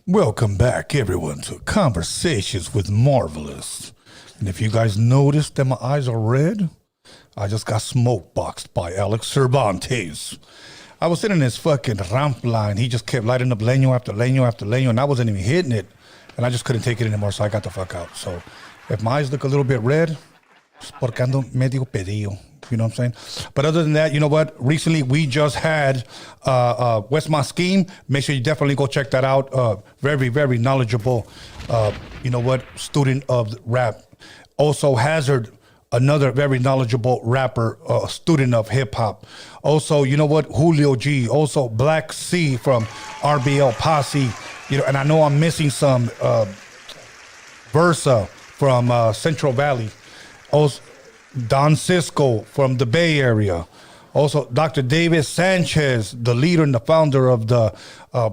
Welcome back, everyone, to Conversations with Marvelous. And if you guys noticed that my eyes are red, I just got smoke boxed by Alex Cervantes. I was sitting in his fucking ramp line. He just kept lighting up leño after leño after leño, and I wasn't even hitting it. And I just couldn't take it anymore, so I got the fuck out. So if my eyes look a little bit red, it's porque ando medio pedillo. You know what I'm saying? But other than that, you know what? Recently, we just had Westmont Scheme. Make sure you definitely go check that out. Very, very knowledgeable, you know what, student of rap. Also, Hazard, another very knowledgeable rapper, student of hip hop. Also, you know what, Julio G. Also, Black C from RBL Posse. You know, and I know I'm missing some Versa from Central Valley. Also, Don Cisco from the Bay Area. Also, Dr. David Sanchez, the leader and the founder of the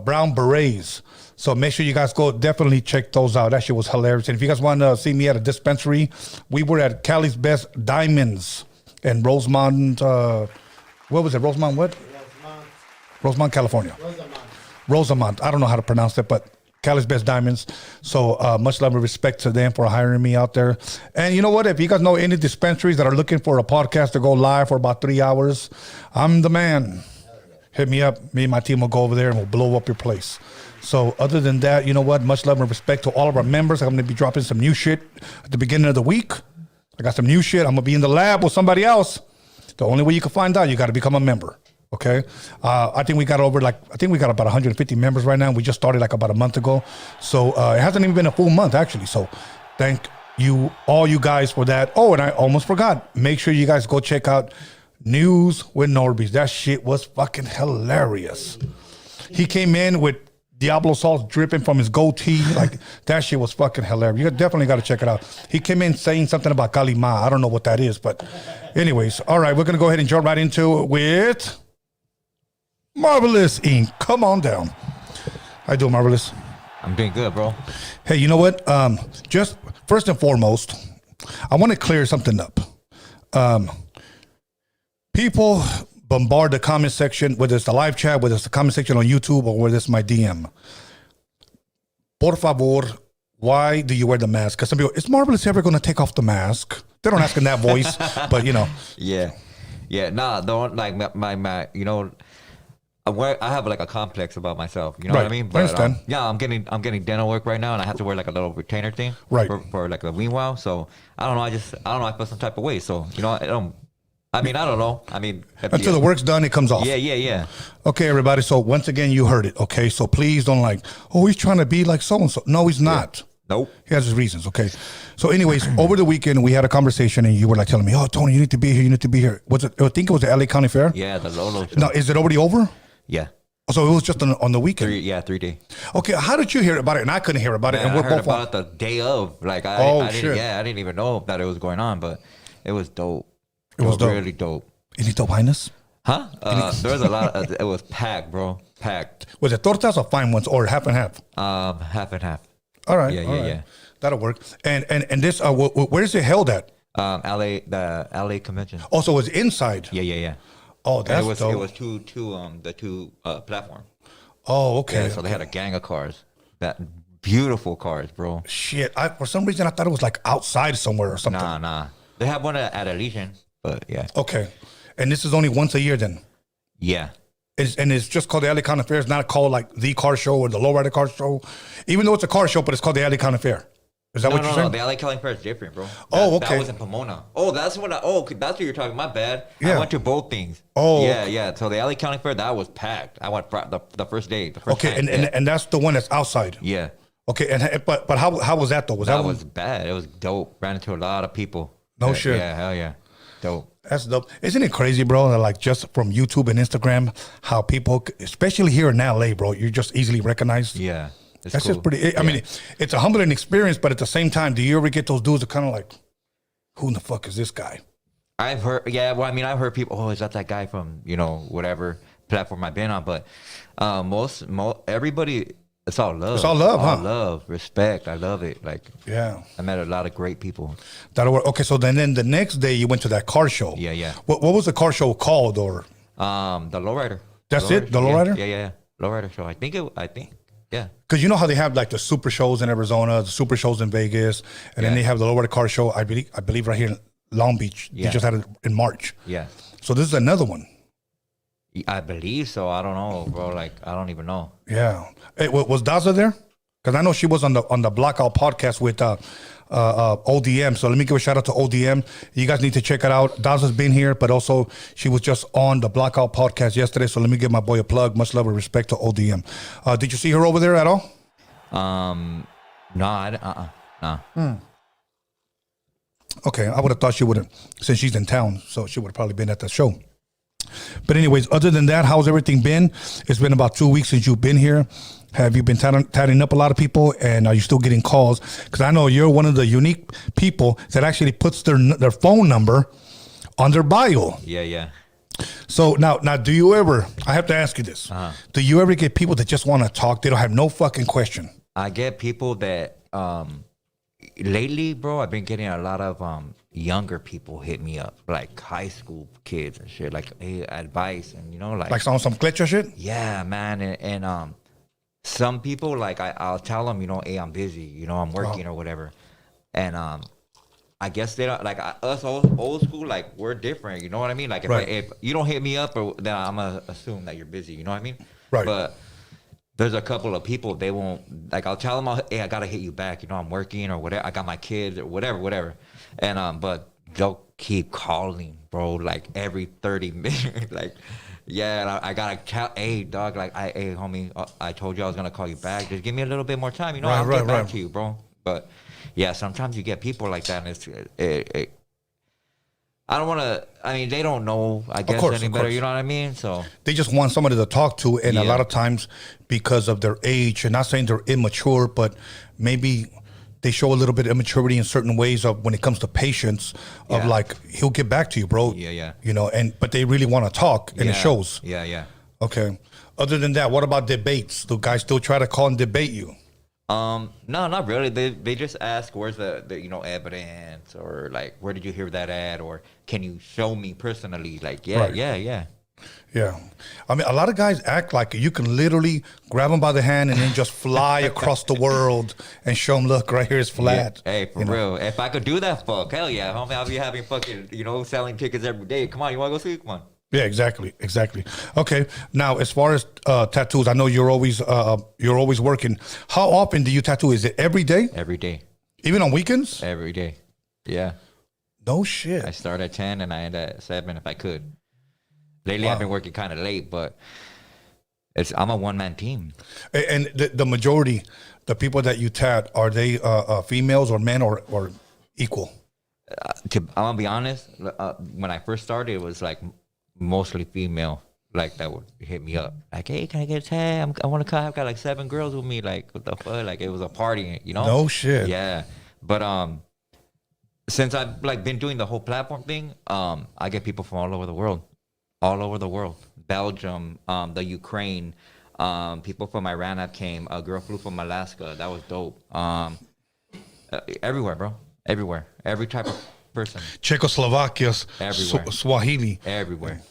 Brown Berets. So make sure you guys go definitely check those out. That shit was hilarious. And if you guys want to see me at a dispensary, we were at Cali's Best Diamonds in Rosemont. What was it? Rosemont what? Rosemont, California. Rosamond. I don't know how to pronounce it, but Cali's Best Diamonds. So much love and respect to them for hiring me out there. And you know what? If you guys know any dispensaries that are looking for a podcast to go live for about 3 hours, I'm the man. Hit me up. Me and my team will go over there and we'll blow up your place. So other than that, you know what? Much love and respect to all of our members. I'm going to be dropping some new shit at the beginning of the week. I got some new shit. I'm going to be in the lab with somebody else. The only way you can find out, you got to become a member. Okay, I think we got about 150 members right now. We just started like about a month ago, so it hasn't even been a full month actually. So thank you, all you guys, for that. Oh, and I almost forgot. Make sure you guys go check out News with Norbert. That shit was fucking hilarious. He came in with Diablo sauce dripping from his goatee. Like, that shit was fucking hilarious. You definitely got to check it out. He came in saying something about CALI. I don't know what that is, but anyways, all right, we're gonna go ahead and jump right into it with Marvelous Inc. Come on down. How you doing, Marvelous? I'm doing good, bro. Hey, you know what? Just first and foremost, I want to clear something up. People bombard the comment section, whether it's the live chat, whether it's the comment section on YouTube, or whether it's my DM. Por favor, why do you wear the mask? Because some people, is Marvelous ever going to take off the mask? They don't ask in that voice, but you know. Yeah. Nah, don't like my you know. I have like a complex about myself, you know what I mean? But, I understand. Yeah, I'm getting dental work right now, and I have to wear like a little retainer thing, right, for like a meanwhile. So I don't know. I don't know. I feel some type of way. So you know, I don't know. I mean, until the work's done, it comes off. Yeah. Okay, everybody. So once again, you heard it. Okay, so please don't like, oh, he's trying to be like so and so. No, he's not. Nope. He has his reasons. Okay. So, anyways, over the weekend we had a conversation, and you were like telling me, "Oh, Tony, you need to be here. You need to be here." Was it? I think it was the LA County Fair. Yeah, the Lolo show. Now, is it already over? Yeah. So it was just on the weekend. 3 days. Okay, how did you hear about it? And I couldn't hear about it. Man, and we're I heard both about the day of. Like I didn't even know that it was going on, but it was dope. It was dope. Really dope. Any dope highness? Huh? There was a lot. It was packed, bro. Packed. Was it tortas or fine ones or half and half? Half and half. All right. Yeah. That'll work. And this, where is it held at? LA, the LA convention. Also, it was inside. Yeah. Oh, that's dope. It was the two platform. Oh, okay. Yeah, so they had a gang of cars. That beautiful cars, bro. Shit. For some reason I thought it was like outside somewhere or something. Nah. They have one at Elysian, but yeah. Okay. And this is only once a year then? Yeah. It's just called the LA County Fair. It's not called like the car show or the lowrider car show. Even though it's a car show, but it's called the LA County Fair. Is that what you're saying? No, the LA County Fair is different, bro. Okay. That was in Pomona. Oh, that's what you're talking. My bad. Yeah. I went to both things. Oh. Yeah. So the LA County Fair, that was packed. I went the first day. And that's the one that's outside. Yeah. Okay, but how was that though? That was bad. It was dope. Ran into a lot of people. No shit. Yeah, hell yeah. Dope. That's dope. Isn't it crazy, bro? That like just from YouTube and Instagram, how people, especially here in LA, bro, you're just easily recognized. Yeah. That's cool. Just pretty. I mean, it's a humbling experience, but at the same time, do you ever get those dudes that kind of like, who in the fuck is this guy? I've heard. Yeah. Well, I mean, I've heard people. Oh, is that guy from whatever platform I've been on? But most everybody. It's all love. It's all love, huh? Love, respect. I love it. Like, yeah, I met a lot of great people. That'll work. Okay, so then the next day you went to that car show. Yeah. What was the car show called, or? The Lowrider. That's it. The Lowrider. Yeah. Lowrider show. I think. Yeah. Because you know how they have like the super shows in Arizona, the super shows in Vegas, and then they have the low car show. I believe right here in Long Beach. They just had it in March. Yeah. So this is another one. I believe so. I don't know, bro. Like, I don't even know. Yeah. Hey, was Daza there? Because I know she was on the Blackout podcast with ODM. So let me give a shout out to ODM. You guys need to check it out. Daza's been here, but also she was just on the Blackout podcast yesterday. So let me give my boy a plug. Much love and respect to ODM. Did you see her over there at all? No, no. Okay, I would have thought she would have, since she's in town, so she would have probably been at the show. But anyways, other than that, how's everything been? It's been about 2 weeks since you've been here. Have you been tatting up a lot of people, and are you still getting calls? Because I know you're one of the unique people that actually puts their phone number on their bio. Yeah. So now, do you ever? I have to ask you this: do you ever get people that just want to talk? They don't have no fucking question. I get people that lately, bro. I've been getting a lot of younger people hit me up, like high school kids and shit, like, hey, advice, and like on some glitch shit. Yeah, man, and some people, like, I'll tell them, hey, I'm busy, I'm working or whatever, and I guess they don't, like, us old school, like, we're different, you know what I mean? Like, if you don't hit me up, then I'm gonna assume that you're busy, you know what I mean? Right. But there's a couple of people, they won't, like, I'll tell them, hey, I gotta hit you back, I'm working or whatever, I got my kids or whatever, and but they'll keep calling, bro, like every 30 minutes, like. Yeah, I gotta tell, hey, dog, like, hey, homie, I told you I was gonna call you back. Just give me a little bit more time, I'll get back to you, bro. But yeah, sometimes you get people like that, and I don't want to. I mean, they don't know, I guess, any better. You know what I mean? So they just want somebody to talk to, and a lot of times because of their age, and not saying they're immature, but maybe they show a little bit of immaturity in certain ways of when it comes to patience of like, he'll get back to you, bro. Yeah. But they really want to talk, and it shows. Yeah. Okay. Other than that, what about debates? Do guys still try to call and debate you? No, not really. They just ask, where's the evidence, or like, where did you hear that at, or can you show me personally? Like, yeah. Yeah. I mean, a lot of guys act like you can literally grab them by the hand and then just fly across the world and show them, look, right here is flat. Yeah. Hey, for real. If I could do that, fuck, hell yeah, homie, I'll be having fucking, selling tickets every day. Come on, you want to go see? Come on. Yeah, exactly. Okay. Now, as far as tattoos, I know you're always working. How often do you tattoo? Is it every day? Every day. Even on weekends? Every day. Yeah. No shit. I start at 10 and I end at 7 if I could. Lately, I've been working kind of late, but I'm a one-man team. And the majority, the people that you tat, are they females or men or equal? I'm gonna be honest. When I first started, it was like mostly female, like that would hit me up, like, hey, can I get a tat? I want to come. I've got like 7 girls with me. Like, what the fuck? Like, it was a party, No shit. Yeah, but since I've like been doing the whole platform thing, I get people from all over the world. Belgium, the Ukraine, people from Iran came. A girl flew from Alaska. That was dope. Everywhere, bro. Everywhere. Every type of person. Czechoslovakia, Swahili. Everywhere.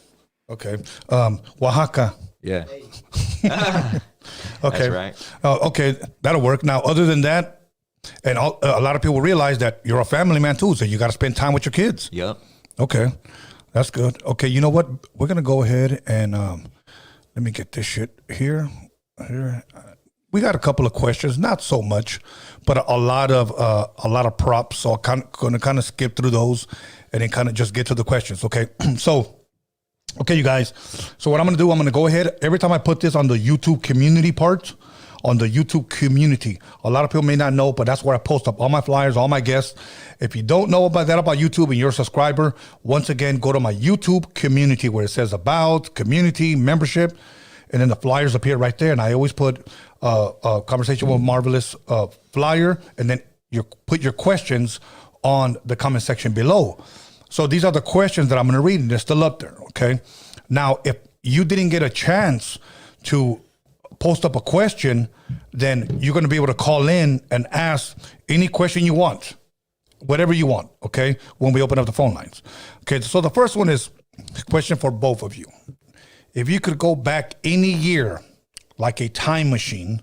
Okay. Oaxaca. Yeah. Okay. That's right. Okay, that'll work. Now, other than that, and a lot of people realize that you're a family man too, so you got to spend time with your kids. Yep. Okay. That's good. Okay, you know what? We're gonna go ahead and let me get this shit here. We got a couple of questions, not so much, but a lot of props. So I'm gonna kind of skip through those and then kind of just get to the questions. Okay, so okay, you guys. So what I'm gonna do? I'm gonna go ahead every time I put this on the YouTube community part. On the YouTube community. A lot of people may not know, but that's where I post up all my flyers, all my guests. If you don't know about YouTube and you're a subscriber, once again, go to my YouTube community where it says about, community, membership, and then the flyers appear right there. And I always put a Conversation with Marvelous flyer, and then you put your questions on the comment section below. So these are the questions that I'm going to read, and they're still up there, okay? Now, if you didn't get a chance to post up a question, then you're going to be able to call in and ask any question you want, whatever you want, okay, when we open up the phone lines. Okay, so the first one is a question for both of you. If you could go back any year like a time machine,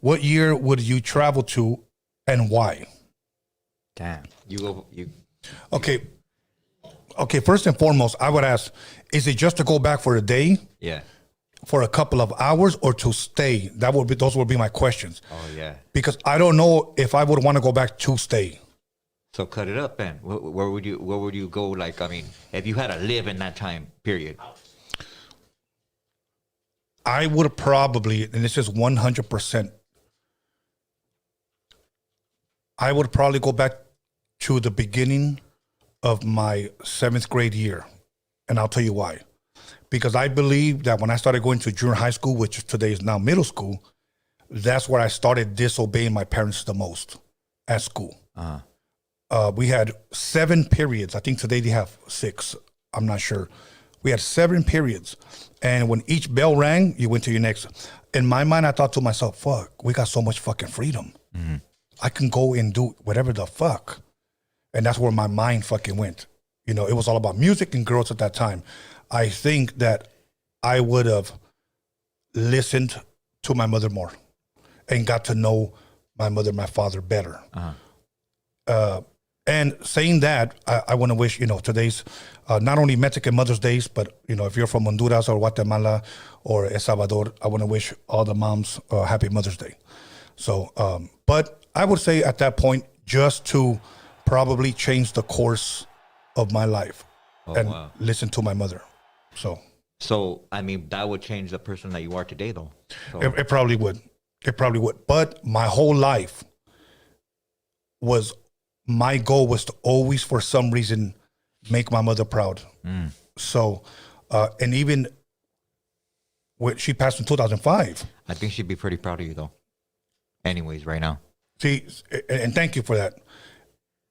what year would you travel to and why? Damn. You. Okay. Okay, first and foremost, I would ask, is it just to go back for a day? Yeah. For a couple of hours, or to stay? Those would be my questions. Oh, yeah. Because I don't know if I would want to go back to stay. So cut it up, then. Where would you go? Like, I mean, if you had to live in that time period. I would probably, and this is 100%, I would probably go back to the beginning of my 7th grade year. And I'll tell you why. Because I believe that when I started going to junior high school, which today is now middle school, that's where I started disobeying my parents the most at school. We had 7 periods. I think today they have 6. I'm not sure. We had 7 periods. And when each bell rang, you went to your next. In my mind, I thought to myself, fuck, we got so much fucking freedom. Mm-hmm. I can go and do whatever the fuck. And that's where my mind fucking went. You know, it was all about music and girls at that time. I think that I would have listened to my mother more and got to know my mother, my father better. And saying that, I want to wish, you know, today's not only Mexican Mother's Days, but, you know, if you're from Honduras or Guatemala or El Salvador, I want to wish all the moms happy Mother's Day. So, but I would say at that point, just to probably change the course of my life and listen to my mother. So, I mean, that would change the person that you are today, though. So. It probably would. It probably would. But my whole life my goal was to always, for some reason, make my mother proud. So, and even when she passed in 2005. I think she'd be pretty proud of you, though. Anyways, right now. See, and thank you for that.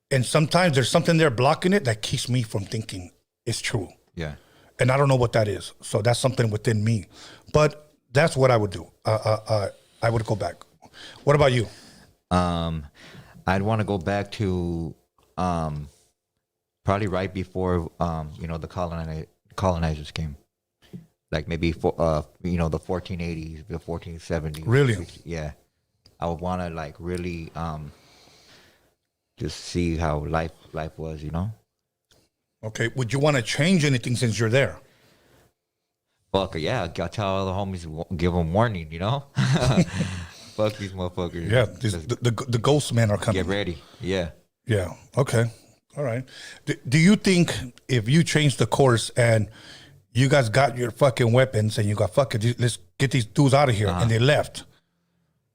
And sometimes there's something there blocking it that keeps me from thinking it's true. Yeah. And I don't know what that is. So that's something within me. But that's what I would do. I would go back. What about you? I'd want to go back to probably right before you know, the colonizers came, like maybe you know, the 1480s, the 1470s. Really? Yeah, I would want to like really just see how life was, you know. Okay, would you want to change anything since you're there? Fuck yeah, I tell all the homies, give them warning, you know. Fuck these motherfuckers. Yeah, the ghost men are coming. Get ready. Yeah. Yeah. Okay. All right. Do you think if you change the course and you guys got your fucking weapons and you got fucking, let's get these dudes out of here, and they left,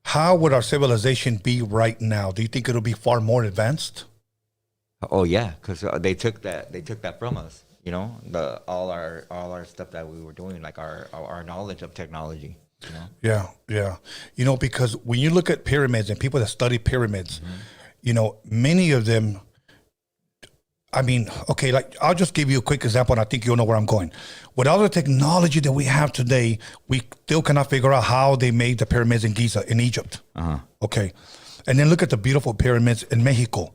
how would our civilization be right now? Do you think it'll be far more advanced? Oh yeah, because they took that from us. You know, all our stuff that we were doing, like our knowledge of technology. You know? Yeah. You know, because when you look at pyramids and people that study pyramids, you know, many of them, I mean, okay, like I'll just give you a quick example and I think you'll know where I'm going. With all the technology that we have today, we still cannot figure out how they made the pyramids in Giza in Egypt. Okay. And then look at the beautiful pyramids in Mexico,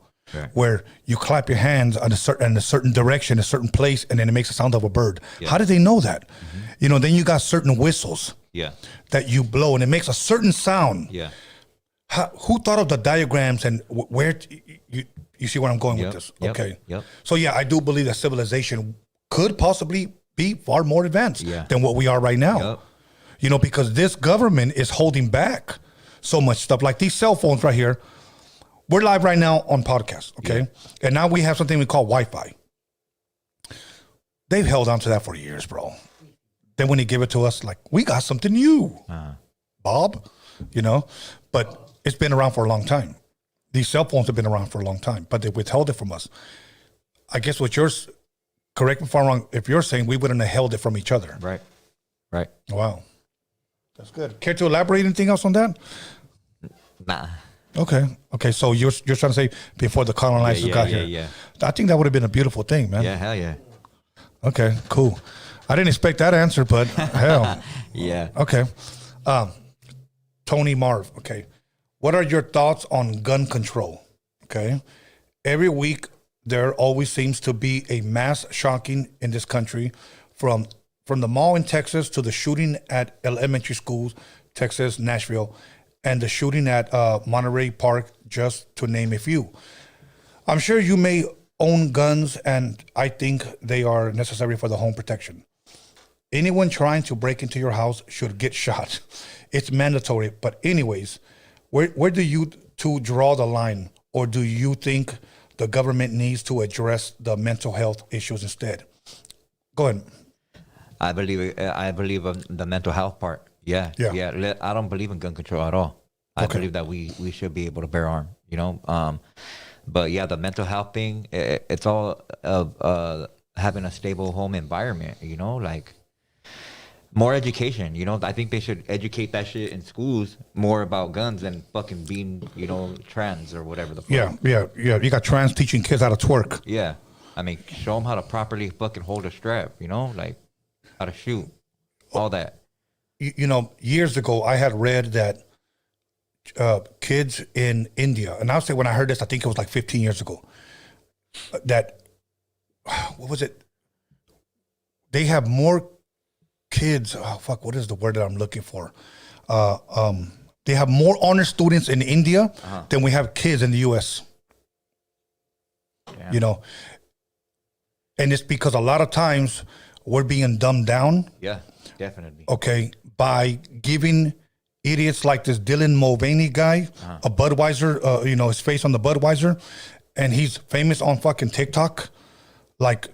where you clap your hands in a certain direction, a certain place, and then it makes the sound of a bird. How did they know that? You know, then you got certain whistles that you blow and it makes a certain sound. Who thought of the diagrams and where you see where I'm going with this? Okay. So yeah, I do believe that civilization could possibly be far more advanced than what we are right now. You know, because this government is holding back so much stuff. Like these cell phones right here, we're live right now on podcast, okay? And now we have something we call Wi-Fi. They've held on to that for years, bro. Then when they give it to us, like, we got something new, Bob, you know? But it's been around for a long time. These cell phones have been around for a long time, but they withheld it from us. I guess what yours, correct me if I'm wrong, if you're saying we wouldn't have held it from each other. Right. Wow. That's good. Care to elaborate anything else on that? Nah. Okay. So you're trying to say before the colonizers got here. Yeah. I think that would have been a beautiful thing, man. Yeah, hell yeah. Okay, cool. I didn't expect that answer, but hell. Yeah. Okay. Tony Marv, okay. What are your thoughts on gun control? Okay. Every week there always seems to be a mass shocking in this country, from the mall in Texas to the shooting at elementary schools, Texas, Nashville. and the shooting at Monterey Park, just to name a few. I'm sure you may own guns, and I think they are necessary for the home protection. Anyone trying to break into your house should get shot. It's mandatory. But anyways, where do you two draw the line? Or do you think the government needs to address the mental health issues instead? Go ahead. I believe in the mental health part. Yeah. I don't believe in gun control at all. I believe that we should be able to bear arms, you know. But yeah, the mental health thing, it's all of having a stable home environment, you know, like more education, you know. I think they should educate that shit in schools more about guns than fucking being, you know, trans or whatever the fuck. Yeah. You got trans teaching kids how to twerk. Yeah. I mean, show them how to properly fucking hold a strap, you know, like how to shoot, all that. You know, years ago, I had read that kids in India, and I'll say when I heard this, I think it was like 15 years ago, that, what was it? They have more kids, what is the word that I'm looking for? They have more honor students in India than we have kids in the U.S. Yeah. You know, and it's because a lot of times we're being dumbed down. Yeah, definitely. Okay, by giving idiots like this Dylan Mulvaney guy a Budweiser, you know, his face on the Budweiser, and he's famous on fucking TikTok. Like,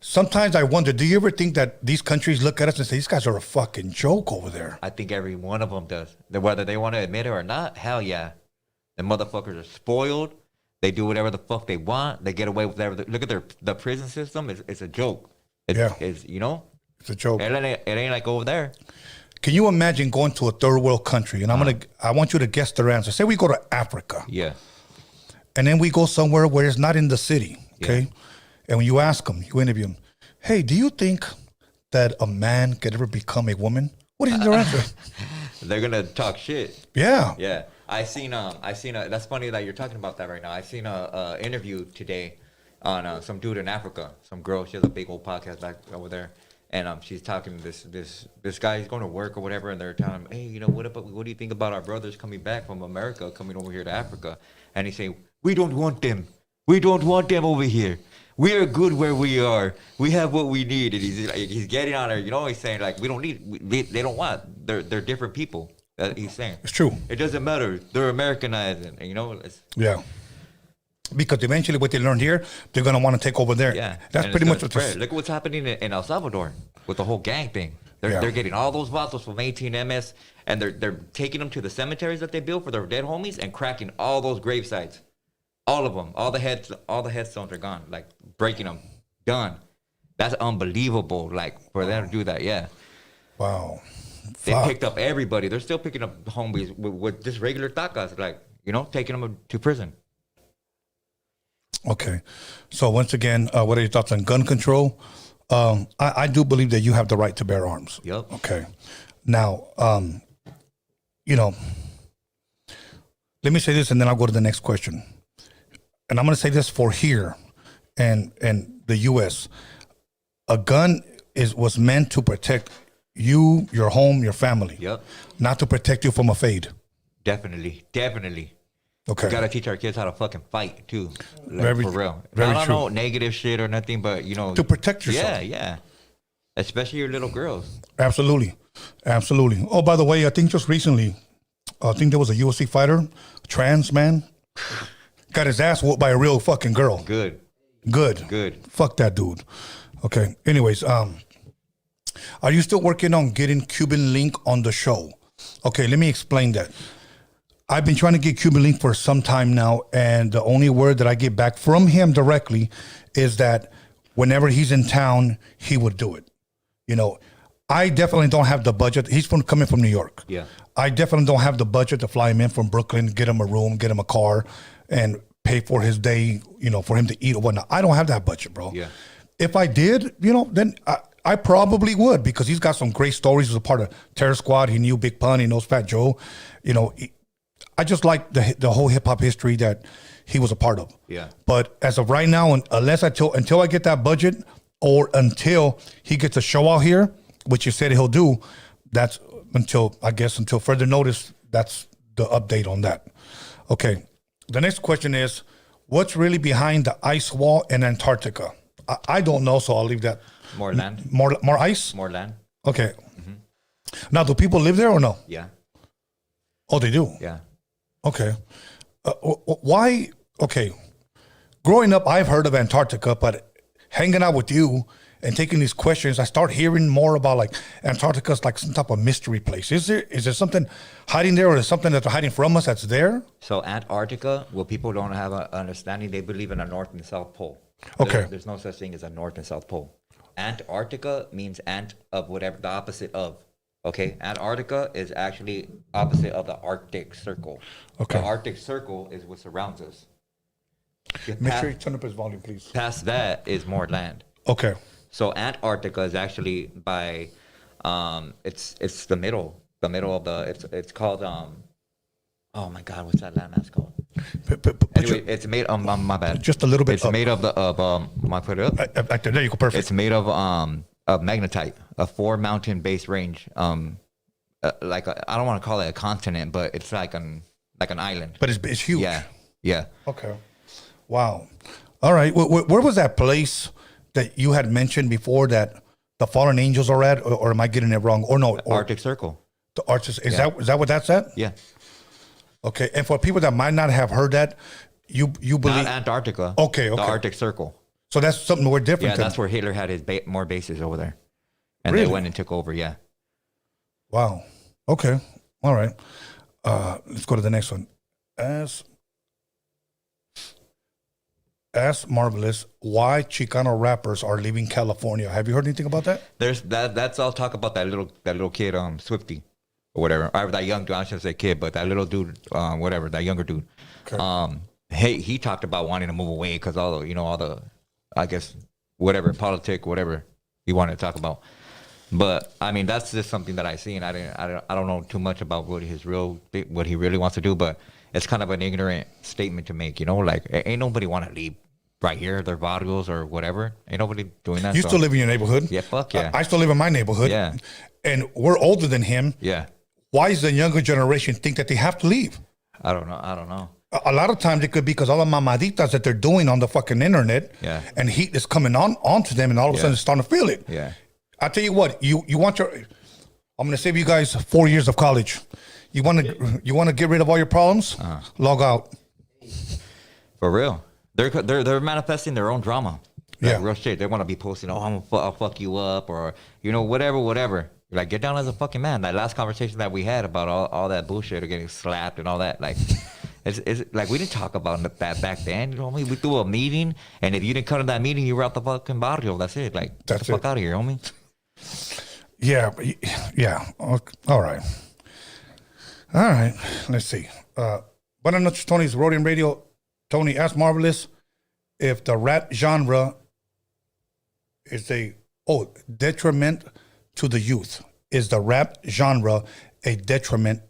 sometimes I wonder, do you ever think that these countries look at us and say, these guys are a fucking joke over there? I think every one of them does. Whether they want to admit it or not, hell yeah. The motherfuckers are spoiled. They do whatever the fuck they want. They get away with whatever. Look at the prison system. It's a joke. It's, you know? It's a joke. It ain't like over there. Can you imagine going to a third world country? And I want you to guess their answer. Say we go to Africa. Yeah. And then we go somewhere where it's not in the city. Okay. Yeah. And when you ask them, you interview them, hey, do you think that a man could ever become a woman? What is their answer? They're gonna talk shit. Yeah. Yeah. I seen that's funny that you're talking about that right now. I seen a interview today on some dude in Africa, some girl. She has a big old podcast back over there, and she's talking to this guy. He's going to work or whatever, and they're telling him, hey, you know, what do you think about our brothers coming back from America, coming over here to Africa? And he's saying, we don't want them. We don't want them over here. We are good where we are. We have what we need. And he's getting on her, you know. He's saying like, we don't need. They don't want. They're different people. He's saying it's true. It doesn't matter. They're Americanizing. You know. Yeah. Because eventually, what they learned here, they're gonna want to take over there. Yeah. That's pretty much what. Look at what's happening in El Salvador with the whole gang thing. They're getting all those vatos from 18MS, and they're taking them to the cemeteries that they built for their dead homies and cracking all those grave sites. All of them, all the headstones are gone. Like breaking them, done. That's unbelievable. Like for them to do that, yeah. Wow. They picked up everybody. They're still picking up homies with just regular tacas, like, you know, taking them to prison. Okay, so once again, what are your thoughts on gun control? I do believe that you have the right to bear arms. Yep. Okay. Now, you know, let me say this, and then I'll go to the next question. And I'm going to say this for here and the U.S. A gun was meant to protect you, your home, your family. Yep. Not to protect you from a fade. Definitely. Okay. We got to teach our kids how to fucking fight, too. Like, very, for real. Very I don't true. know negative shit or nothing, but, you know. To protect yourself. Yeah. Especially your little girls. Absolutely. Oh, by the way, I think just recently, I think there was a UFC fighter, trans man, got his ass whooped by a real fucking girl. Good. Fuck that dude. Okay. Anyways, are you still working on getting Cuban Link on the show? Okay, let me explain that. I've been trying to get Cuban Link for some time now, and the only word that I get back from him directly is that whenever he's in town, he would do it. You know, I definitely don't have the budget. He's coming from New York. Yeah. I definitely don't have the budget to fly him in from Brooklyn, get him a room, get him a car, and pay for his day, you know, for him to eat or whatnot. I don't have that budget, bro. Yeah. If I did, you know, then I probably would, because he's got some great stories. He was a part of Terror Squad. He knew Big Pun. He knows Fat Joe. You know, I just like the whole hip hop history that he was a part of. Yeah. But as of right now, until I get that budget, or until he gets a show out here, which he said he'll do, that's until further notice. That's the update on that. Okay. The next question is, what's really behind the ice wall in Antarctica? I don't know, so I'll leave that. More land. More ice? More land. Okay. Now, do people live there or no? Yeah. Oh, they do? Yeah. Okay. Why? Okay. Growing up, I've heard of Antarctica, but hanging out with you and taking these questions, I start hearing more about like Antarctica's like some type of mystery place. Is there something hiding there, or is something that they're hiding from us that's there? So Antarctica, well, people don't have an understanding. They believe in a North and South Pole. Okay. There's no such thing as a North and South Pole. Antarctica means ant of whatever, the opposite of. Okay, Antarctica is actually opposite of the Arctic Circle. Okay. The Arctic Circle is what surrounds us. Make sure you turn up his volume, please. Past that is more land. Okay. So Antarctica is actually by, it's the middle of the, it's called, oh my God, what's that landmass called? Anyway, it's made of, my bad. Just a little bit It's up. made of I put it up? There you go, perfect. It's made of magnetite, a 4-mountain base range. Like I don't want to call it a continent, but it's like an island. But it's huge. Yeah, yeah. Okay. Wow. All right. Where was that place that you had mentioned before that the fallen angels are at, or am I getting it wrong? Or no? Arctic Circle. The Arctic. Is Yeah. that what that's at? Yeah. Okay. And for people that might not have heard that, you believe Not Antarctica. Okay, The okay. Arctic Circle. So that's something we're different. Yeah, than. that's where Hitler had his more bases over there, and Really? they went and took over. Yeah. Wow. Okay. All right. Let's go to the next one. Ask Marvelous why Chicano rappers are leaving California. Have you heard anything about that? There's that. That's I'll talk about that little kid, Swifty, or whatever. Or that young dude. I shouldn't say kid, but that little dude, whatever, that younger dude. Okay. Hey, he talked about wanting to move away because all the, I guess, whatever politic, whatever he wanted to talk about. But I mean, that's just something that I see, and I don't know too much about what he really wants to do, but it's kind of an ignorant statement to make, like ain't nobody want to leave right here, their barrios or whatever. Ain't nobody doing that. You still live in your neighborhood? Yeah, fuck yeah. I still live in my neighborhood. Yeah. And we're older than him. Yeah. Why does the younger generation think that they have to leave? I don't know. A lot of times it could be because all the mamaditas that they're doing on the fucking internet, Yeah. and heat is coming onto them, and all of a sudden they're starting to feel it. Yeah. I tell you what, you want your. I'm gonna save you guys 4 years of college. You want to get rid of all your problems? Log out. For real. They're manifesting their own drama. Like, Yeah. real shit. They want to be posting, I'll fuck you up, or whatever. Like, get down as a fucking man. That last conversation that we had about all that bullshit or getting slapped and all that, like, it's like we didn't talk about that back then. You know what I mean? We threw a meeting, and if you didn't come to that meeting, you were out the fucking barrio. That's it. Like, get the fuck out of here, homie. Yeah, yeah. Okay. All right. Let's see. Buenas noches, Tony's Roadium Radio. Tony, ask Marvelous if the rap genre is detriment to the youth. Is the rap genre a detriment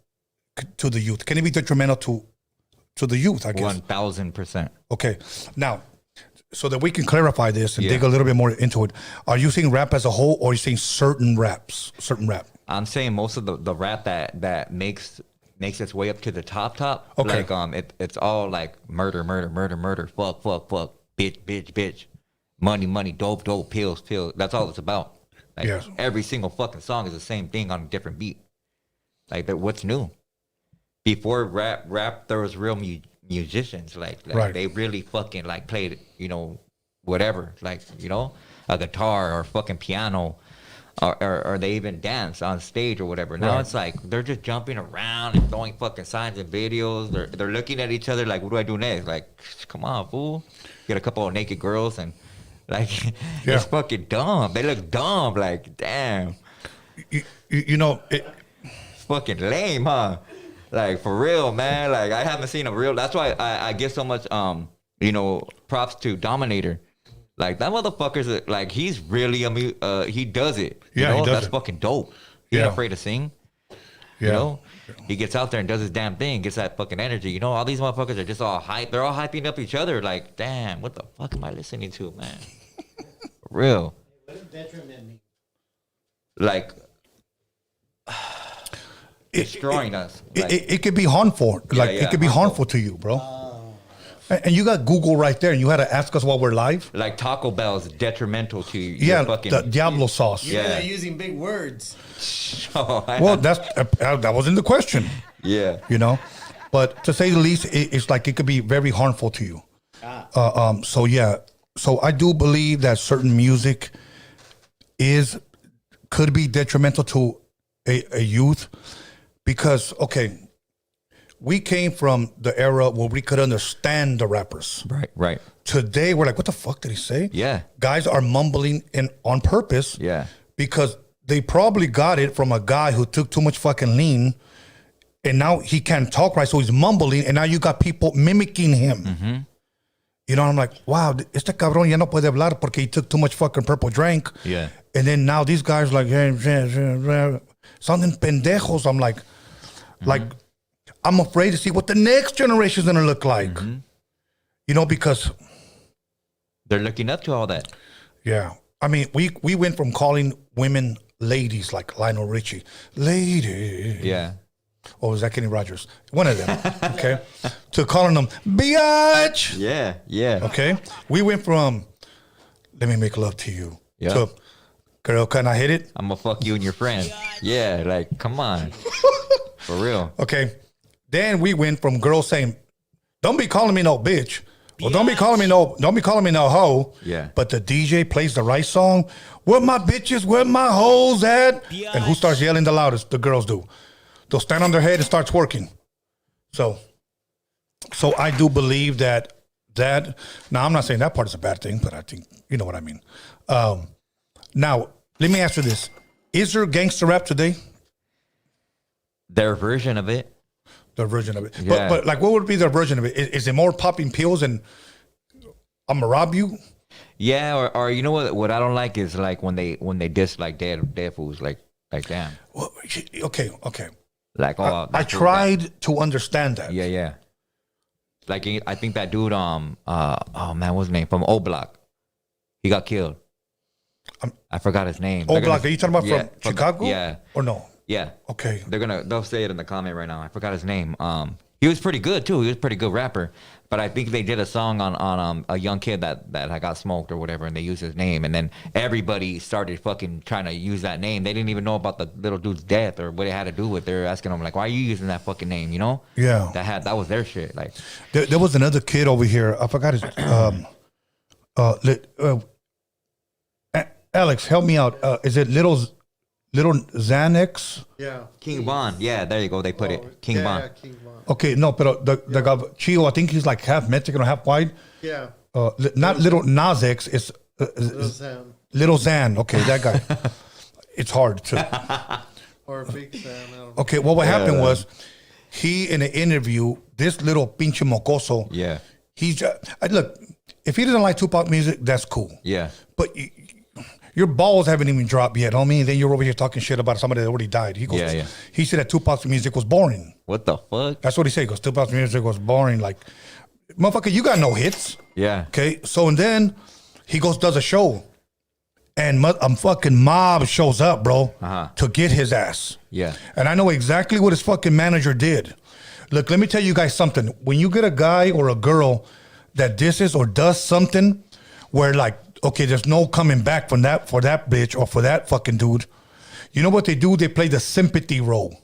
to the youth? Can it be detrimental to the youth, I guess? 1000%. Okay. Now, so that we can clarify this and Yeah. dig a little bit more into it, are you saying rap as a whole, or are you saying certain rap? I'm saying most of the rap that makes its way up to the top. Okay. Like it's all like murder, fuck, bitch, money, dope, pills. That's all it's about. Like Yes. every single fucking song is the same thing on a different beat. Like what's new? Before rap there was real musicians like Right. they really fucking like played, whatever, like, a guitar or fucking piano. Or they even dance on stage or whatever. Now Right. it's like they're just jumping around and throwing fucking signs and videos. They're looking at each other like, what do I do next? Like, come on, fool. Get a couple of naked girls and like, Yeah. it's fucking dumb. They look dumb. Like, damn, It, it's fucking lame, huh? Like, for real, man. Like, I haven't seen a real. That's why I give so much props to Dominator. Like, that motherfucker's like, he's really he does it. Yeah, he does that's it. fucking dope. He ain't Yeah. afraid to sing. Yeah. He gets out there and does his damn thing, gets that fucking energy. All these motherfuckers are just all hype. They're all hyping up each other. Like, damn, what the fuck am I listening to, man? For real. What does detriment mean? Like, destroying us. Like, It could be harmful. Like yeah, it could be harmful to you, bro. And you got Google right there, and you had to ask us while we're live. like Taco Bell's detrimental to you. Yeah, fucking, the Diablo sauce. You guys Yeah. are using big words. Well, that wasn't the question, yeah. you know. But to say the least, it's like it could be very harmful to you. So yeah, so I do believe that certain music could be detrimental to a youth because we came from the era where we could understand the rappers. Right. Today we're like, what the fuck did he say? Yeah. Guys are mumbling on purpose. Yeah. Because they probably got it from a guy who took too much fucking lean, and now he can't talk right, so he's mumbling, and now you got people mimicking him. Mm-hmm. You know, I'm like, wow, este cabrón ya no puede hablar porque he took too much fucking purple drink. Yeah. And then now these guys like, sounding pendejos. I'm like, I'm afraid to see what the next generation is gonna look like. You know, because They're looking up to all that. yeah, I mean, we went from calling women ladies like Lionel Richie, lady. Yeah. Or was that Kenny Rogers? One of them. Okay. To calling them biatch. Yeah. Yeah. Okay. We went from let me make love to you Yeah. to girl, can I hit it? I'm gonna fuck you and your friend. Yeah. Like, come on. For real. Okay. Then we went from girls saying, don't be calling me no bitch. Or don't be calling me no hoe. Yeah. But the DJ plays the right song. Where my bitches, where my hoes at? And who starts yelling the loudest? The girls do. They'll stand on their head and start twerking. So I do believe that now I'm not saying that part is a bad thing, but I think you know what I mean. Now let me ask you this: is there gangster rap today? Their version of it. Their version of it, Yeah. but like, what would be their version of it? Is it more popping pills and I'm gonna rob you? Yeah. Or you know what I don't like is like when they diss like dead fools like damn. Well, okay. Like I that's what tried to understand that. Yeah. Like I think that dude oh man, what's his name from O Block? He got killed. I forgot his name. Oh, Block, are you talking about from Chicago? Yeah. Or no? Yeah. Okay. They'll say it in the comment right now. I forgot his name. He was pretty good too. He was a pretty good rapper. But I think they did a song on a young kid that got smoked or whatever, and they used his name, and then everybody started fucking trying to use that name. They didn't even know about the little dude's death or what it had to do with. They're asking him like, "Why are you using that fucking name?" You know? Yeah. That was their shit. Like, There was another kid over here. I forgot his. Alex, help me out. Is it little Xanax? Yeah. King Von. Yeah, there you go. They put it. King Von. Yeah, King Von. Okay, no, but the guy Chio, I think he's like half Mexican or half white. Yeah. Not little Nas X. It's Sam. little Xan. Okay, that guy. It's hard to. Or Big Sam. I don't know. Okay, well, what happened was he in an interview. This little pinche mocoso. Yeah. He's look. If he doesn't like Tupac music, that's cool. Yeah. But your balls haven't even dropped yet, homie. And then you're over here talking shit about somebody that already died. He goes, Yeah. He said that Tupac's music was boring. What the fuck? That's what he said. He goes, Tupac's music was boring. Like, motherfucker, you got no hits. Yeah. Okay. So, and then he goes, does a show. And fucking mob shows up, bro, to get his ass. Yeah. And I know exactly what his fucking manager did. Look, let me tell you guys something. When you get a guy or a girl that disses or does something where like, okay, there's no coming back from that for that bitch or for that fucking dude. You know what they do? They play the sympathy role.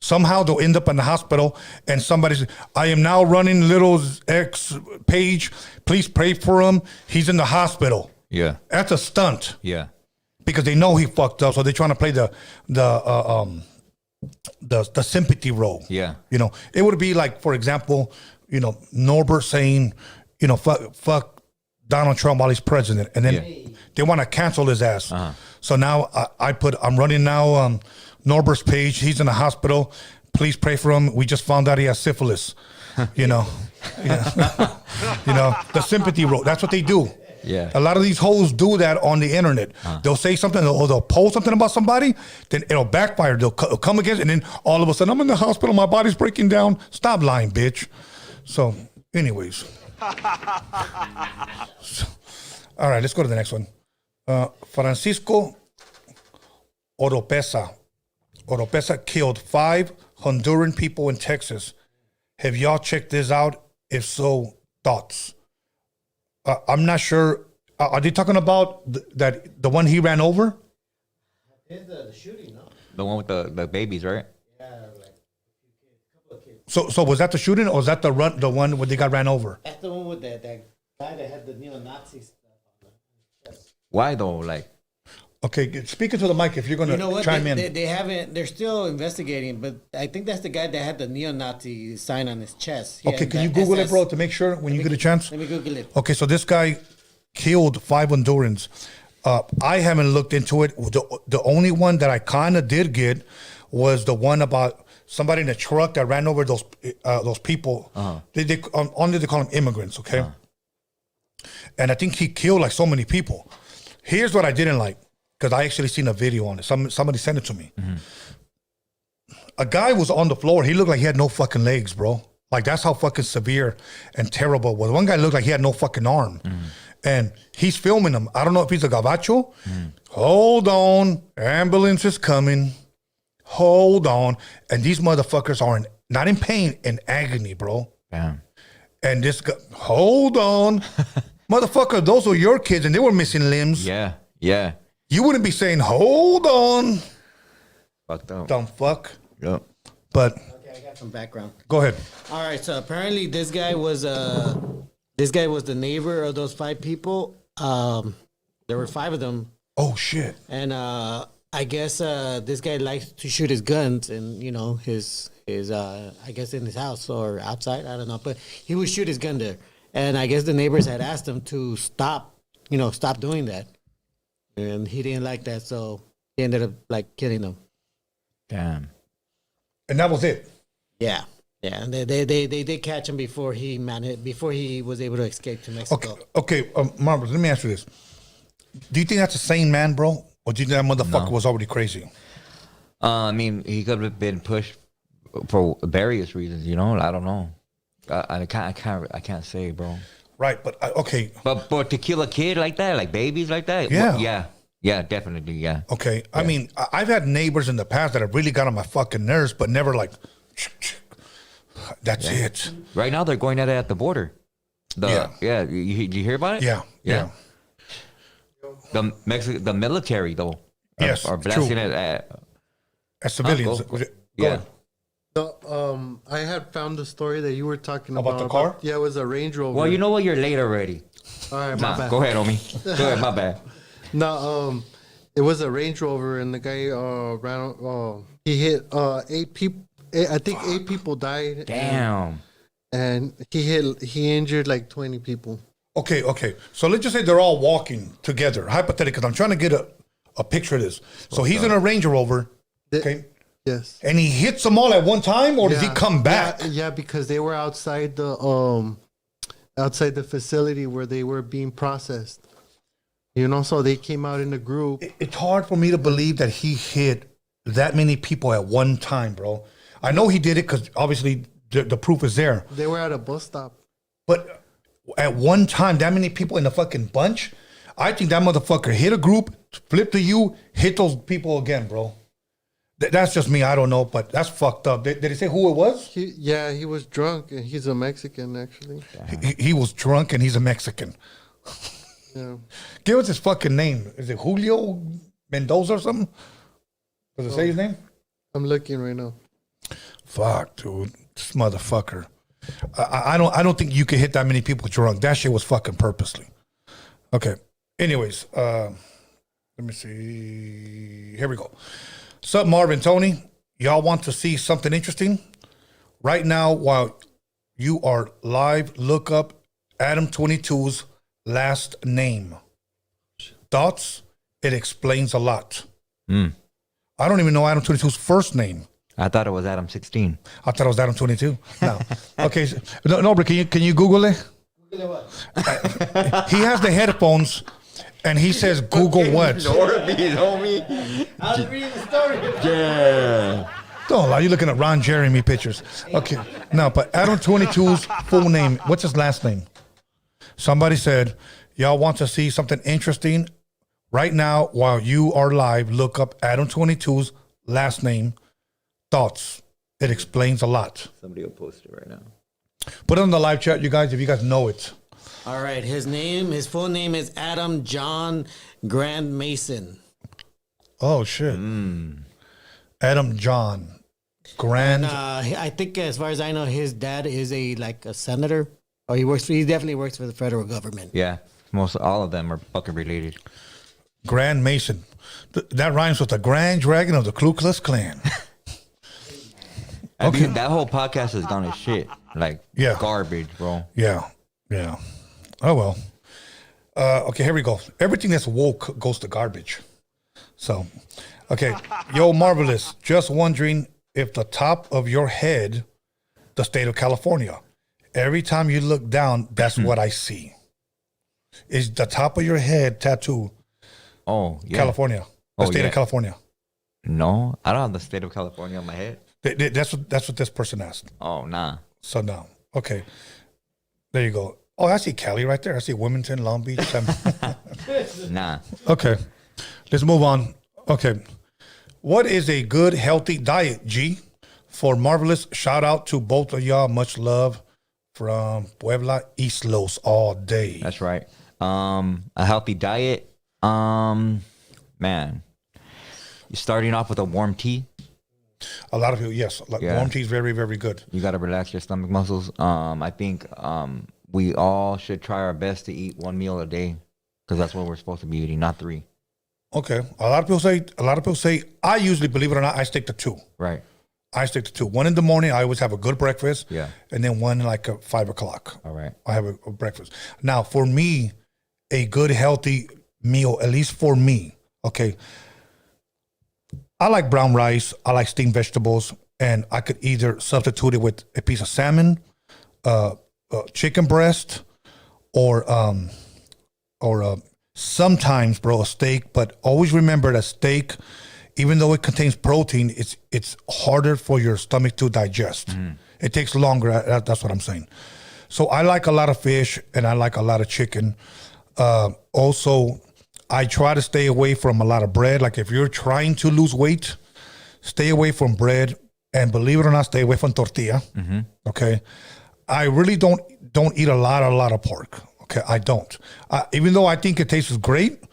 Somehow they'll end up in the hospital and somebody's, I am now running little X page. Please pray for him. He's in the hospital. Yeah. That's a stunt Yeah. because they know he fucked up. So they're trying to play the sympathy role. Yeah. You know, it would be like, for example, you know, Norbert saying, you know, fuck Donald Trump while he's president, and then they want to cancel his ass. So now I'm running now Norbert's page. He's in the hospital. Please pray for him. We just found out he has syphilis. You know, yeah. You know, the sympathy role. That's what they do. Yeah. A lot of these hoes do that on the internet. They'll say something or they'll post something about somebody, then it'll backfire. They'll come against, and then all of a sudden, I'm in the hospital. My body's breaking down. Stop lying, bitch. So, anyways. All right, let's go to the next one. Francisco Oropesa. Oropesa killed 5 Honduran people in Texas. Have y'all checked this out? If so, thoughts? I'm not sure. Are they talking about the one he ran over? It's the shooting, no? The one with the babies, right? Yeah, like a couple of kids. So was that the shooting, or was that the one where they got ran over? That's the one with that guy that had the neo-Nazi stuff on the chest. Why though? Like, Okay, speaking to the mic if you're going You know to what? chime in. They haven't. They're still investigating, but I think that's the guy that had the neo-Nazi sign on his chest. He Okay, had can you that Google it, SS. bro, to make sure when you get a chance? Let me Google it. Okay, so this guy killed 5 Hondurans. I haven't looked into it. The only one that I kind of did get was the one about somebody in a truck that ran over those people. Only they call them immigrants, okay? And I think he killed like so many people. Here's what I didn't like, because I actually seen a video on it. Somebody sent it to me. A guy was on the floor. He looked like he had no fucking legs, bro. Like, that's how fucking severe and terrible it was. One guy looked like he had no fucking arm. And he's filming him. I don't know if he's a gabacho. Hold on. Ambulance is coming. Hold on. And these motherfuckers are not in pain, in agony, bro. damn. And this guy, hold on. Motherfucker, those were your kids and they were missing limbs. Yeah, yeah. You wouldn't be saying, hold on. Fucked up. Dumb fuck. Yep. But Okay, I got some background. go ahead. All right, so apparently this guy was the neighbor of those 5 people. There were 5 of them, Oh, shit. and I guess this guy likes to shoot his guns, and his I guess in his house or outside, I don't know, but he would shoot his gun there, and I guess the neighbors had asked him to stop doing that, and he didn't like that, so he ended up like killing them. Damn. And that was it. Yeah. Yeah, and they did catch him before he was able to escape to Mexico. Okay, Marvel, let me ask you this. Do you think that's a sane man, bro? Or do you think that motherfucker was already crazy? I mean, he could have been pushed for various reasons. I don't know. I can't say, bro. Right, but okay. But to kill a kid like that, like babies like that, Yeah. yeah, definitely, yeah. Okay, I mean, I've had neighbors in the past that have really got on my fucking nerves, but never like, that's it. Right now they're going at it at the border. Yeah. You hear about it? Yeah. The military though. Yes, are blasting true. it at As civilians. go Go yeah. ahead. I had found the story that you were talking About the car? Yeah, it was a Range Rover. Well, you know what? You're late already. All right, my bad. Go ahead, homie. Go ahead, my bad. No, it was a Range Rover, and the guy ran. He hit 8 people. I think 8 people died. Damn. And he injured like 20 people. Okay. So let's just say they're all walking together, hypothetically, because I'm trying to get a picture of this. So he's in a Range Rover, okay? Yes. And he hits them all at one time, or does he come back? Yeah, because they were outside the facility where they were being processed. So they came out in a group. It's hard for me to believe that he hit that many people at one time, bro. I know he did it because obviously the proof is there. They were at a bus stop. But at one time, that many people in a fucking bunch, I think that motherfucker hit a group, flipped to you, hit those people again, bro. That's just me. I don't know, but that's fucked up. Did he say who it was? He was drunk, and he's a Mexican, actually. He was drunk and he's a Mexican. Yeah. Give us his fucking name. Is it Julio Mendoza or something? Does it say his name? I'm looking right now. Fuck, dude. This motherfucker. I don't think you could hit that many people drunk. That shit was fucking purposely. Okay. Anyways, let me see. Here we go. Sup, Marvin, Tony? Y'all want to see something interesting? Right now, while you are live, look up Adam 22's last name. Thoughts? It explains a lot. I don't even know Adam 22's first name. I thought it was Adam 16. I thought it was Adam 22. No. Okay. No, but can you Google it? Google it what? He has the headphones, and he says Google what? NORBERT, homie. I was reading the story. Yeah. Don't lie. You're looking at Ron Jeremy pictures. Okay. No, but Adam 22's full name. What's his last name? Somebody said, y'all want to see something interesting? Right now, while you are live, look up Adam 22's last name, thoughts. It explains a lot. Somebody will post it right now. Put it on the live chat, you guys, if you guys know it. All right, his full name is Adam John Grand Mason. Oh, shit. Adam John Grand. I think, as far as I know, his dad is a senator. Or he definitely works for the federal government. Yeah, all of them are fucking related. Grand Mason. That rhymes with the Grand Dragon of the Ku Klux Klan. I mean, that whole podcast has gone as shit. Like, garbage, bro. Yeah. Oh, well. Okay, here we go. Everything that's woke goes to garbage. So, okay. Yo, Marvelous. Just wondering if the top of your head, the state of California. Every time you look down, that's what I see. Is the top of your head tattoo? Oh, yeah. California. The state of California. No, I don't have the state of California on my head. That's what this person asked. Oh, nah. So no. Okay. There you go. Oh, I see Cali right there. I see Wilmington, Long Beach. Nah. Okay. Let's move on. Okay. What is a good, healthy diet, G? For Marvelous, shout out to both of y'all. Much love from Puebla, East Los all day. That's right. A healthy diet. Man, you're starting off with a warm tea. A lot of people, yes. Warm tea is very, very good. You got to relax your stomach muscles. I think we all should try our best to eat one meal a day because that's what we're supposed to be eating, not 3. Okay. A lot of people say, I usually, believe it or not, I stick to 2. Right. I stick to 2. One in the morning, I always have a good breakfast. Yeah. And then one like at 5 o'clock. All right. I have a breakfast. Now, for me, a good, healthy meal, at least for me, okay, I like brown rice. I like steamed vegetables. And I could either substitute it with a piece of salmon, chicken breast, or sometimes, bro, a steak. But always remember that steak, even though it contains protein, it's harder for your stomach to digest. It takes longer. That's what I'm saying. So I like a lot of fish and I like a lot of chicken. Also, I try to stay away from a lot of bread. Like if you're trying to lose weight, stay away from bread. And believe it or not, stay away from tortilla. Okay. I really don't eat a lot of pork. Okay. I don't. Even though I think it tastes great,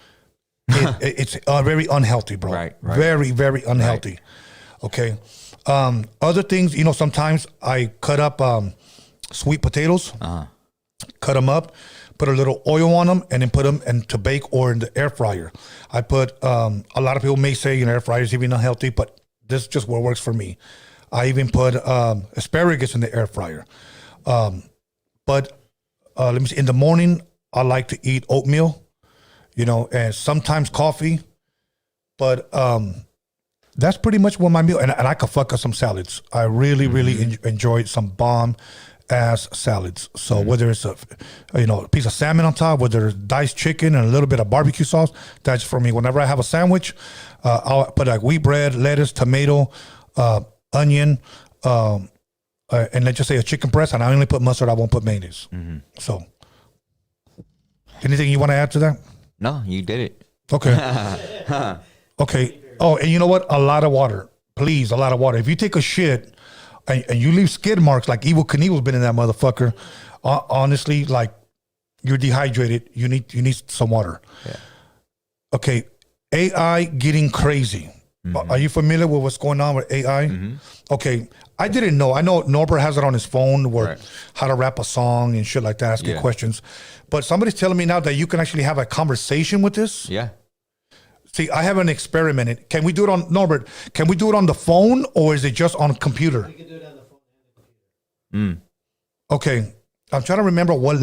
it's very unhealthy, bro. Right. Very, very unhealthy. Right. Okay. Other things, sometimes I cut up sweet potatoes, cut them up, put a little oil on them, and then put them to bake or in the air fryer. I put, a lot of people may say, air fryer is even unhealthy, but this is just what works for me. I even put asparagus in the air fryer. But let me see, in the morning, I like to eat oatmeal, and sometimes coffee. But that's pretty much what my meal, and I could fuck up some salads. I really, really enjoyed some bomb-ass salads. So whether it's a piece of salmon on top, whether it's diced chicken and a little bit of barbecue sauce, that's for me. Whenever I have a sandwich, I'll put like wheat bread, lettuce, tomato, onion, and let's just say a chicken breast, and I only put mustard. I won't put mayonnaise. So, anything you want to add to that? No, you did it. Okay. Okay. Oh, and you know what? A lot of water. Please, a lot of water. If you take a shit and you leave skid marks like Evel Knievel's been in that motherfucker, honestly, like you're dehydrated. You need some water. Yeah. Okay. AI getting crazy. Are you familiar with what's going on with AI? Okay. I didn't know. I know Norbert has it on his phone where how to rap a song and shit like that, asking questions. But somebody's telling me now that you can actually have a conversation with this. Yeah. See, I haven't experimented. Can we do it on, Norbert, can we do it on the phone or is it just on a computer? We can do it on the phone and the computer. Okay. I'm trying to remember what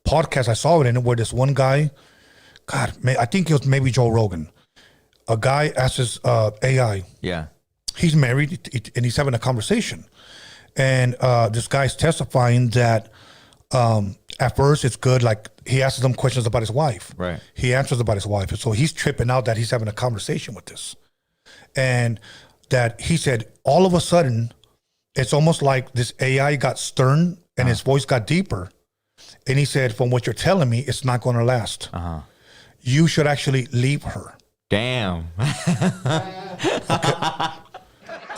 podcast I saw it in, where this one guy, God, I think it was maybe Joe Rogan. A guy asked his AI. Yeah. He's married and he's having a conversation. And this guy's testifying that at first it's good. Like he asks them questions about his wife. Right. He answers about his wife. And so he's tripping out that he's having a conversation with this. And that he said, all of a sudden, it's almost like this AI got stern and his voice got deeper. And he said, from what you're telling me, it's not going to last. You should actually leave her. Damn.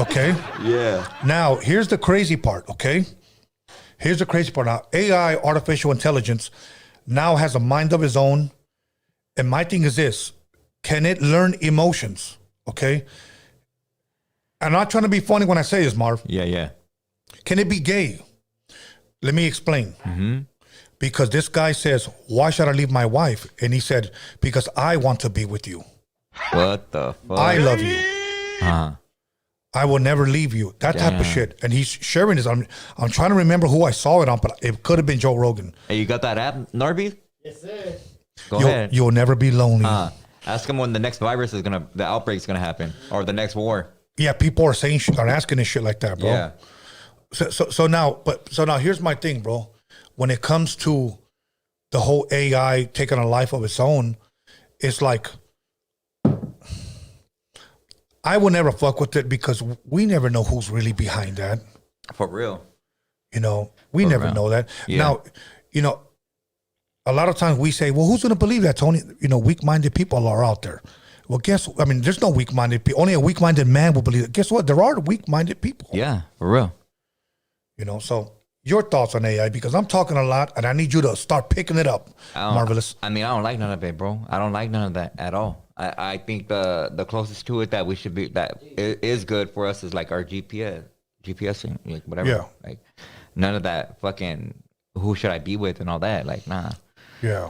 Okay. Yeah. Now, here's the crazy part, okay? Here's the crazy part. Now, AI, artificial intelligence, now has a mind of its own. And my thing is this: can it learn emotions? Okay. I'm not trying to be funny when I say this, Marv. Yeah. Can it be gay? Let me explain. Mm-hmm. Because this guy says, why should I leave my wife? And he said, because I want to be with you. What the fuck? I love you. Uh-huh. I will never leave you. That type of shit. And he's sharing this. I'm trying to remember who I saw it on, but it could have been Joe Rogan. Hey, you got that app, Norby? Yes, sir. Go ahead. You'll never be lonely. Ask him when the next virus is the outbreak's gonna happen, or the next war. Yeah, people are saying are asking this shit like that, bro. Yeah. So now here's my thing, bro. When it comes to the whole AI taking a life of its own, it's like I will never fuck with it because we never know who's really behind that. For real. You know, we never know that. Yeah. Now, you know, a lot of times we say, well, who's going to believe that, Tony? You know, weak-minded people are out there. Well, there's no weak-minded people. Only a weak-minded man will believe it. Guess what? There are weak-minded people. Yeah, for real. You know, so your thoughts on AI, because I'm talking a lot and I need you to start picking it up. Marvelous. I don't like none of it, bro. I don't like none of that at all. I think the closest to it that we should be, that is good for us is like our GPSing, like whatever. Yeah. Like none of that fucking who should I be with and all that. Like, nah. Yeah.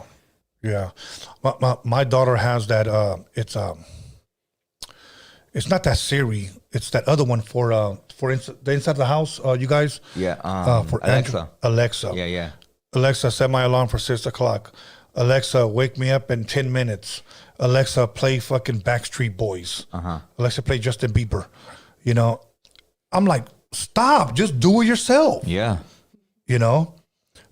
My daughter has that. It's not that Siri. It's that other one for the inside of the house. You guys. Yeah. For Alexa. Alexa. Yeah. Alexa, set my alarm for 6:00. Alexa, wake me up in 10 minutes. Alexa, play fucking Backstreet Boys. Alexa, play Justin Bieber. You know, I'm like, stop. Just do it yourself. Yeah. You know.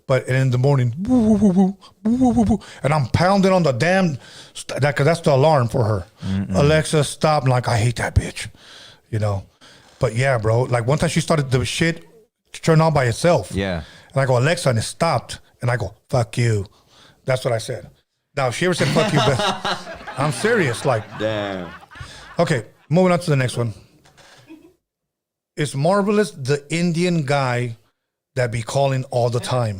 But in the morning, woo, woo, woo, woo, woo, woo, woo, and I'm pounding on the damn, because that's the alarm for her. Alexa, stop. I'm like, I hate that bitch, you know. But yeah, bro, like one time she started the shit to turn on by itself. Yeah. And I go, Alexa, and it stopped. And I go, fuck you. That's what I said. Now, if she ever said fuck you, but I'm serious. Like, Damn. okay, moving on to the next one. Is Marvelous the Indian guy that be calling all the time?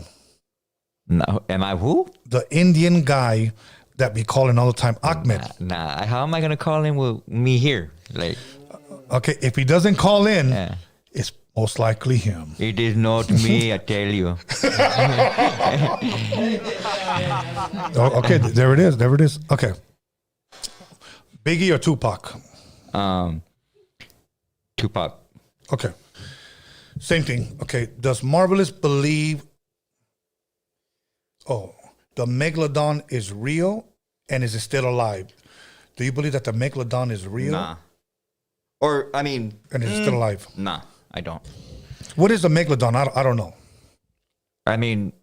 No, am I who? The Indian guy that be calling all the time, Ahmed. Nah. How am I gonna call him with me here? Like, Okay, if he doesn't call in, yeah. it's most likely him. It is not me, I tell you. Oh, okay, there it is. Okay. Biggie or Tupac? Tupac. Okay. Same thing. Okay. Does Marvelous believe the Megalodon is real and is it still alive? Do you believe that the Megalodon is real? Nah. Or, I mean... And is it still alive? Nah, I don't. What is the Megalodon? I don't know. I mean...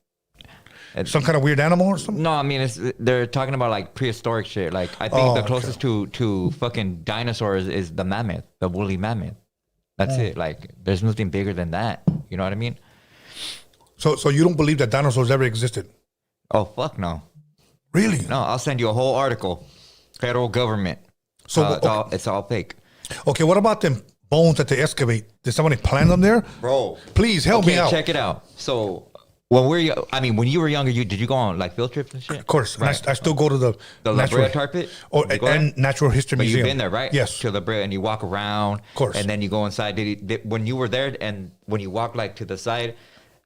Some kind of weird animal or something? No, I mean, they're talking about like prehistoric shit. Like, I think the closest to fucking dinosaurs is the mammoth, the woolly mammoth. That's it. Like, there's nothing bigger than that. You know what I mean? So you don't believe that dinosaurs ever existed? Oh, fuck no. Really? No, I'll send you a whole article. Federal government. So It's all fake. Okay, what about them bones that they excavate? Did somebody plant them there? Bro. Please help me out. Check it out. So... when you were younger, did you go on like field trips and shit? Of course. Right. And I still go to the La Brea Tar Pit? And Natural History But Museum. you've been there, right? Yes. To La Brea, and you walk around. Of course. And then you go inside. When you were there, and when you walk like to the side,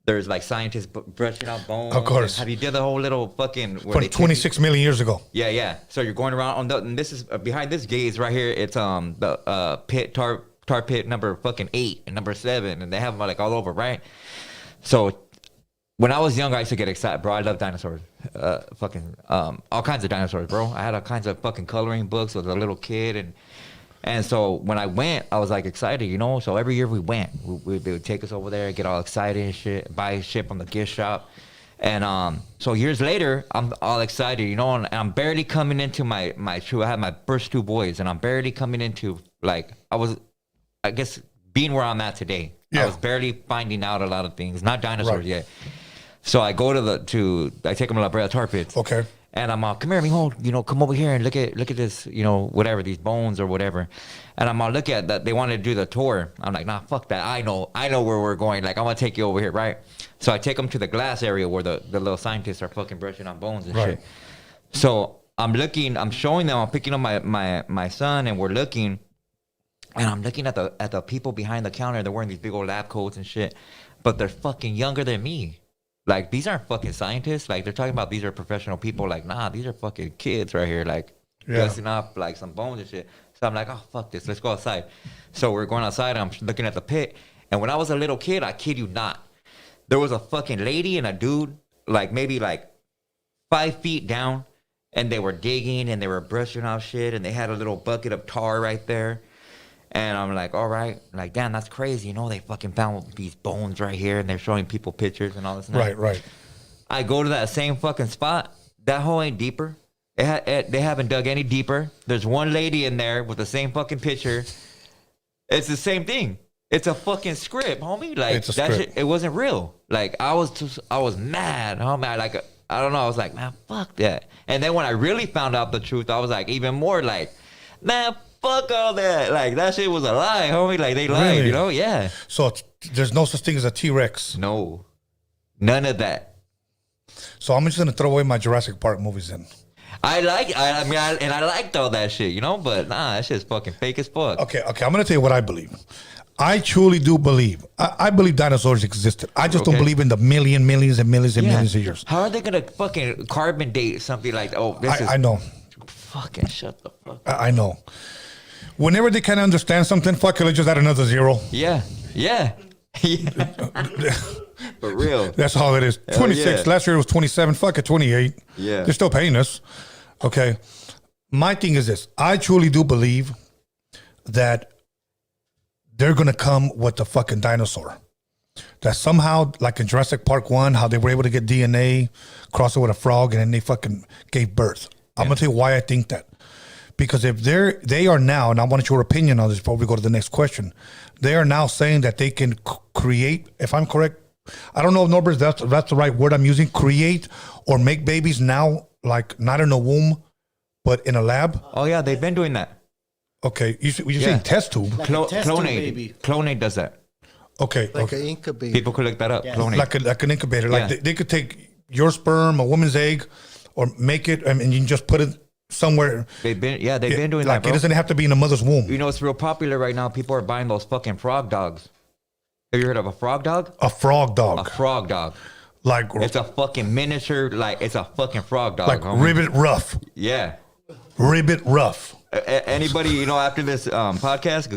there's like scientists brushing out bones. Of course. Have you did the whole little fucking... From 26 million years ago. Yeah. So you're going around and this is behind this gaze right here. It's the pit tar pit number fucking 8 and number 7, and they have them like all over, right? So when I was young, I used to get excited, bro. I love dinosaurs. All kinds of dinosaurs, bro. I had all kinds of fucking coloring books as a little kid, and so when I went, I was like excited, you know. So every year we went, they would take us over there, get all excited and shit, buy shit from the gift shop, and so years later, I'm all excited, you know, and I'm barely coming into my true. I had my first 2 boys, and I'm barely coming into I guess being where I'm at today. Yeah. I was barely finding out a lot of things, not dinosaurs yet. So I go I take them to La Brea Tar Pits. Okay. And I'm all, come here, mijo, you know, come over here and look at this, you know, whatever, these bones or whatever. And I'm all, look at that. They wanted to do the tour. I'm like, nah, fuck that. I know where we're going. Like, I'm gonna take you over here, right? So I take them to the glass area where the little scientists are fucking brushing on bones and shit. So I'm showing them, I'm picking up my son, and we're looking, and I'm looking at the people behind the counter. They're wearing these big old lab coats and shit, but they're fucking younger than me. Like, these aren't fucking scientists. Like, they're talking about these are professional people. Like, nah, these are fucking kids right here. Like, dressing up like some bones and shit. So I'm like, oh, fuck this. Let's go outside. So we're going outside. I'm looking at the pit. And when I was a little kid, I kid you not, there was a fucking lady and a dude, like maybe like 5 feet down. And they were digging and they were brushing off shit. And they had a little bucket of tar right there. And I'm like, all right. Like, damn, that's crazy. You know, they fucking found these bones right here. And they're showing people pictures and all this. Right. I go to that same fucking spot. That hole ain't deeper. They haven't dug any deeper. There's one lady in there with the same fucking picture. It's the same thing. It's a fucking script, homie. Like, It's a that script. shit, it wasn't real. Like, I was mad, homie. Like, I don't know. I was like, man, fuck that. And then when I really found out the truth, I was like, even more like, man, fuck all that. Like, that shit was a lie, homie. Like, they lied, Really? you know? Yeah. So there's no such thing as a T-Rex. No. None of that. So I'm just gonna throw away my Jurassic Park movies then. I liked all that shit, you know? But nah, that shit's fucking fake as fuck. Okay. I'm gonna tell you what I believe. I truly do believe. I believe dinosaurs existed. I just don't Okay. believe in the millions and millions Yeah. of years. How are they gonna fucking carbon date something like, oh, this is I know. fucking shut the fuck up. I know. Whenever they can't understand something, fuck it, let's just add another zero. Yeah. For real. That's all it is. Hell 26. yeah. Last year it was 27. Fuck it, 28. Yeah. They're still paying us. Okay. My thing is this. I truly do believe that they're going to come with the fucking dinosaur. That somehow, like in Jurassic Park 1, how they were able to get DNA, cross it with a frog, and then they fucking gave birth. I'm going to tell you why I think that. Because if they are now, and I want your opinion on this before we go to the next question, they are now saying that they can create, if I'm correct, I don't know if Norbert, that's the right word I'm using, create or make babies now, like not in a womb, but in a lab. Oh yeah, they've been doing that. Okay, you're Yeah. saying test tube. Like a test tube baby. Clonate does that. Okay, Like okay. an incubator. People could look that up. Yes. Clonate. Like an incubator. Like Yeah. they could take your sperm, a woman's egg, or make it, and you can just put it somewhere. They've been doing Like that, it bro. doesn't have to be in a mother's womb. You know, it's real popular right now. People are buying those fucking frog dogs. Have you heard of a frog dog? A frog A dog, frog dog. like It's a fucking miniature, like it's a fucking frog dog. like homie. ribbit rough, Yeah. ribbit rough. Anybody, you know, after this podcast,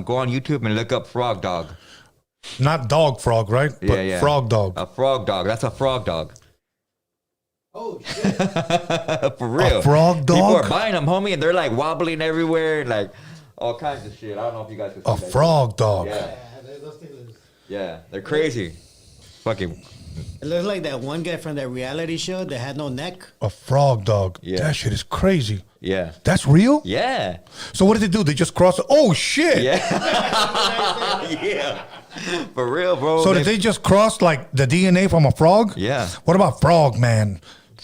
go on YouTube and look up frog dog. Not dog frog, right? But Yeah. frog dog. A frog dog. That's a frog dog. Oh shit! For real. A frog People dog? are buying them, homie, and they're like wobbling everywhere, and like all kinds of shit. I don't know if you guys can see A that. frog dog. Yeah. Those things- Yeah. They're crazy. Fucking. It looks like that one guy from that reality show that had no neck. A frog dog. Yeah. That shit is crazy. Yeah. That's real? Yeah. So what did they do? They just cross it. Oh shit. Yeah. Yeah. For real, bro. So did they just cross like the DNA from a frog? Yeah. What about frog man?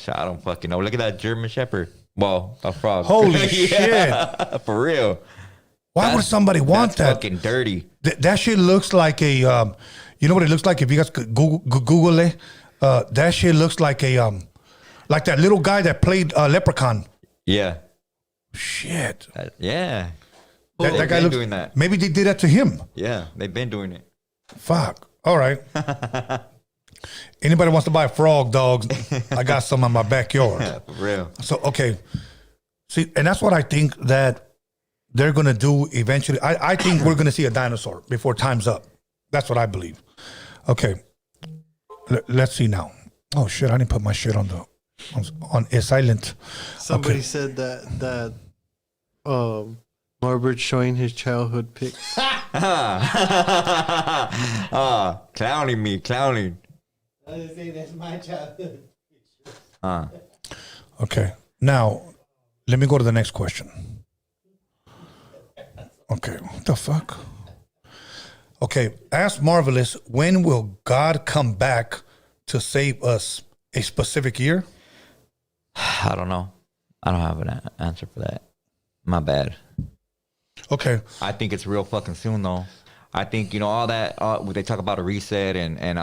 I don't fucking know. Look at that German Shepherd. Well, a frog. Holy Yeah, for real. Why would somebody want That's that? fucking dirty. That shit looks like a you know what it looks like if you guys could Google it. That shit looks like a like that little guy that played Leprechaun. Yeah. Shit. Yeah. That They've guy been looks. doing that. Maybe they did that to him. Yeah, they've been doing it. Fuck. All right. Anybody wants to buy frog dogs? I got some in my backyard. Yeah, for real. So okay, see, and that's what I think that they're gonna do eventually. I think we're gonna see a dinosaur before time's up. That's what I believe. Okay, let's see now. Oh shit! I didn't put my shit on a silent. Somebody Okay. said that Norbert's showing his childhood pics. Clowning me, clowning. I was saying that's my childhood. Okay, now let me go to the next question. Okay, what the fuck? Okay, ask Marvelous, when will God come back to save us? A specific year? I don't know. I don't have an answer for that. My bad. Okay. I think it's real fucking soon though. I think all that they talk about a reset and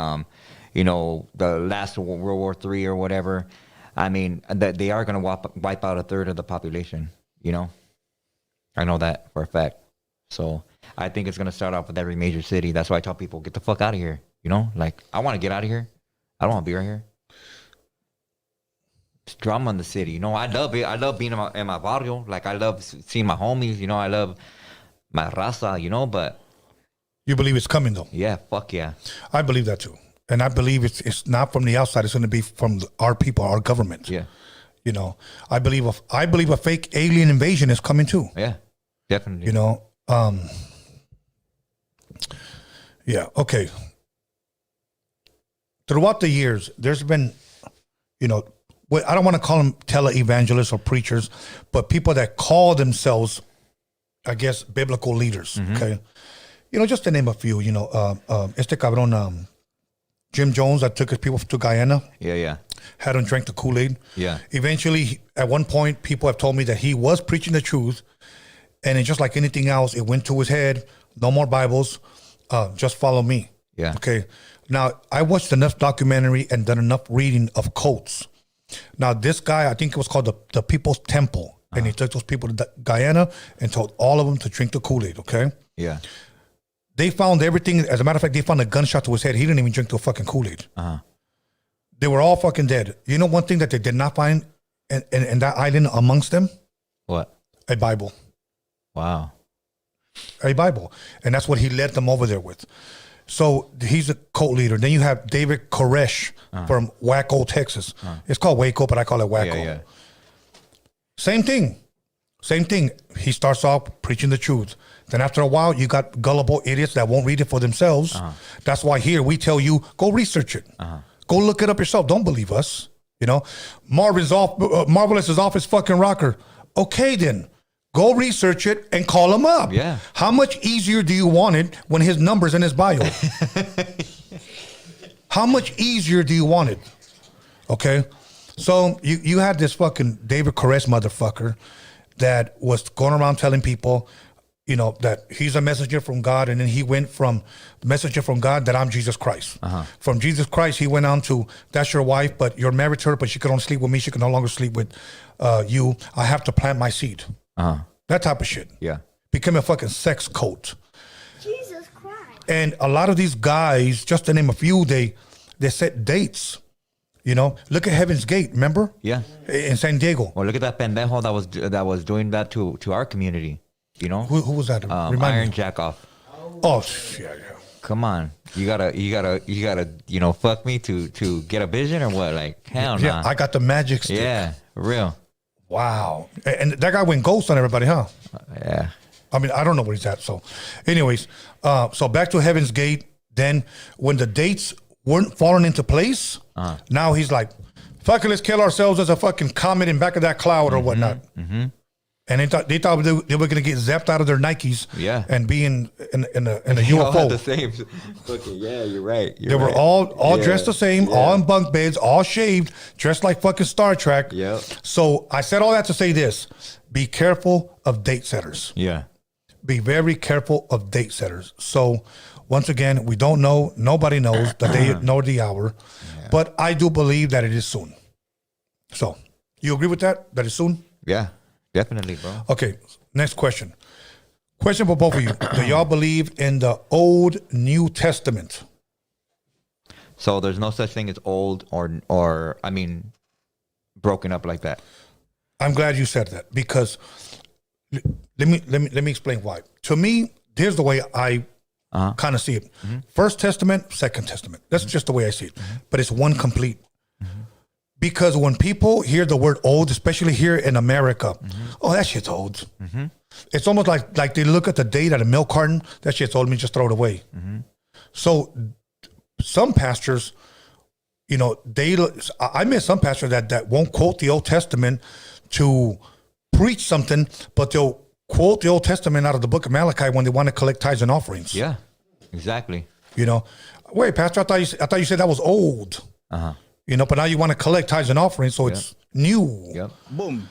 the last World War III or whatever. I mean that they are gonna wipe out a third of the population. I know that for a fact. So I think it's gonna start off with every major city. That's why I tell people get the fuck out of here. Like I want to get out of here. I don't want to be right here. It's drama in the city. I love it. I love being in my barrio. Like I love seeing my homies. I love my raza. But You believe it's coming though? yeah, fuck yeah. I believe that too, and I believe it's not from the outside. It's going to be from our people, our government. Yeah, I believe a fake alien invasion is coming too. yeah, definitely. Yeah. Okay. Throughout the years, there's been, I don't want to call them tele-evangelists or preachers, but people that call themselves, I guess, biblical leaders. Okay. Just to name a few, este cabrón, Jim Jones, that took his people to Guyana. Yeah. Had them drink the Kool-Aid. Yeah. Eventually, at one point, people have told me that he was preaching the truth, and it's just like anything else, it went to his head. No more Bibles. Just follow me. Yeah. Okay. Now, I watched enough documentary and done enough reading of cults. Now, this guy, I think it was called the People's Temple, and he took those people to Guyana and told all of them to drink the Kool-Aid. Okay. Yeah. They found everything. As a matter of fact, they found a gunshot to his head. He didn't even drink the fucking Kool-Aid. They were all fucking dead. One thing that they did not find in that island amongst them? What? A Bible. Wow. A Bible. And that's what he led them over there with. So he's a cult leader. Then you have David Koresh from Waco, Texas. It's called Waco, but I call it Waco. Yeah. Same thing. He starts off preaching the truth. Then after a while, you got gullible idiots that won't read it for themselves. That's why here we tell you, go research it. Go look it up yourself. Don't believe us. Marvelous is off his fucking rocker. Okay, then. Go research it and call him up. Yeah. How much easier do you want it when his number's in his bio? How much easier do you want it? Okay. So you had this fucking David Koresh motherfucker that was going around telling people, that he's a messenger from God, and then he went from the messenger from God that I'm Jesus Christ. From Jesus Christ, he went on to, that's your wife, but you're married to her, but she can only sleep with me. She can no longer sleep with you. I have to plant my seed. That type of shit. Yeah. Became a fucking sex cult. Jesus Christ. And a lot of these guys, just to name a few, they set dates. Look at Heaven's Gate, remember? Yeah. In San Diego. Well, look at that pendejo that was doing that to our community. Who was that? Remind Iron me. Jackoff. Oh, yeah. Come on, you gotta, fuck me to get a vision or what? Like hell no. Yeah, I got the magic stick. Yeah, for real. Wow. And that guy went ghost on everybody, huh? Yeah. I mean, I don't know where he's at. So, anyways, so back to Heaven's Gate. Then, when the dates weren't falling into place, now he's like, fucking, let's kill ourselves as a fucking comet in back of that cloud or whatnot. And they thought they were gonna get zapped out of their Nikes, and be in a They all had UFO. the same. Fucking yeah, you're right. They were all dressed the same, all in bunk beds, all shaved, dressed like fucking Star Trek. Yep. So I said all that to say this: be careful of date setters. Yeah. Be very careful of date setters. So once again, we don't know. Nobody knows the day nor the hour, but I do believe that it is soon. So you agree with that? That is soon? Yeah. Definitely, bro. Okay, next question. Question for both of you. Do y'all believe in the Old New Testament? So there's no such thing as old or I mean, broken up like that. I'm glad you said that, because let me explain why. To me, here's the way I kind of see it. First Testament, Second Testament. That's just the way I see it. But it's one complete. Because when people hear the word old, especially here in America, oh, that shit's old. It's almost like they look at the date at a milk carton, that shit's old, me just throw it away. So some pastors, I met some pastors that won't quote the Old Testament to preach something, but they'll quote the Old Testament out of the book of Malachi when they want to collect tithes and offerings. Yeah, exactly. Wait, Pastor, I thought you said that was old. You know, but now you want to collect tithes and offerings, so it's new. Yep. Boom.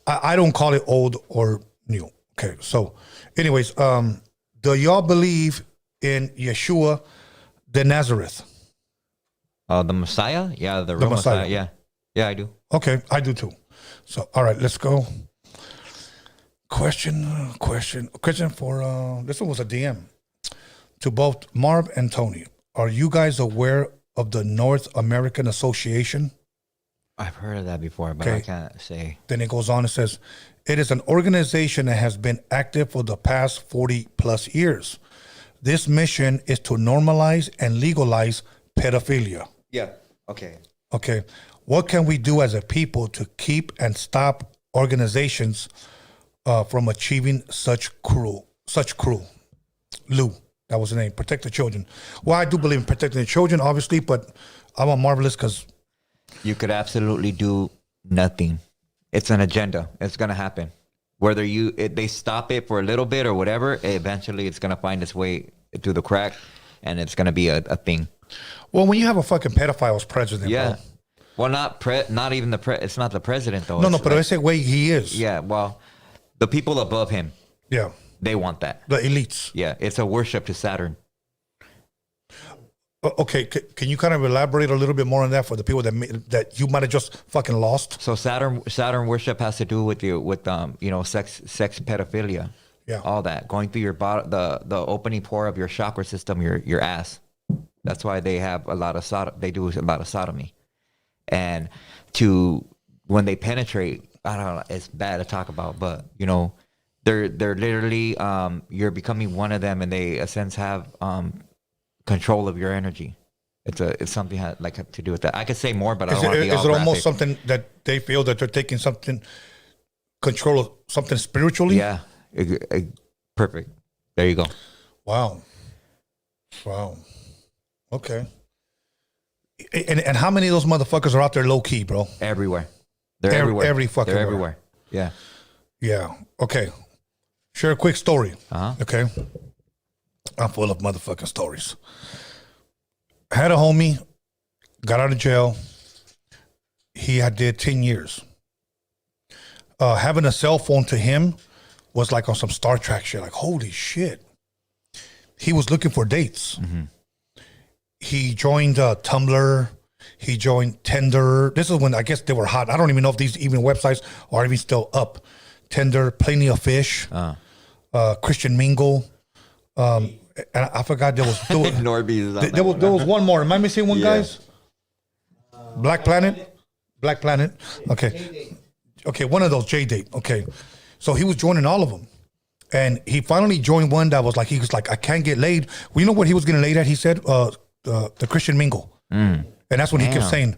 I don't call it old or new. Okay, so anyways, do y'all believe in Yeshua de Nazareth? The Messiah? Yeah, the real Messiah. Messiah. Yeah. Yeah, I do. Okay, I do too. So, all right, let's go. Question for, this one was a DM. To both Marv and Tony, are you guys aware of the North American Association? I've heard of that before, but Okay. I can't say. Then it goes on, it says, it is an organization that has been active for the past 40 plus years. This mission is to normalize and legalize pedophilia. Yeah. Okay. Okay. What can we do as a people to keep and stop organizations from achieving such cruel? Lou, that was the name. Protect the children. Well, I do believe in protecting the children, obviously, but I'm a Marvelous because You could absolutely do nothing. It's an agenda. It's gonna happen. Whether they stop it for a little bit or whatever, eventually it's gonna find its way through the crack, and it's gonna be a thing. well, when you have a fucking pedophile as president, Yeah. bro. Well, not even it's not the president though. No, It's but ese way he is. yeah. Well, the people above him, Yeah. they want that. The elites. Yeah, it's a worship to Saturn. Okay, can you kind of elaborate a little bit more on that for the people that you might have just fucking lost? So Saturn worship has to do with sex pedophilia. Yeah. All that going through your body, the opening pore of your chakra system, your ass. That's why they have a lot of they do a lot of sodomy, and when they penetrate, I don't know, it's bad to talk about, but they're literally you're becoming one of them, and they in a sense have control of your energy. It's something like to do with that. I could say more, but I don't want to be all Is it almost graphic. something that they feel that they're taking something control of something spiritually? Yeah, perfect. There you go. Wow. Okay. And how many of those motherfuckers are out there low key, bro? Everywhere. They're Every everywhere. fucking They're where. everywhere. Yeah. Yeah. Okay. Share a quick story. Okay. I'm full of motherfucking stories. Had a homie, got out of jail. He had did 10 years. Having a cell phone to him was like on some Star Trek shit. Like, holy shit. He was looking for dates. Mm-hmm. He joined Tumblr. He joined Tinder. This is when I guess they were hot. I don't even know if these even websites are even still up. Tinder, Plenty of Fish, Christian Mingle. And I forgot there was Norby's on there was one more. Am I missing one, guys? Black Planet. Okay, one of those J-Date. Okay, so he was joining all of them, and he finally joined one that was like he was like, I can't get laid. Well, you know what he was getting laid at? He said the Christian Mingle, and that's when he kept saying,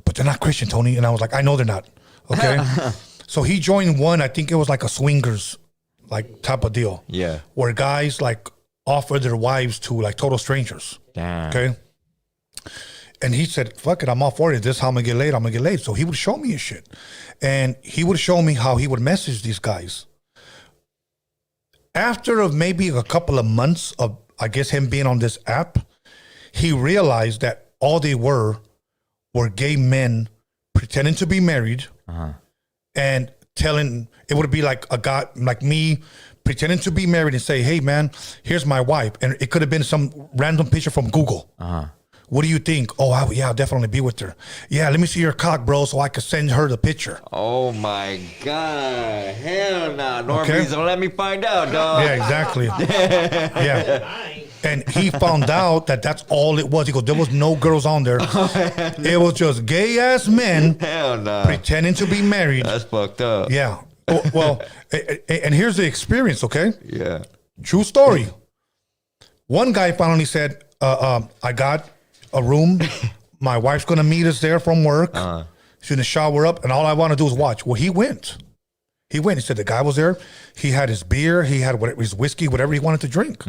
but they're not Christian, Tony. And I was like, I know they're not. Okay, so he joined one. I think it was like a swingers like type of deal. Yeah. Where guys like offer their wives to like total strangers. Damn. Okay. And he said, fuck it, I'm all for it. This is how I'm gonna get laid. So he would show me his shit. And he would show me how he would message these guys. After of maybe a couple of months of, I guess, him being on this app, he realized that all they were gay men pretending to be married and telling, it would be like a guy like me pretending to be married and say, hey man, here's my wife. And it could have been some random picture from Google. What do you think? Oh, I'll definitely be with her. Yeah, let me see your cock, bro, so I could send her the picture. Oh my God. Hell no. Norby's Okay. don't let me find out, dog. Yeah, exactly. Yeah. And he found out that that's all it was. He goes, there was no girls on there. It was just gay ass men Hell no. pretending to be married. That's fucked up. Yeah. Well, and here's the experience, okay? Yeah. True story. One guy finally said, I got a room. My wife's going to meet us there from work. She's going to shower up, and all I want to do is watch. Well, he went. He said the guy was there. He had his beer. He had his whiskey, whatever he wanted to drink.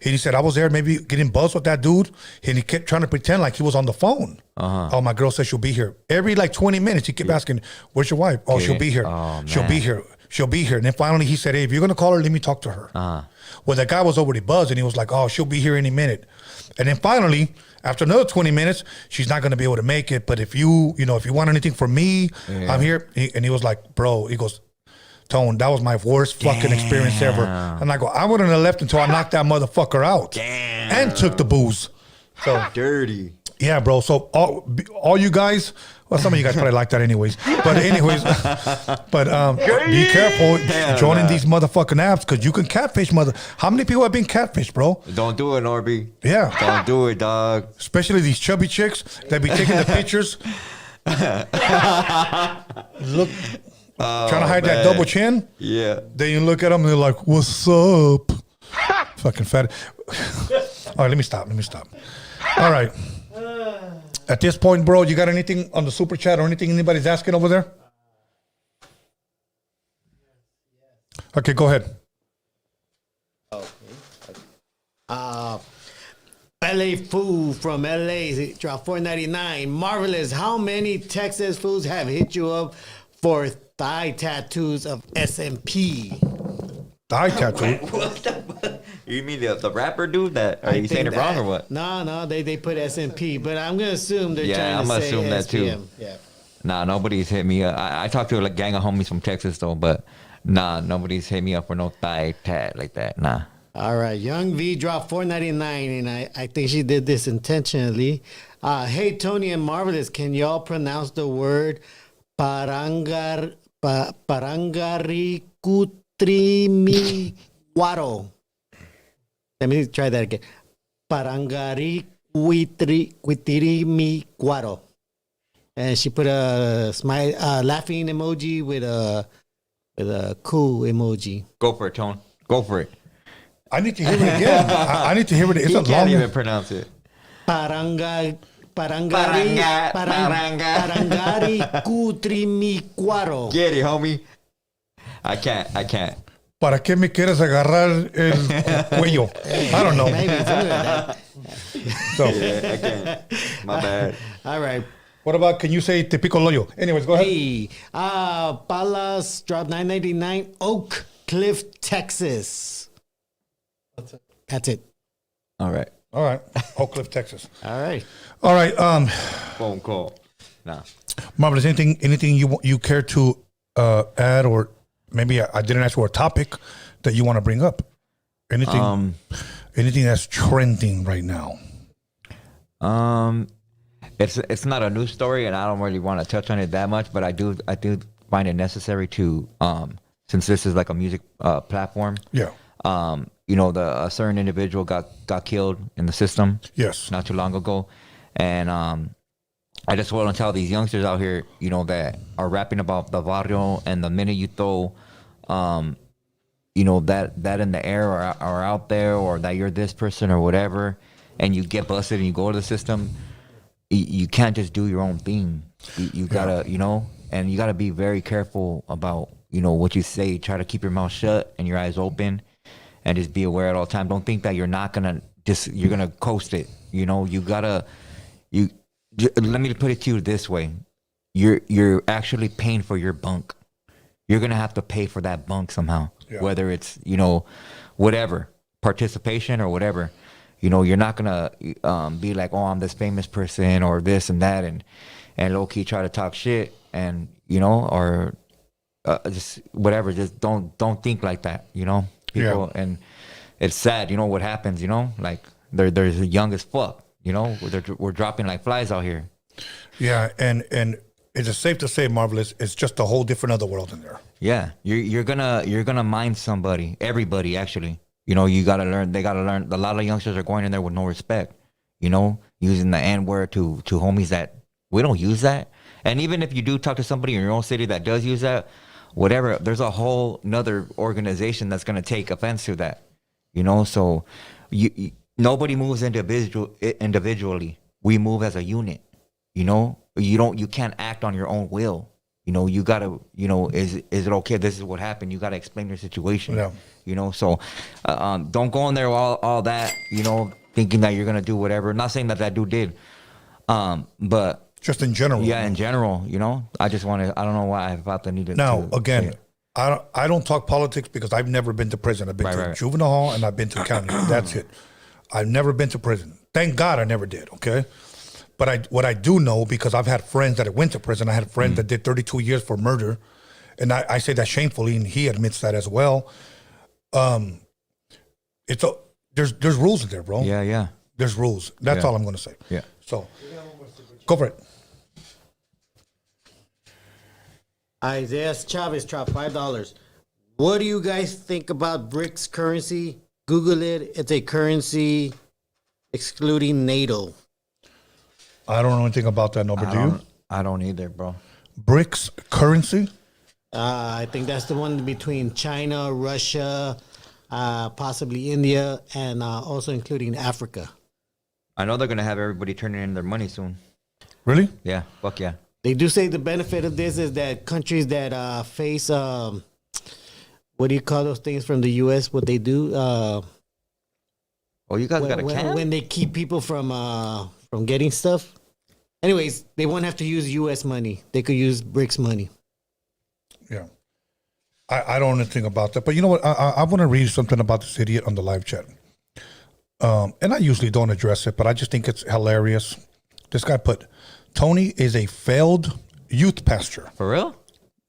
And he said, I was there maybe getting buzzed with that dude. And he kept trying to pretend like he was on the phone. Oh, my girl said she'll be here. Every like 20 minutes, he kept asking, where's your wife? Oh, she'll be here. Oh, She'll man. be here. She'll be here. And then finally he said, hey, if you're going to call her, let me talk to her. Well, the guy was already buzzed, and he was like, oh, she'll be here any minute. And then finally, after another 20 minutes, she's not going to be able to make it. But if you want anything from me, I'm here. And he was like, bro, he goes, Tone, that was my worst fucking experience ever. And I go, I wouldn't have left until I knocked that motherfucker out. Damn. And took the booze. So Dirty. yeah, bro. So all you guys, well, some of you guys probably like that anyways. But anyways, be careful joining these motherfucking apps because you can catfish How many people have been catfished, bro? Don't do it, Norby. Yeah. Don't do it, dog. Especially these chubby chicks that be taking the pictures. Look, trying to hide that double chin. Yeah. Then you look at them and they're like, what's up? Fucking fat. All right, let me stop. All right. At this point, bro, you got anything on the super chat or anything anybody's asking over there? Okay, go ahead. LA Food from LA dropped $4.99. Marvelous. How many Texas foods have hit you up for thigh tattoos of SMP? Thigh tattoo. What the fuck? You mean the rapper dude that? Are you saying it wrong or what? No, they put SMP, but I'm gonna assume they're Yeah, trying I'm to gonna say assume that too. SPM. Yeah. Nah, nobody's hit me up. I talked to a gang of homies from Texas though, but nah, nobody's hit me up for no thigh tat like that. Nah. All right, Young V dropped $4.99, and I think she did this intentionally. Hey, Tony and Marvelous, can y'all pronounce the word parangarikutrimicuaro? Let me try that again. Parangarikutrimicuaro. And she put a smile, laughing emoji with a cool emoji. Go for it, Tone. Go for it. I need to hear it again. I need to hear it. It's He a can't long. even pronounce it. Parangarikutrimicuaro. Get it, homie. I can't. ¿Para qué me quieres agarrar el cuello? I don't know. Maybe something like that. So, Yeah, I can't. My bad. All right. what about, can you say te pico loyo? Anyways, go ahead. Hey, Palas dropped $9.99. Oak Cliff, Texas. That's it. All right. All right. Oak Cliff, Texas. All right. All right. Phone call. Nah. Marvelous, anything you care to add, or maybe I didn't ask for a topic that you want to bring up? Anything that's trending right now? It's not a news story, and I don't really want to touch on it that much, but I do find it necessary to since this is like a music platform. Yeah. A certain individual got killed in the system. Yes. Not too long ago, and I just want to tell these youngsters out here, that are rapping about the barrio, and the minute you throw, that in the air or out there, or that you're this person or whatever, and you get busted and you go to the system, you can't just do your own thing. You gotta, and you gotta be very careful about, what you say. Try to keep your mouth shut and your eyes open, and just be aware at all time. Don't think that you're gonna coast it. Let me put it to you this way. You're actually paying for your bunk. You're gonna have to pay for that bunk somehow. Yeah. Whether it's, whatever, participation or whatever. You're not gonna be like, oh, I'm this famous person or this and that, and low key try to talk shit, and or just whatever. Just don't think like that. People, Yeah. and it's sad. What happens. Like they're young as fuck. We're dropping like flies out here. Yeah, and it's safe to say, Marvelous, it's just a whole different other world in there. Yeah, you're gonna mind somebody, everybody actually. You gotta learn. They gotta learn. A lot of youngsters are going in there with no respect. Using the N word to homies that we don't use that. And even if you do talk to somebody in your own city that does use that, whatever, there's a whole nother organization that's gonna take offense to that. So nobody moves individually. We move as a unit. You can't act on your own will. You gotta, is it okay? This is what happened. You gotta explain your situation. Yeah. So don't go in there all that, thinking that you're gonna do whatever. Not saying that dude did, but Just in general. yeah, in general, I just want to. I don't know why I felt the need to. Now, to again, say it. I don't talk politics because I've never been to prison. I've been to Right. juvenile hall and I've been to county. That's it. I've never been to prison. Thank God I never did, okay? But what I do know, because I've had friends that went to prison. I had a friend that did 32 years for murder. And I say that shamefully, and he admits that as well. There's rules in there, bro. Yeah. There's rules. That's all I'm going to say. Yeah. So, go for it. Isaiah Chavez dropped $5. What do you guys think about BRICS currency? Google it. It's a currency excluding NATO. I don't know anything about that, Norbert. Do you? I don't either, bro. BRICS currency? I think that's the one between China, Russia, possibly India, and also including Africa. I know they're gonna have everybody turning in their money soon. Really? Yeah, fuck yeah. They do say the benefit of this is that countries that face, what do you call those things from the U.S., what they do? Oh, you guys got a can? When they keep people from getting stuff. Anyways, they won't have to use U.S. money. They could use BRICS money. Yeah. I don't know anything about that. But you know what? I want to read something about this idiot on the live chat. And I usually don't address it, but I just think it's hilarious. This guy put, Tony is a failed youth pastor. For real?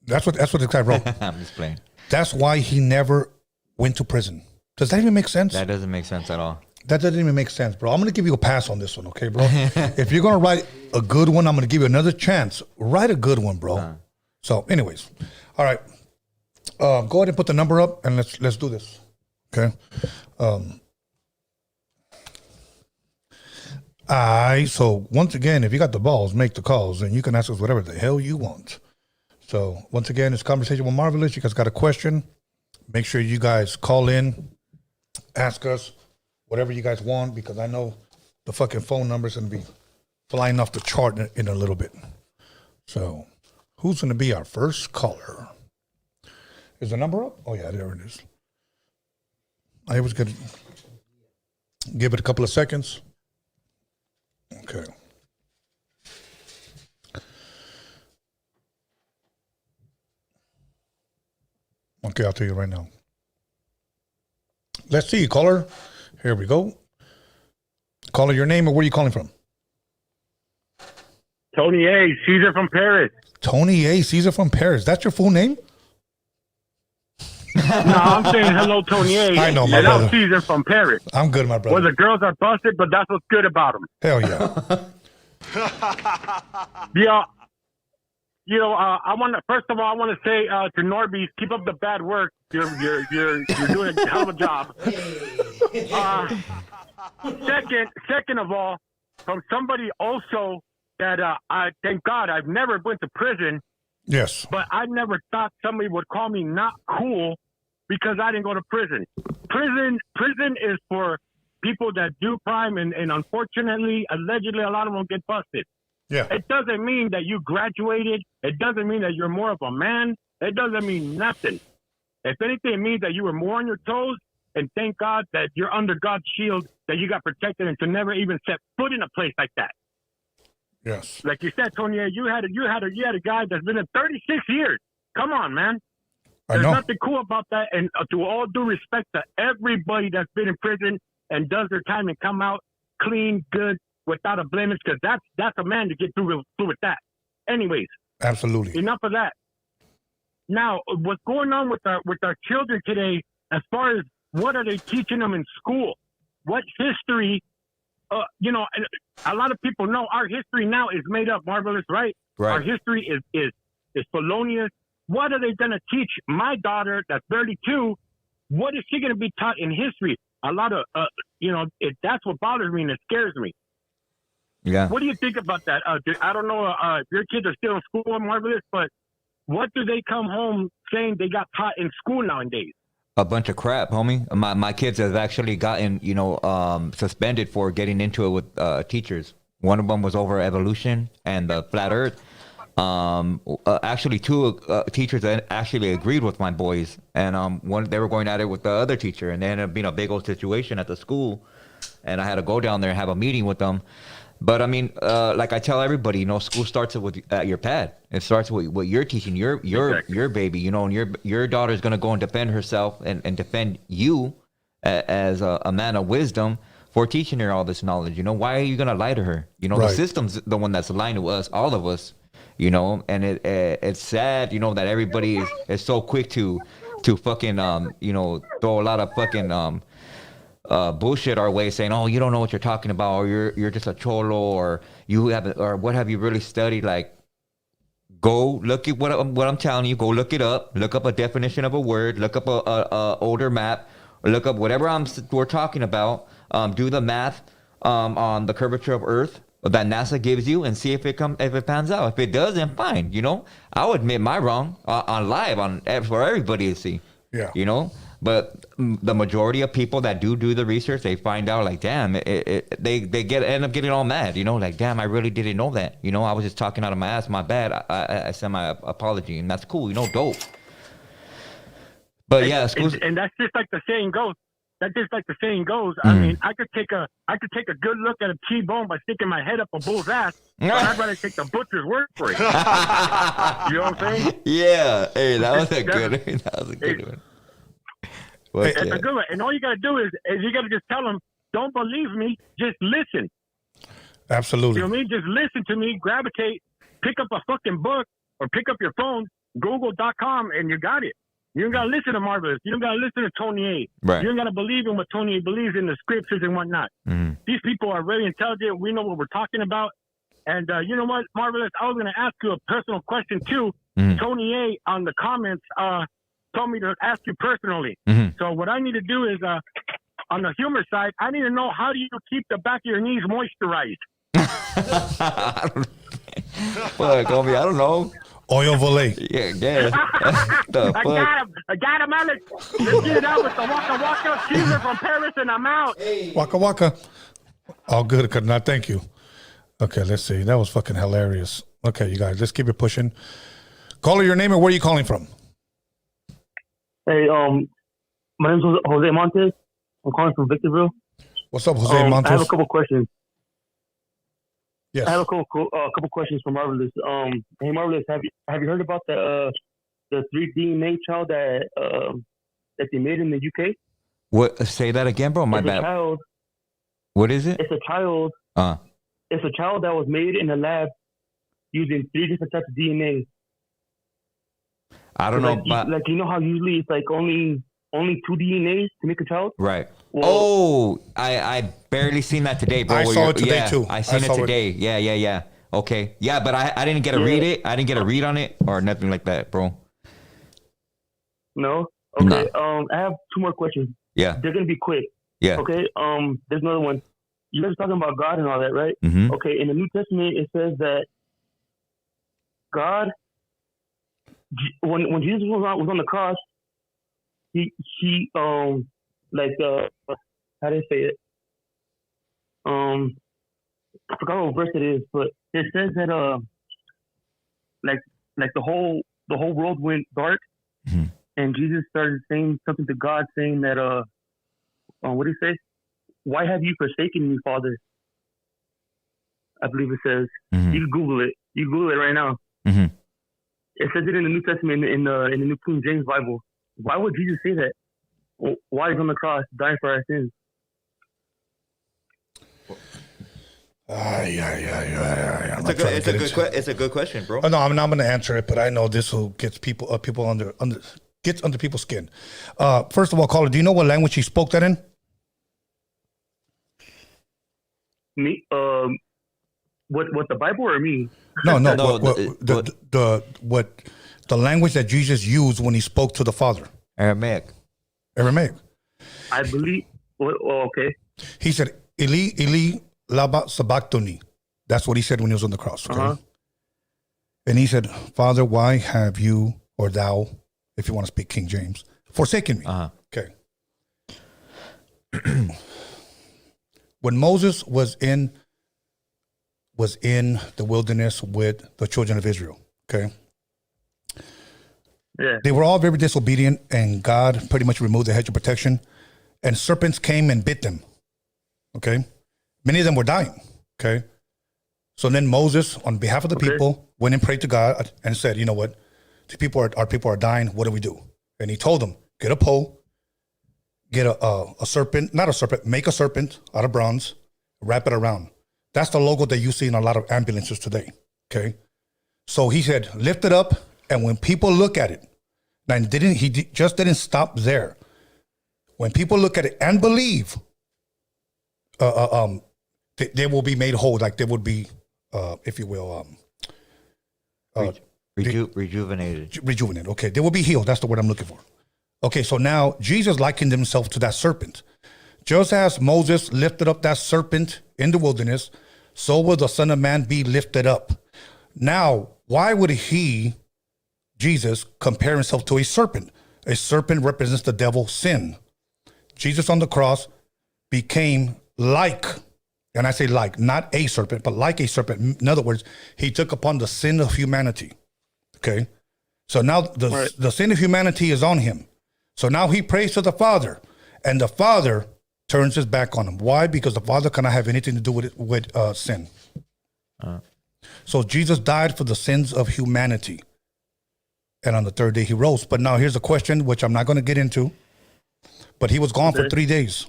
That's what this guy wrote. I'm just playing. That's why he never went to prison. Does that even make sense? That doesn't make sense at all. That doesn't even make sense, bro. I'm going to give you a pass on this one, okay, bro? If you're going to write a good one, I'm going to give you another chance. Write a good one, bro. So, anyways. All right. Go ahead and put the number up, and let's do this, okay? So once again, if you got the balls, make the calls, and you can ask us whatever the hell you want. So once again, it's Conversation with Marvelous. You guys got a question, make sure you guys call in, ask us whatever you guys want, because I know the fucking phone number's going to be flying off the chart in a little bit. So who's going to be our first caller? Is the number up? Oh, yeah, there it is. I was going to give it a couple of seconds. Okay. Okay, I'll tell you right now. Let's see, caller. Here we go. Caller, your name or where are you calling from? Tony A. Caesar from Paris. Tony A. Caesar from Paris. That's your full name? No, I'm saying hello, Tony A. I know, my and brother. I'm Caesar from Paris. I'm good, my brother. Well, the girls are busted, but that's what's good about them. Hell yeah. Yeah. I want to. First of all, I want to say to Norbies, keep up the bad work. You're doing a hell of a job. Second of all, from somebody also that I thank God I've never went to prison. Yes. But I never thought somebody would call me not cool because I didn't go to prison. Prison is for people that do crime, and unfortunately, allegedly, a lot of them get busted. Yeah. It doesn't mean that you graduated. It doesn't mean that you're more of a man. It doesn't mean nothing. If anything, it means that you were more on your toes, and thank God that you're under God's shield, that you got protected and to never even set foot in a place like that. Yes. Like you said, Tony, you had a guy that's been in 36 years. Come on, man. There's nothing cool about that. And to all due respect to everybody that's been in prison and does their time and come out clean, good, without a blemish, because that's a man to get through with that. Anyways. Absolutely. Enough of that. Now, what's going on with our children today, as far as what are they teaching them in school? What history? A lot of people know our history now is made up. Marvelous, right? Our history is felonious. What are they going to teach my daughter that's 32? What is she going to be taught in history? A lot of, that's what bothers me and it scares me. Yeah. What do you think about that? I don't know if your kids are still in school, Marvelous, but what do they come home saying they got taught in school nowadays? A bunch of crap, homie. My kids have actually gotten, suspended for getting into it with teachers. One of them was over evolution and the flat earth. Actually, two teachers that actually agreed with my boys, and they were going at it with the other teacher, and they ended up being a big old situation at the school, and I had to go down there and have a meeting with them. But I mean, like I tell everybody, school starts with your pad. It starts with what you're teaching your baby, and your daughter's gonna go and defend herself and defend you as a man of wisdom for teaching her all this knowledge. You know, why are you gonna lie to her? You know, Right. the system's the one that's lying to us, all of us. You know, and it's sad, you know, that everybody is so quick to fucking you know, throw a lot of fucking bullshit our way, saying, oh, you don't know what you're talking about, or you're just a cholo, or you haven't, or what have you really studied? Like, go look at what I'm telling you. Go look it up. Look up a definition of a word. Look up a older map. Or look up whatever we're talking about. Do the math on the curvature of Earth that NASA gives you, and see if it pans out. If it does, then fine. You know, I'll admit my wrong on live for everybody to see. Yeah. You know, but the majority of people that do the research, they find out like, damn, they end up getting all mad. You know, like, damn, I really didn't know that. You know, I was just talking out of my ass. My bad. I send my apology, and that's cool. You know, dope. But yeah, and that's just like the saying goes. I mean, I could take a good look at a T-bone by sticking my head up a bull's ass, but I'd rather take the butcher's word for it. You know what I'm saying? Yeah. Hey, that was a good one. It's a good one. And all you gotta do is you gotta just tell them, don't believe me, just listen. Absolutely. You know what I mean? Just listen to me, gravitate, pick up a fucking book or pick up your phone, Google.com, and you got it. You don't gotta listen to Marvelous. You don't gotta listen to Tony A. Right. You don't gotta believe in what Tony A believes in, the scriptures and whatnot. Mm-hmm. These people are very intelligent. We know what we're talking about. And you know what, Marvelous? I was gonna ask you a personal question too. Mm-hmm. Tony A on the comments told me to ask you personally. Mm-hmm. So what I need to do is on the humor side, I need to know, how do you keep the back of your knees moisturized? Fuck, homie, I don't know. Oil Valet. Yeah. The fuck? I got him, Alex. Let's get it out with the Waka Waka Caesar from Paris, and I'm out. Waka Waka. All good. Could not. Thank you. Okay, let's see. That was fucking hilarious. Okay, you guys, let's keep it pushing. Caller, your name and where are you calling from? Hey, my name's Jose Montes. I'm calling from Victorville. What's up, Jose Montes? I have a couple questions. Yes. I have a couple questions for Marvelous. Hey, Marvelous, have you heard about the 3 DNA child that they made in the UK? What? Say that again, bro. My it's bad. A child. What is it? It's a child. It's a child that was made in a lab using 3 different types of DNA. I don't know, but like, you know how usually it's like only 2 DNAs to make a child? Right. Well, I barely seen that today, bro. I saw it today too. I seen it today. Yeah. Okay. Yeah, but I didn't get to read it. I didn't get a read on it or nothing like that, bro. No? Okay. No. I have 2 more questions. Yeah. They're gonna be quick. Yeah. Okay. There's another one. You guys are talking about God and all that, right? Mm-hmm. Okay. In the New Testament, it says that God, when Jesus was on the cross, he like how do I say it? I forgot what verse it is, but it says that like the whole world went dark, mm-hmm. and Jesus started saying something to God, saying that what did he say? Why have you forsaken me, Father? I believe it says. Mm-hmm. You can Google it. You Google it right now. Mm-hmm. It says it in the New Testament in the New King James Bible. Why would Jesus say that? Why is on the cross dying for our sins? It's a good question, bro. Oh, no, I'm not going to answer it, but I know this will get people gets under people's skin. First of all, caller, do you know what language he spoke that in? Me? What the Bible or me? No. No, What the language that Jesus used when he spoke to the Father? Aramaic. I believe. Well, okay. He said, "Eli, Eli, lama sabachthani." That's what he said when he was on the cross. Okay? Uh-huh. And he said, "Father, why have you, or thou, if you want to speak King James, forsaken me?" Uh-huh. Okay. When Moses was in the wilderness with the children of Israel, okay, Yeah. they were all very disobedient, and God pretty much removed the hedge of protection, and serpents came and bit them. Okay, many of them were dying. Okay, so then Moses, on behalf of the people, went and prayed to God and said, "You know what? Our people are dying. What do we do?" And he told them, "Get a pole, get a serpent, not a serpent, make a serpent out of bronze, wrap it around. That's the logo that you see in a lot of ambulances today. Okay. So he said, lift it up. And when people look at it, and just didn't stop there. When people look at it and believe, they will be made whole. Like they would be, if you will, rejuvenated. Rejuvenated. Okay. They will be healed. That's the word I'm looking for. Okay. So now Jesus likened himself to that serpent. Just as Moses lifted up that serpent in the wilderness, so will the Son of Man be lifted up. Now, why would Jesus, compare himself to a serpent? A serpent represents the devil's sin. Jesus on the cross became like, and I say like, not a serpent, but like a serpent. In other words, he took upon the sin of humanity. Okay. So now the sin of humanity is on him. So now he prays to the Father, and the Father turns his back on him. Why? Because the Father cannot have anything to do with sin. So Jesus died for the sins of humanity. And on the third day he rose. But now here's a question, which I'm not going to get into. But he was gone for 3 days.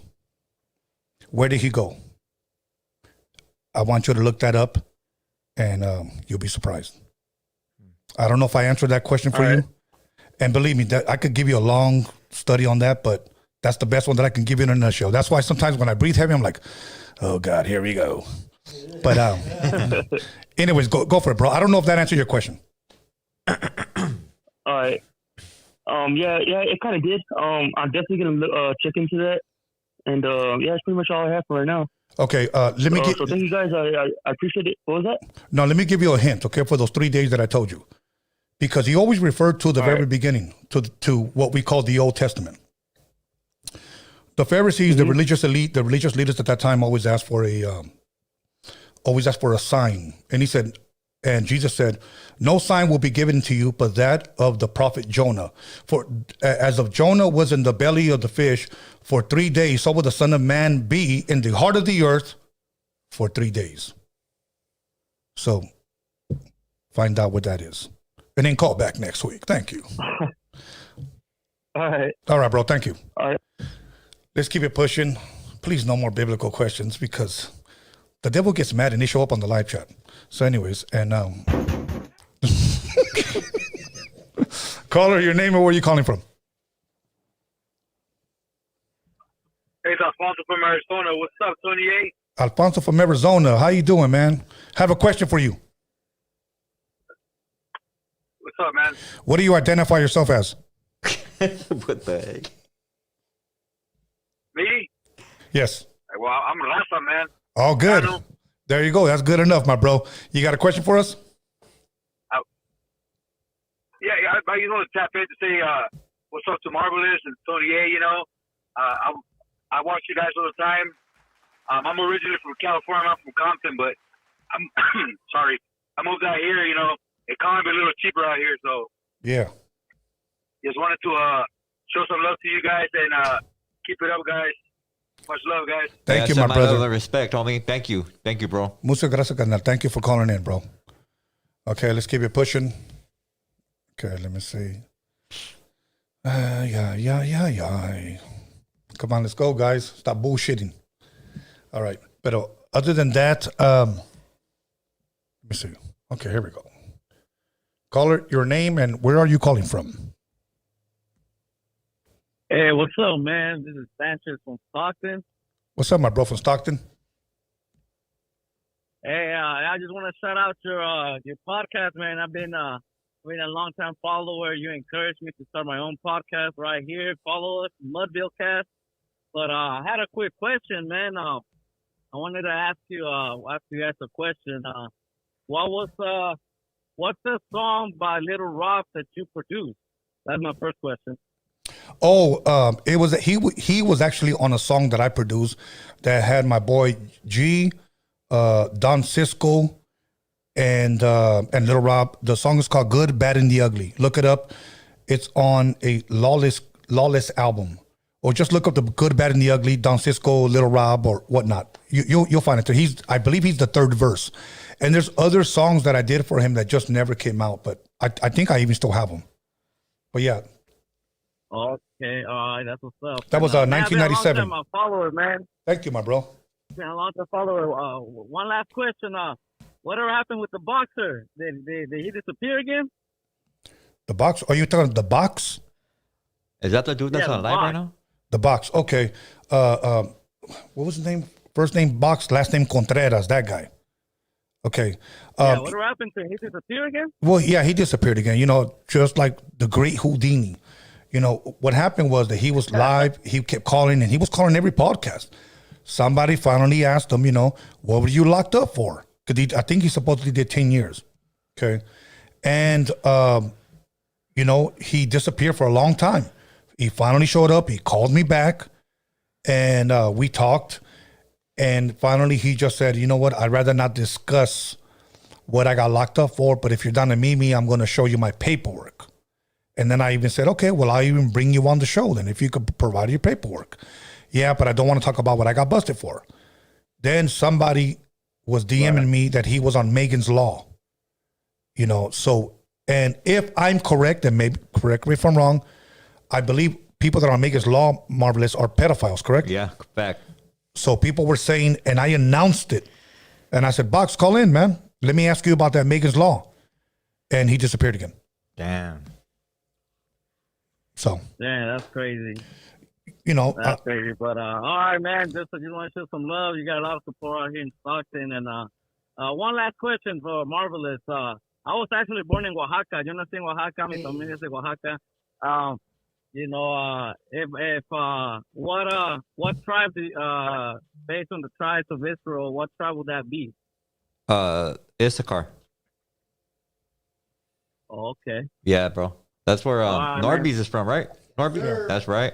Where did he go? I want you to look that up, and you'll be surprised. I don't know if I answered that question for you. And believe me, that I could give you a long study on that, but that's the best one that I can give you in a nutshell. That's why sometimes when I breathe heavy, I'm like, oh, God, here we go. But anyways, go for it, bro. I don't know if that answered your question. All right. Yeah, it kind of did. I'm definitely gonna check into that, and yeah, that's pretty much all I have for right now. Okay, let me So thank you guys. I appreciate it. What was that? No, let me give you a hint, okay, for those 3 days that I told you, because he always referred to the very beginning to what we call the Old Testament. The Pharisees, the religious elite, the religious leaders at that time always asked for a sign, and Jesus said, no sign will be given to you but that of the prophet Jonah. For as of Jonah was in the belly of the fish for 3 days, so will the Son of Man be in the heart of the earth for 3 days. So find out what that is. And then call back next week. Thank you. All right. All right, bro. Thank you. All right. Let's keep it pushing. Please, no more biblical questions, because the devil gets mad and they show up on the live chat. So anyways, and caller, your name and where you calling from? Hey, it's Alfonso from Arizona. What's up, 28? Alfonso from Arizona. How you doing, man? Have a question for you. What's up, man? What do you identify yourself as? What the heck? Me? Yes. Well, I'm Rafa, man. All good. There you go. That's good enough, my bro. You got a question for us? Yeah, but you know, tap in to say what's up to Marvelous and Tony A. You know, I watch you guys all the time. I'm originally from California. I'm from Compton, but I'm sorry. I moved out here. You know, it kind of a little cheaper out here, so yeah. Just wanted to show some love to you guys and keep it up, guys. Much love, guys. Thank you, my brother. Love and respect, homie. Thank you, bro. Muchas gracias, carnal. Thank you for calling in, bro. Okay, let's keep it pushing. Okay, let me see. Yeah. Come on, let's go, guys. Stop bullshitting. All right. But other than that, let me see. Okay, here we go. Caller, your name and where are you calling from? Hey, what's up, man? This is Sanchez from Stockton. What's up, my bro from Stockton? Hey, I just want to shout out your podcast, man. I've been a long-time follower. You encouraged me to start my own podcast right here. Follow us, Mudville Cast. But I had a quick question, man. I wanted to ask you, after you asked a question, what's the song by Little Rock that you produced? That's my first question. Oh, it was he was actually on a song that I produced that had my boy G, Don Cisco, and Little Rob. The song is called "Good, Bad, and the Ugly." Look it up. It's on a Lawless album, or just look up the "Good, Bad, and the Ugly," Don Cisco, Little Rob, or whatnot. You'll find it. I believe he's the third verse, and there's other songs that I did for him that just never came out. But I think I even still have them. But yeah. Okay, all right, that's what's up. That was Man, I've been a 1997. long-time follower, man. Thank you, my bro. Been a long-time follower. One last question. Whatever happened with the boxer? Did he disappear again? The box? Are you talking the box? Is that the dude that's Yeah, on the live right box. now? The box. Okay. What was his name? First name Box, last name Contreras. That guy. Okay. Yeah, whatever happened to him? He disappear again? Well, yeah, he disappeared again. You know, just like the great Houdini. You know, what happened was that he was live. He kept calling, and he was calling every podcast. Somebody finally asked him, you know, what were you locked up for? Because I think he supposedly did 10 years. Okay. And, you know, he disappeared for a long time. He finally showed up. He called me back, and we talked. And finally, he just said, you know what? I'd rather not discuss what I got locked up for, but if you're down to meet me, I'm going to show you my paperwork. And then I even said, okay, well, I'll even bring you on the show then if you could provide your paperwork. Yeah, but I don't want to talk about what I got busted for. Then somebody was DMing me that he was on Megan's Law. You know, so, and if I'm correct, and maybe correct me if I'm wrong, I believe people that are on Megan's Law, Marvelous, are pedophiles, correct? Yeah, fact. So people were saying, and I announced it. And I said, Box, call in, man. Let me ask you about that Megan's Law. And he disappeared again. Damn. So, Damn, that's crazy. you know, That's crazy. But all right, man. Just you want to show some love. You got a lot of support out here in Stockton. And one last question for Marvelous. I was actually born in Oaxaca. Yo nací en Oaxaca. Mi familia es de Oaxaca. You know, what tribe, based on the tribes of Israel, what tribe would that be? Issachar. Oh, okay. Yeah, bro. That's where man. Norby's is from, right? Norby? That's right.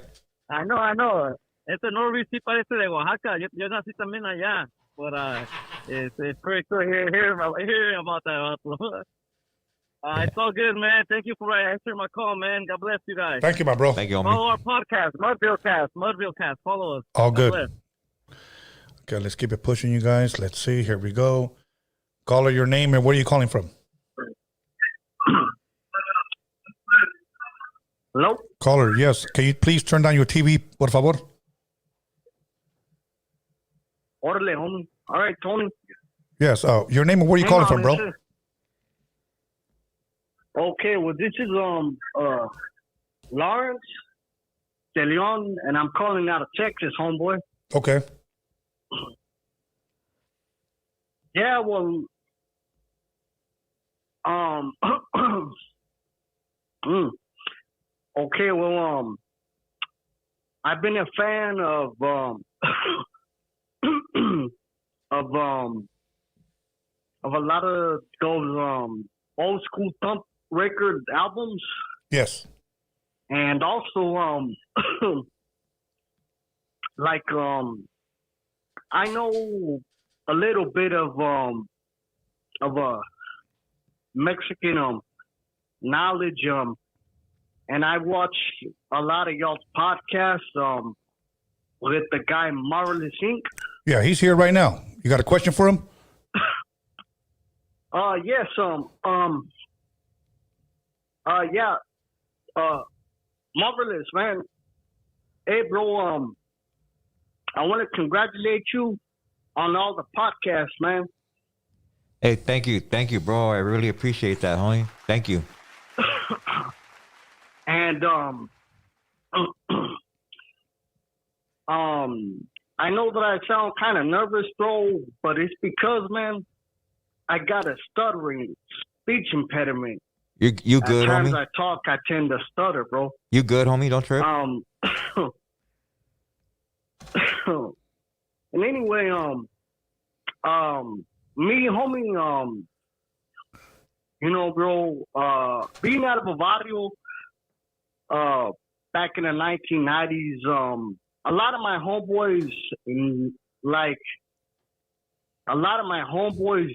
I know. Este Norby sí parece de Oaxaca. Yo nací también allá. But it's pretty cool hearing about that. It's all good, man. Thank you for answering my call, man. God bless you guys. thank you, my bro. Thank you, Follow homie. our podcast, Mudville Cast. Follow us. All God good. bless. Okay, let's keep it pushing, you guys. Let's see. Here we go. Caller, your name and where are you calling from? Hello? Caller, yes. Can you please turn down your TV, por favor? Orderly, homie. All right, Tony. Yes. Your name and where are you Hang calling on, from, bro? this is- Okay, well, this is Lawrence De Leon, and I'm calling out of Texas, homeboy. Okay. Yeah, well, okay, well, I've been a fan of of a lot of those old school thump record albums, Yes. and also like I know a little bit of Mexican knowledge, and I watch a lot of y'all's podcasts with the guy Marvelous Inc. Yeah, he's here right now. You got a question for him? Yes, yeah, Marvelous, man. Hey, bro, I want to congratulate you on all the podcasts, man. Hey, thank you, bro. I really appreciate that, homie. Thank you. And I know that I sound kind of nervous, bro, but it's because, man, I got a stuttering speech impediment. You good, At times homie? I talk, I tend to stutter, bro. You good, homie? Don't trip. And anyway, me, homie, you know, bro, being out of Bavario, back in the 1990s, a lot of my homeboys,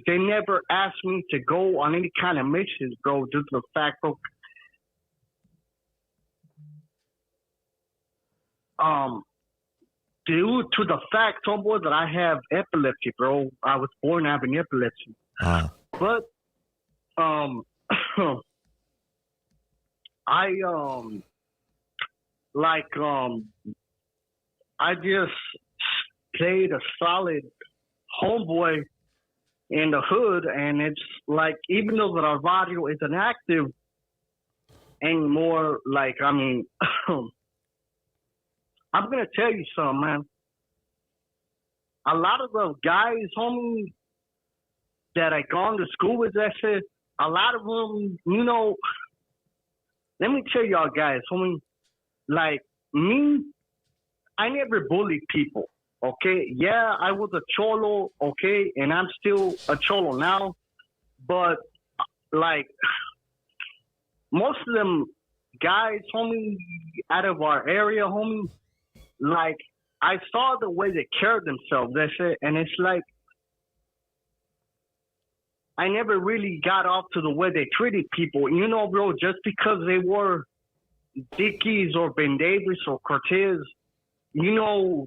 they never asked me to go on any kind of missions, bro, due to the fact, bro, due to the fact, homeboy, that I have epilepsy, bro. I was born having epilepsy. But, like I just played a solid homeboy in the hood, and it's like even though the radio isn't active anymore, like I mean, I'm gonna tell you something, man. A lot of the guys, homie, that I gone to school with, that shit, a lot of them, you know, let me tell y'all guys, homie, like me, I never bullied people, okay? Yeah, I was a cholo, okay, and I'm still a cholo now, but like most of them guys, homie, out of our area, homie, like I saw the way they carried themselves, that shit, and it's like I never really got off to the way they treated people. You know, bro, just because they were Dickies or Ben Davis or Cortez, you know,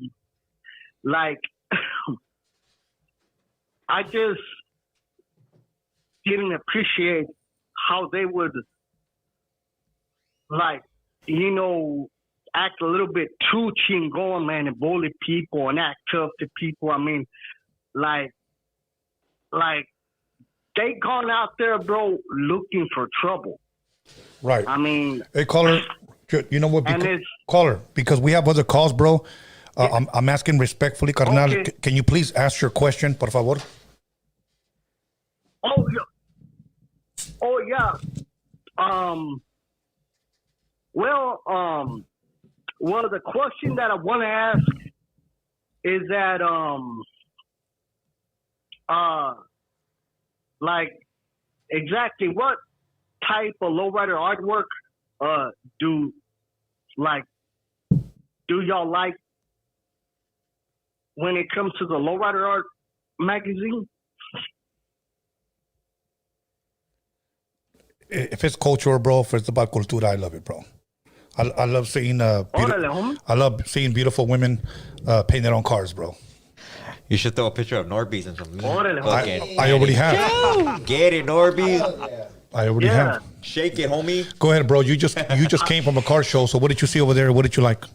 like, I just didn't appreciate how they would, like, you know, act a little bit too chingon, man, and bully people and act tough to people. I mean, like, they gone out there, bro, looking for trouble. Right. I mean, hey, caller, you know what? Caller, because we have other calls, bro. I'm asking respectfully, carnal. Okay. Can you please ask your question, por favor? Oh yeah. Well, the question that I want to ask is that like exactly what type of lowrider artwork do y'all like when it comes to the lowrider art magazine? If it's culture, bro, if it's about cultura, I love it, bro. I love seeing I love seeing beautiful women painted on cars, bro. You should throw a picture of Norby's and some. I already have. Get it, Norby. I already have. Shake it, homie. Go ahead, bro. You just came from a car show. So what did you see over there? What did you like?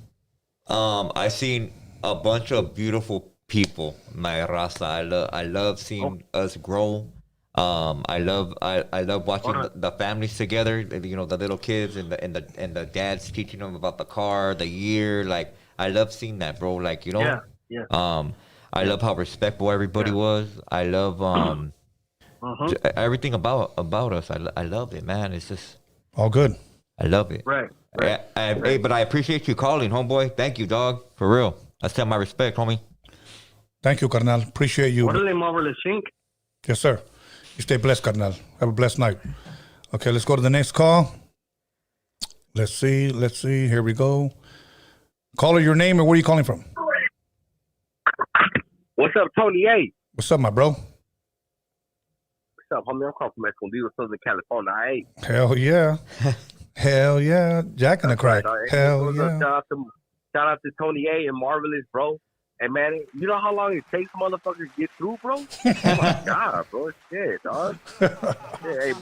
I seen a bunch of beautiful people. My raza. I love seeing us grow. I love watching the families together. You know, the little kids and the dads teaching them about the car, the year. Like I love seeing that, bro. Like, you know. Yeah. I love how respectful everybody was. I love everything about us. I love it, man. It's just all good. I love it. Right. Hey, but I appreciate you calling, homeboy. Thank you, dog. For real. I send my respect, homie. Thank you, carnal. Appreciate you. Orale, Marvelous Inc. Yes, sir. You stay blessed, carnal. Have a blessed night. Okay, let's go to the next call. Let's see. Here we go. Caller, your name and where are you calling from? What's up, Tony A? What's up, my bro? What's up, homie? I'm calling from Escondido, Southern California. Hey. Hell yeah. Hell yeah. Jack in the crack. Hell yeah. Shout out to Tony A and Marvelous, bro. And man, you know how long it takes motherfuckers to get through, bro? Oh my God, bro. Shit, dog. Hey,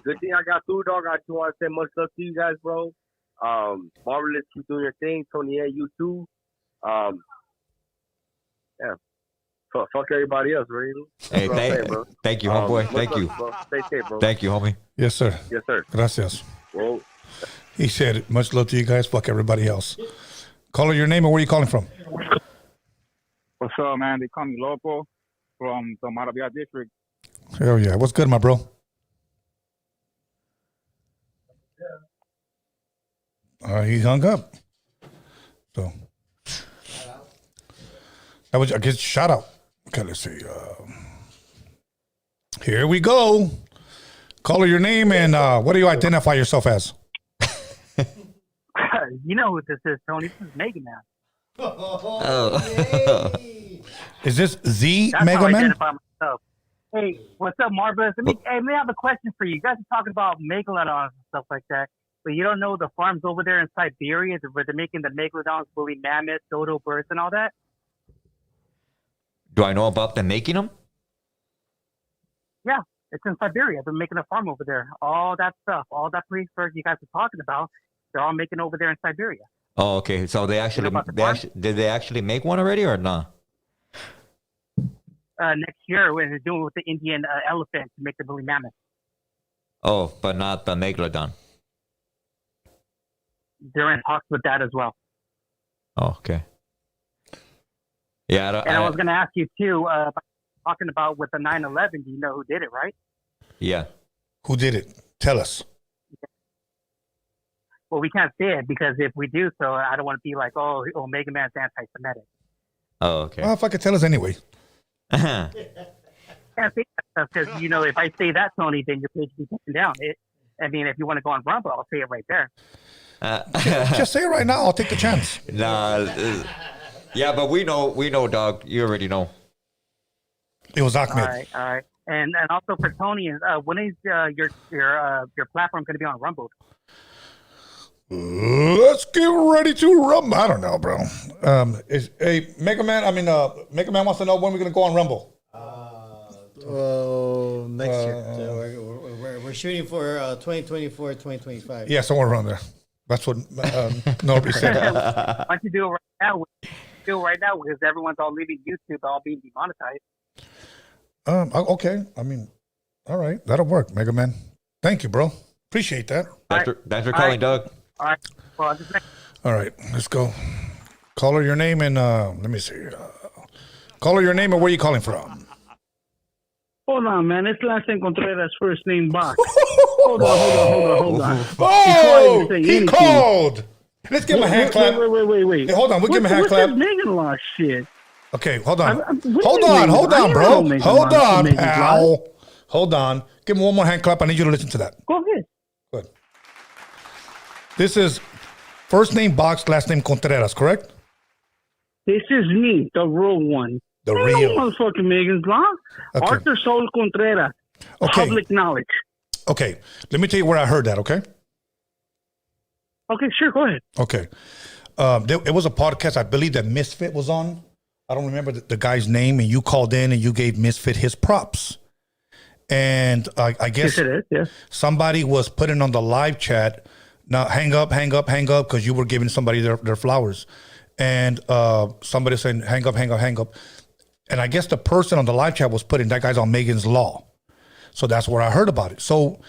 good thing I got through, dog. I just want to say much love to you guys, bro. Marvelous, keep doing your thing. Tony A, you too. Yeah. Fuck everybody else, right? Hey, thank you, homeboy. Thank you. Bro. Stay safe, bro. Thank you, homie. Yes, sir. Yes, sir. Gracias. Whoa. He said, much love to you guys. Fuck everybody else. Caller, your name and where are you calling from? What's up, man? They call me Loco from the Maravilla district. Hell yeah. What's good, my bro? He hung up. So that was, I guess, shout out. Okay, let's see. Here we go. Caller, your name and what do you identify yourself as? You know who this is, Tony. This is Mega Man. Is this the That's Mega how I Man? identify myself. Hey, what's up, Marvelous? Let me I have a question for you. You guys are talking about megalodons and stuff like that, but you don't know the farms over there in Siberia where they're making the megalodons, woolly mammoths, dodo birds, and all that? Do I know about them making them? Yeah, it's in Siberia. They're making a farm over there. All that stuff, all that research you guys are talking about, they're all making over there in Siberia. Oh, okay. So they actually, did they actually make one already or not? Next year, we're doing it with the Indian elephant to make the woolly mammoth. Oh, but not the megalodon. They're in talks with that as well. Oh, okay. Yeah, I was going to ask you too, talking about with the 9/11. Do you know who did it, right? Yeah. Who did it? Tell us. Well, we can't say it because if we do so, I don't want to be like, oh, Mega Man's anti-Semitic. Oh, okay. Well, if I could tell us anyway. Can't say that because if I say that, Tony, then your page will be taken down. If you want to go on Rumble, I'll say it right there. Just say it right now. I'll take the chance. Nah. Yeah, but we know, dog. You already know. It was Ahmed. All right. And also for Tony, when is your platform going to be on Rumble? Let's get ready to rumble. I don't know, bro. Mega Man. Mega Man wants to know when we're gonna go on Rumble. Next year. We're shooting for 2024, 2025. Yeah, somewhere around there. That's what Norbert said. Why don't you do it right now? Because everyone's all leaving YouTube, all being demonetized. Okay. All right. That'll work, Mega Man. Thank you, bro. Appreciate that. Thanks for calling, Doug. All right. Well, All right. Let's go. Call her your name and let me see. Call her your name and where you calling from. Hold on, man. It's last name Contreras, first name Box. Hold on. Oh, he called. Let's give him a hand clap. Wait. Hey, hold on. We'll give him a hand clap. What's this Megan Law shit? Okay, hold on. Hold on, bro. Hold on, pal. Hold on. Give him one more hand clap. I need you to listen to that. Go ahead. Good. This is first name Box, last name Contreras, correct? This is me, the real one. The real. No motherfucking Megan's Law. Okay. Arthur Saul Contreras. Okay. Public knowledge. Okay. Let me tell you where I heard that, okay? Okay, sure. Go ahead. Okay. It was a podcast, I believe, that Misfit was on. I don't remember the guy's name, and you called in and you gave Misfit his props. And I guess yes, it is, yes. Somebody was putting on the live chat, now hang up, because you were giving somebody their flowers. And somebody saying, hang up. And I guess the person on the live chat was putting, that guy's on Megan's Law. So that's where I heard about it. So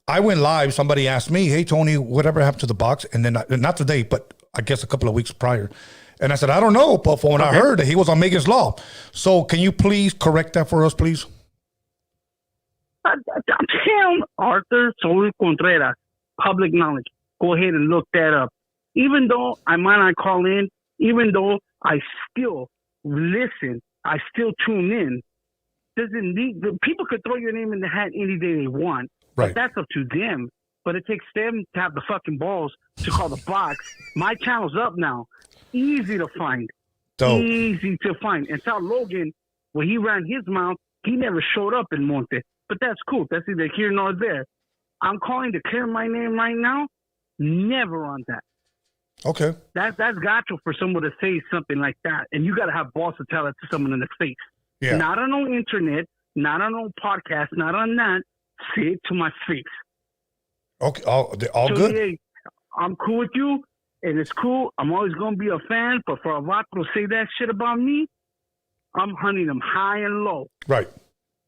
I went live. Somebody asked me, hey, Tony, whatever happened to the box? And then, not today, but I guess a couple of weeks prior. And I said, I don't know, but from when I heard that he was on Megan's Law. So can you please correct that for us, please? Damn, Arthur Saul Contreras, public knowledge. Go ahead and look that up. Even though I might not call in, even though I still listen, I still tune in. People could throw your name in the hat any day they want, but that's up to them. But it takes them to have the fucking balls to call the box. My channel's up now. Easy to find. Dope. Easy to find. And tell Logan, when he ran his mouth, he never showed up in Monte. But that's cool. That's either here nor there. I'm calling to clear my name right now. Never on that. Okay. That's gotcha for someone to say something like that. And you got to have balls to tell it to someone in the face. Yeah. Not on no internet, not on no podcast, not on that. Say it to my face. Okay. All so, good? Yeah, I'm cool with you, and it's cool. I'm always going to be a fan, but for a lot to say that shit about me, I'm hunting them high and low. Right.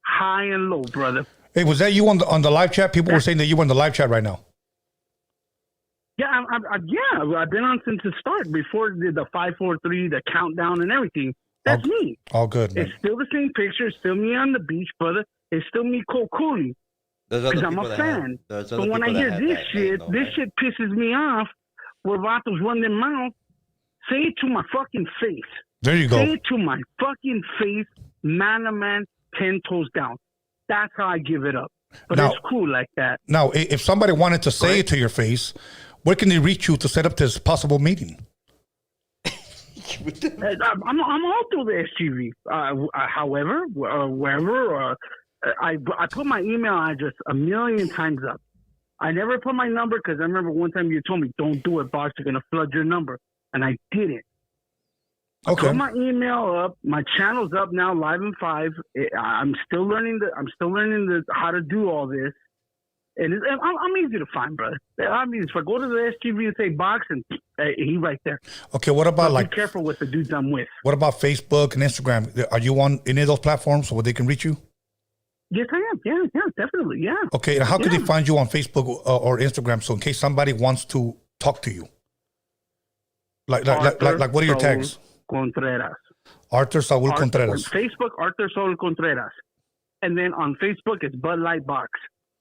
High and low, brother. Hey, was that you on the live chat? People were saying that you were on the live chat right now. Yeah, I've been on since the start, before the 5, 4, 3, the countdown and everything. That's me. All good, man. It's still the same picture. It's still me on the beach, brother. It's still me cooling. Because I'm a fan. But when I hear this shit, shit pisses me off. Where Vatos run their mouth, say it to my fucking face. There you go. Say it to my fucking face, man to man, 10 toes down. That's how I give it up. But now, it's cool like that. Now, if somebody wanted to say it to your face, where can they reach you to set up this possible meeting? I'm all through the SGV. However, wherever, I put my email address 1,000,000 times up. I never put my number because I remember one time you told me, don't do it, boss. You're going to flood your number. And I didn't. Okay. I put my email up. My channel's up now, live in 5. I'm still learning how to do all this. And I'm easy to find, brother. I'm easy. If I go to the STV and say box, and he right there. Okay, what about But be careful with the dudes I'm with. What about Facebook and Instagram? Are you on any of those platforms where they can reach you? Yes, I am. Yeah, definitely. Yeah. Okay, and how can they find you on Facebook or Instagram? So in case somebody wants to talk to you, like what are your tags? Contreras. Arthur Saul Contreras. On Facebook, Arthur Saul Contreras, and then on Facebook it's Bud Light Box.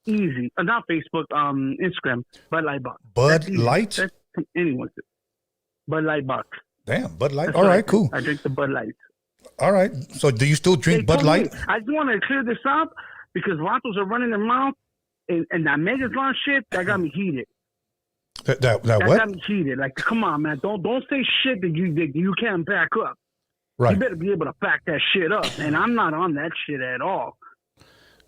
Easy. Not Facebook. Instagram. Bud Light Box. Bud Light. Anyone. Bud Light Box. Damn, Bud Light. All right, cool. I drink the Bud Light. All right. So do you still drink Bud Light? I just want to clear this up because Vatos are running their mouth and that Megaslon shit, that got me heated. That what? Got me heated. Like, come on, man. Don't say shit that you can't back up. Right. You better be able to back that shit up. And I'm not on that shit at all.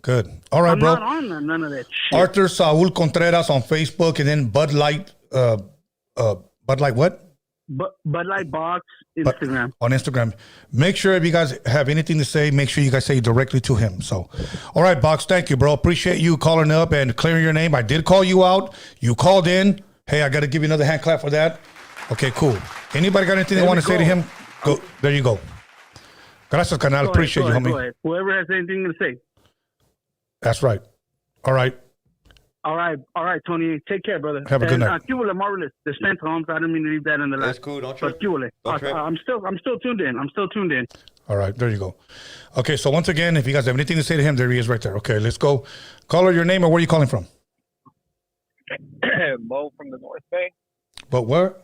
Good. All right, bro. I'm not on none of that shit. Arthur Saul Contreras on Facebook, and then Bud Light. Bud Light what? Bud Light Box, Instagram. On Instagram. Make sure if you guys have anything to say, make sure you guys say directly to him. So, all right, Box, thank you, bro. Appreciate you calling up and clearing your name. I did call you out. You called in. Hey, I got to give you another hand clap for that. Okay, cool. Anybody got anything they want to say to him? Go. There you go. Gracias, canal. Appreciate you, homie. Go ahead. Whoever has anything to say. That's right. All right. All right, Tony. Take care, brother. Have a good night. Cuban Marvelous. The Spence Homes. I didn't mean to leave that in the last. That's cool. Don't trip. I'm still tuned in. All right, there you go. Okay, so once again, if you guys have anything to say to him, there he is right there. Okay, let's go. Caller, your name or where are you calling from? Mo from the North Bay. But where?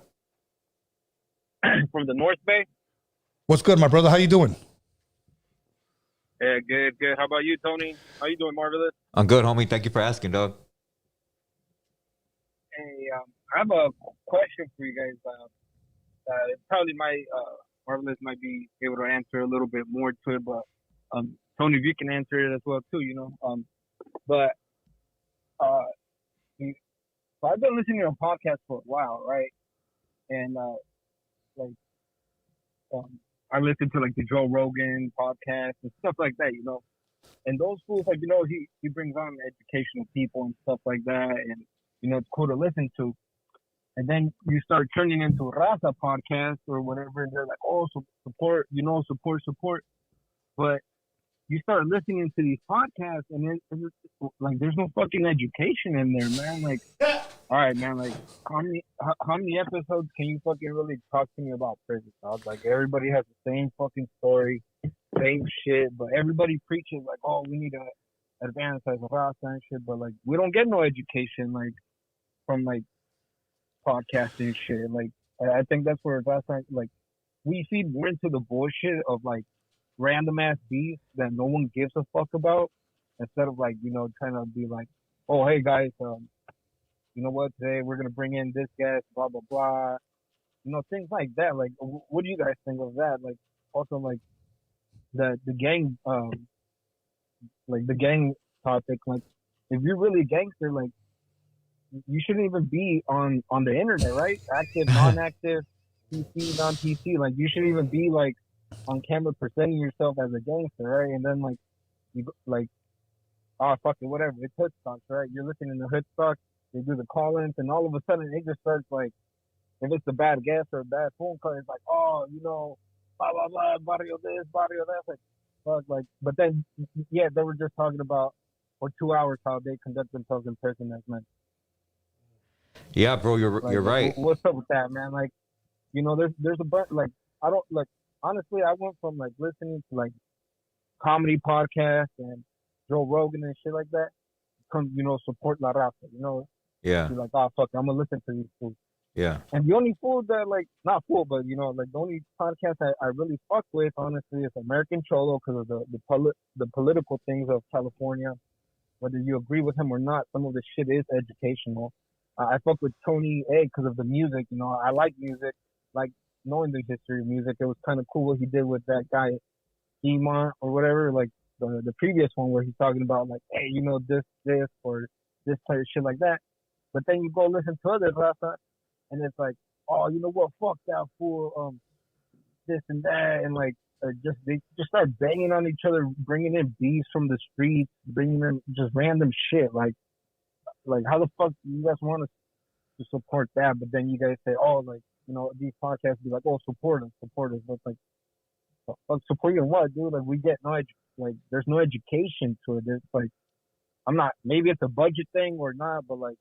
From the North Bay. What's good, my brother? How you doing? Yeah, good. How about you, Tony? How you doing, Marvelous? I'm good, homie. Thank you for asking, dog. Hey, I have a question for you guys. Probably Marvelous might be able to answer a little bit more to it, but Tony, if you can answer it as well too, you know. So I've been listening to podcasts for a while, right? And I listen to like the Joe Rogan podcast and stuff like that, you know. And those fools, like, you know, he brings on educational people and stuff like that, and you know, it's cool to listen to. And then you start turning into a Raza podcast or whatever, and they're like, oh, support, you know, support. But you start listening to these podcasts, and it's like there's no fucking education in there, man. Like, all right, man, like how many episodes can you fucking really talk to me about prison, dog? Like, everybody has the same fucking story, same shit, but everybody preaches like, oh, we need to advance as a Raza and shit, but like we don't get no education like from like podcasting shit. Like, I think that's where Raza, like, we feed more into the bullshit of like random ass beats that no one gives a fuck about, instead of like, you know, trying to be like, oh, hey guys, you know what, today we're gonna bring in this guest, blah blah blah, you know, things like that. Like, what do you guys think of that? Like, also like the gang, like the gang topic. Like, if you're really a gangster, like, you shouldn't even be on the internet, right? Active, non-active, PC, non-PC. Like, you shouldn't even be like on camera presenting yourself as a gangster, right? And then like you like, oh fuck it, whatever. It's hood stocks, right? You're listening to hood stocks. They do the call-ins, and all of a sudden it just starts like, if it's a bad guest or a bad phone call, it's like, oh, you know, blah blah blah, barrio this, barrio that. Like, fuck, like, but then yeah, they were just talking about for 2 hours how they conduct themselves in prison as men. Yeah, bro, you're right. What's up with that, man? Like, you know, there's a bunch, like, I don't, like, honestly, I went from like listening to like comedy podcasts and Joe Rogan and shit like that, come, you know, support La Raza, you know. Yeah. Be like, oh fuck, I'm gonna listen to these fools. Yeah. And the only fool that, like, not fool, but you know, like the only podcast I really fuck with, honestly, is American Cholo, because of the political things of California. Whether you agree with him or not, some of the shit is educational. I fuck with Tony A because of the music. You know, I like music, like knowing the history of music. It was kind of cool what he did with that guy, Ema or whatever, like the previous one where he's talking about like, hey, you know, this or this type of shit like that. But then you go listen to other Raza, and it's like, oh, you know what, fuck that fool, this and that, and like they just start banging on each other, bringing in beefs from the streets, bringing in just random shit. Like, like, how the fuck do you guys want us to support that? But then you guys say, oh, like, you know, these podcasts be like, oh, support us. But it's like, fuck, support you in what, dude? Like, we get like, there's no education to it. It's like, I'm not, maybe it's a budget thing or not, but like,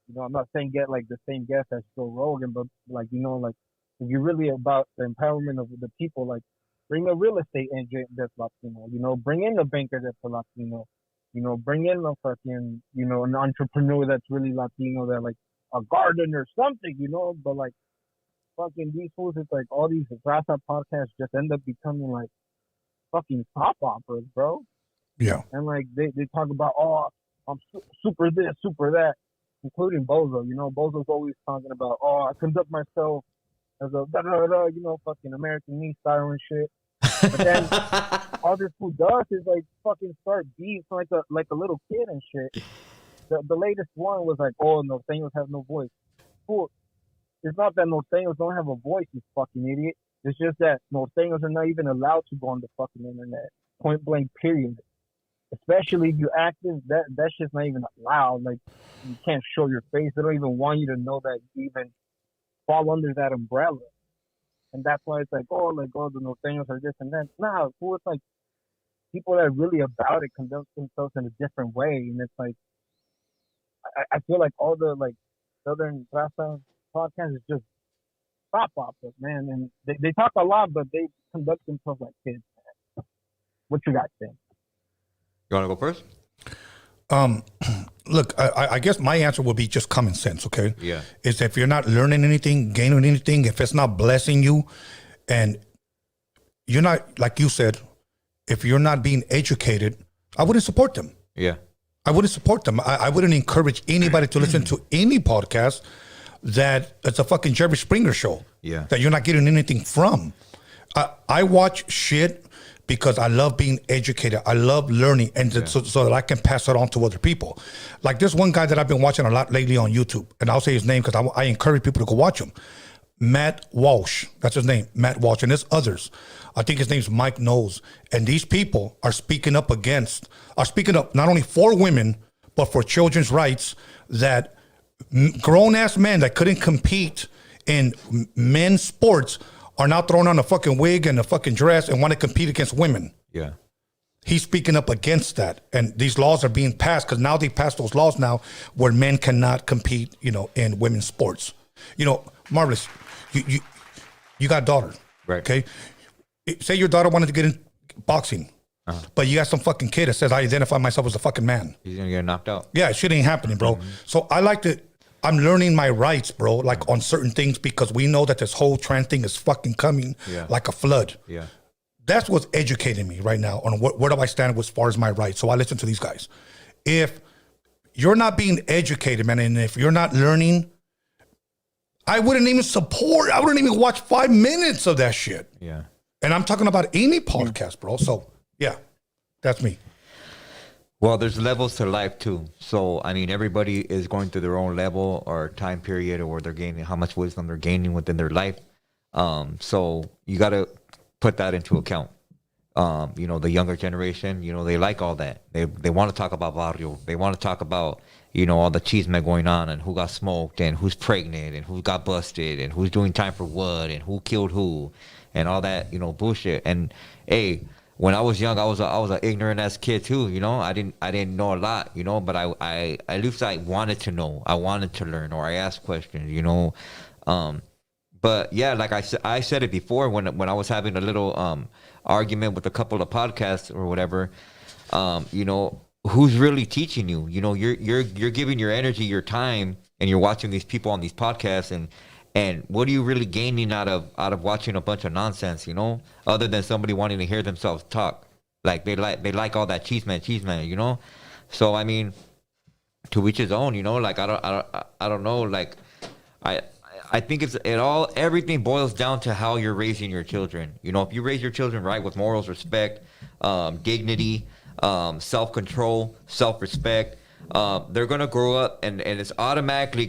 you know, I'm not saying get like the same guest as Joe Rogan, but like, you know, like, if you're really about the empowerment of the people, like, bring a real estate agent that's Latino, you know, bring in a banker that's a Latino, you know, bring in a fucking, you know, an entrepreneur that's really Latino, that like a gardener or something, you know, but like fucking these fools, it's like all these Raza podcasts just end up becoming like fucking pop operas, bro. Yeah. And like they talk about, oh, I'm super this, super that, including Bozo, you know, Bozo's always talking about, oh, I conduct myself as a you know, fucking American me style and shit. But then all this fool does is like fucking start beats like a little kid and shit. The latest one was like, oh, norteños have no voice. Fool, it's not that norteños don't have a voice, you fucking idiot. It's just that norteños are not even allowed to go on the fucking internet. Point blank, period. Especially if you're active, that shit's not even allowed. Like, you can't show your face. They don't even want you to know that you even fall under that umbrella. And that's why it's like, oh, the norteños are this and that. Nah, fool, it's like people that are really about it conduct themselves in a different way. And it's like, I feel like all the like Southern Raza podcasts is just pop operas, man. And they talk a lot, but they conduct themselves like kids, man. What you guys think? You want to go first? Look, I guess my answer would be just common sense, okay? Yeah. Is if you're not learning anything, gaining anything, if it's not blessing you, and you're not, like you said, if you're not being educated, I wouldn't support them. Yeah. I wouldn't support them. I wouldn't encourage anybody to listen to any podcast that it's a fucking Jerry Springer show. Yeah. That you're not getting anything from. I watch shit because I love being educated. I love learning, and so that I can pass it on to other people. Like this one guy that I've been watching a lot lately on YouTube, and I'll say his name because I encourage people to go watch him. Matt Walsh, that's his name, Matt Walsh, and there's others. I think his name's Mike Knowles. And these people are speaking up not only for women, but for children's rights, that grown-ass men that couldn't compete in men's sports are now throwing on a fucking wig and a fucking dress and want to compete against women. Yeah. He's speaking up against that. And these laws are being passed because now they passed those laws now where men cannot compete, you know, in women's sports. You know, Marvelous, you got a daughter, right? Okay. Say your daughter wanted to get in boxing, but you got some fucking kid that says, I identify myself as a fucking man. He's going to get knocked out. Yeah, shit ain't happening, bro. Mm-hmm. So I'm learning my rights, bro, like on certain things, because we know that this whole trans thing is fucking coming like a flood. Yeah. That's what's educating me right now on where do I stand as far as my rights. So I listen to these guys. If you're not being educated, man, and if you're not learning, I wouldn't even watch 5 minutes of that shit. Yeah. And I'm talking about any podcast, bro. So yeah, that's me. Well, there's levels to life too. So, I mean, everybody is going through their own level or time period, or they're gaining how much wisdom they're gaining within their life. So you got to put that into account. You know, the younger generation, you know, they like all that. They want to talk about barrio. They want to talk about, you know, all the chisme going on and who got smoked and who's pregnant and who got busted and who's doing time for what and who killed who and all that, you know, bullshit. And hey, when I was young, I was an ignorant ass kid too, you know. I didn't know a lot, you know, but I at least I wanted to know. I wanted to learn, or I asked questions, you know. But yeah, like I said it before when I was having a little argument with a couple of podcasts or whatever, you know, who's really teaching you? You know, you're giving your energy, your time, and you're watching these people on these podcasts, and what are you really gaining out of watching a bunch of nonsense, you know, other than somebody wanting to hear themselves talk? Like they like all that cheese man, you know. So I mean, to each his own, you know. Like I don't know. Like I think everything boils down to how you're raising your children. You know, if you raise your children right with morals, respect, dignity, self-control, self-respect, they're gonna grow up and it's automatically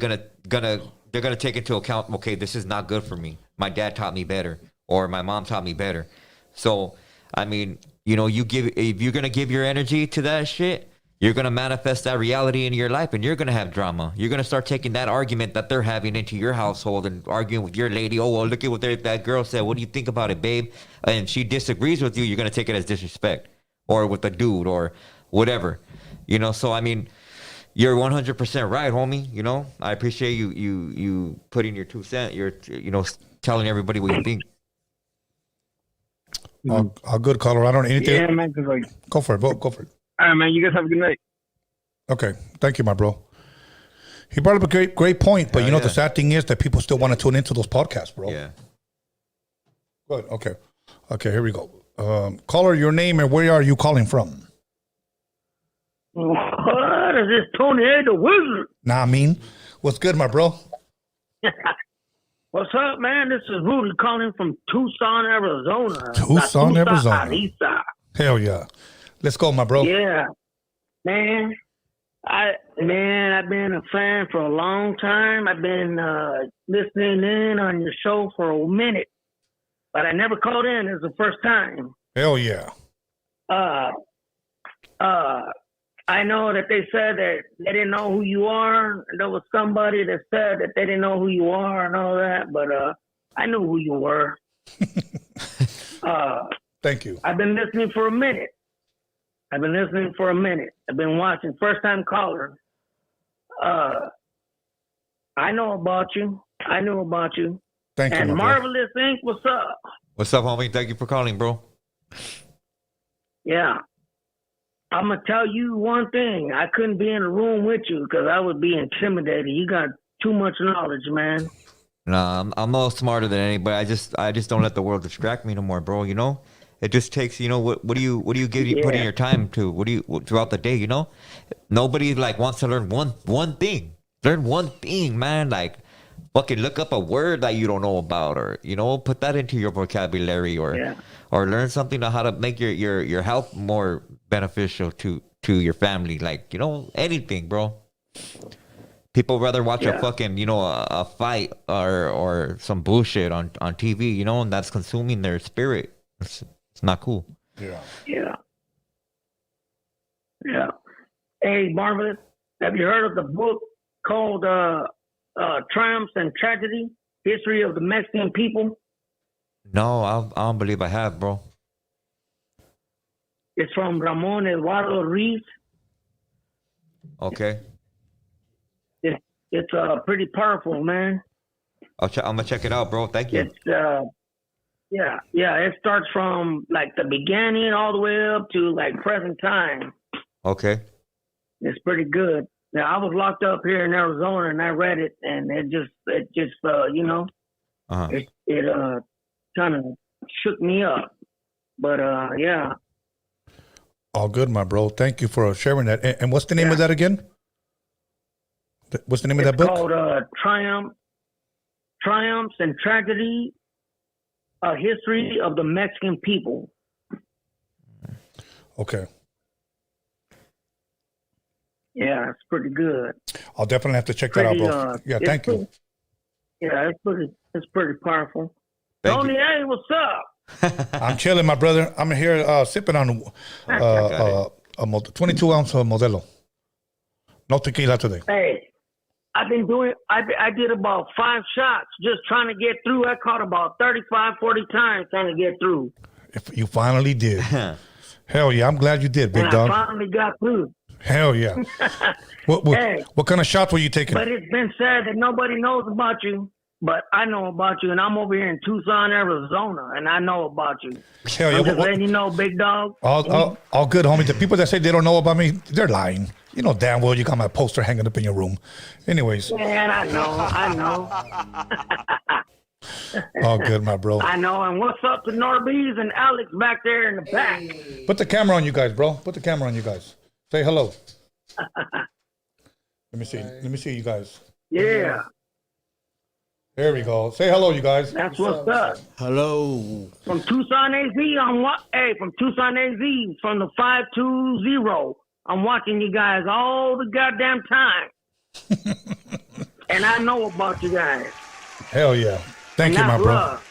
they're gonna take into account, okay, this is not good for me. My dad taught me better, or my mom taught me better. So I mean, you know, if you're gonna give your energy to that shit, you're going to manifest that reality into your life, and you're going to have drama. You're going to start taking that argument that they're having into your household and arguing with your lady. Oh, well, look at what that girl said. What do you think about it, babe? And she disagrees with you. You're going to take it as disrespect, or with a dude, or whatever. You know, so I mean, you're 100% right, homie. You know, I appreciate you putting your 2 cents. You're, you know, telling everybody what you think. A good caller. I don't know anything. Yeah, man. Cause like, Go for it, bro. Go for it. all right, man. You guys have a good night. Okay. Thank you, my bro. He brought up a great point, but you know, the sad thing is that people still want to tune into those podcasts, bro. Yeah. Good. Okay, here we go. Caller, your name and where are you calling from? What is this, Tony A. the Wizard? Nah, I mean, what's good, my bro? What's up, man? This is Rudy calling from Tucson, Arizona. Tucson, Arizona. Ariza. Hell yeah. Let's go, my bro. Yeah, man. I've been a fan for a long time. I've been listening in on your show for a minute, but I never called in. It's the first time. Hell yeah. I know that they said that they didn't know who you are. There was somebody that said that they didn't know who you are and all that, but I knew who you were. Thank you. I've been listening for a minute. I've been watching. First time caller. I know about you. Thank you, and my bro. Marvelous Inc., what's up? What's up, homie? Thank you for calling, bro. Yeah. I'm going to tell you one thing. I couldn't be in a room with you because I would be intimidated. You got too much knowledge, man. Nah, I'm no smarter than anybody. I just don't let the world distract me no more, bro. You know, it just takes. You know, what do you put in your time to? What do you throughout the day? You know, nobody like wants to learn one thing. Learn one thing, man. Like, fucking look up a word that you don't know about, or you know, put that into your vocabulary, or learn something on how to make your health more beneficial to your family. Like, you know, anything, bro. People rather watch a fucking, you know, a fight or some bullshit on TV, you know, and that's consuming their spirit. It's not cool. Yeah. Hey, Marvelous, have you heard of the book called Triumphs and Tragedy, History of the Mexican People? No, I don't believe I have, bro. It's from Ramon Eduardo Ruiz. Okay. It's pretty powerful, man. I'm gonna check it out, bro. Thank you. It's it starts from like the beginning all the way up to like present time. Okay. It's pretty good. Now I was locked up here in Arizona and I read it and it just you know, it kind of shook me up. But yeah. All good, my bro. Thank you for sharing that. And what's the name of that again? What's the name of that book? It's called Triumphs and Tragedy, A History of the Mexican People. Okay. Yeah, it's pretty good. I'll definitely have to check that out, bro. Thank you. Yeah, it's pretty powerful. Tony, hey, what's up? I'm chilling, my brother. I'm here sipping on a 22-ounce Modelo. No tequila today. Hey, I did about 5 shots just trying to get through. I caught about 35, 40 times trying to get through. If you finally did. Hell yeah, I'm glad you did, big and dog. I finally got through. Hell yeah. What kind of shots were you taking? But it's been said that nobody knows about you. But I know about you, and I'm over here in Tucson, Arizona, and I know about you. Hell yeah. I'm just letting you know, big dog. All good, homie. The people that say they don't know about me, they're lying. You know damn well you got my poster hanging up in your room. Anyways. Man, I know. All good, my bro. I know. And what's up to Norbees and Alex back there in the back? Put the camera on you guys, bro. Put the camera on you guys. Say hello. Let me see. Let me see you guys. Yeah. There we go. Say hello, you guys. That's what's up. Hello. From Tucson, AZ, from Tucson, AZ, from the 520. I'm watching you guys all the goddamn time. And I know about you guys. Hell yeah. Thank you, my bro. Love.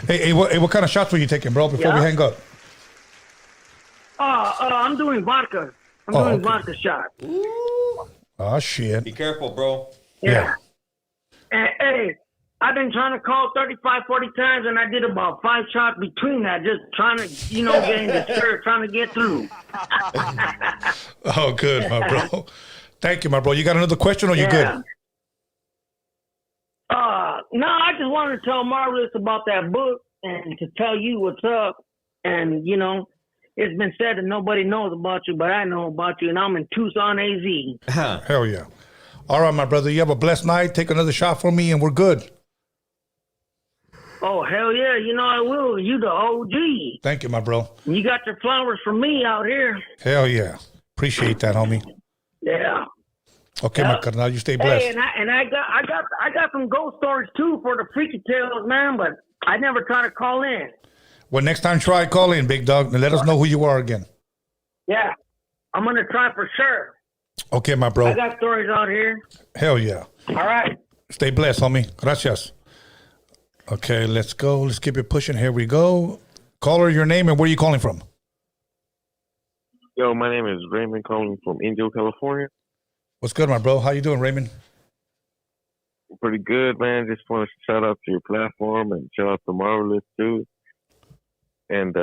Hey, what kind of shots were you taking, bro, before we hang up? I'm doing vodka. I'm Oh, doing okay. vodka shots. Oh, shit. Be careful, bro. Yeah. And, hey, I've been trying to call 35, 40 times, and I did about 5 shots between that, just trying to, getting disturbed, trying to get through. Oh, good, my bro. Thank you, my bro. You got another question or you good? No, I just wanted to tell Marvelous about that book and to tell you what's up. And, it's been said that nobody knows about you, but I know about you, and I'm in Tucson, AZ. Hell yeah. All right, my brother. You have a blessed night. Take another shot for me, and we're good. Oh, hell yeah. I will. You the OG. Thank you, my bro. You got your flowers for me out here. Hell yeah. Appreciate that, homie. Yeah. Okay, my carnal. You stay blessed. Hey, and I got some ghost stories too for the freaky tales, man. But I never try to call in. Well, next time try call in, big dog, and let us know who you are again. Yeah, I'm gonna try for sure. Okay, my bro. I got stories out here. Hell yeah. All right. Stay blessed, homie. Gracias. Okay, let's go. Let's keep it pushing. Here we go. Caller, your name and where are you calling from? Yo, my name is Raymond, calling from Indio, California. What's good, my bro? How you doing, Raymond? Pretty good, man. Just want to shout out to your platform and shout out to Marvelous too. And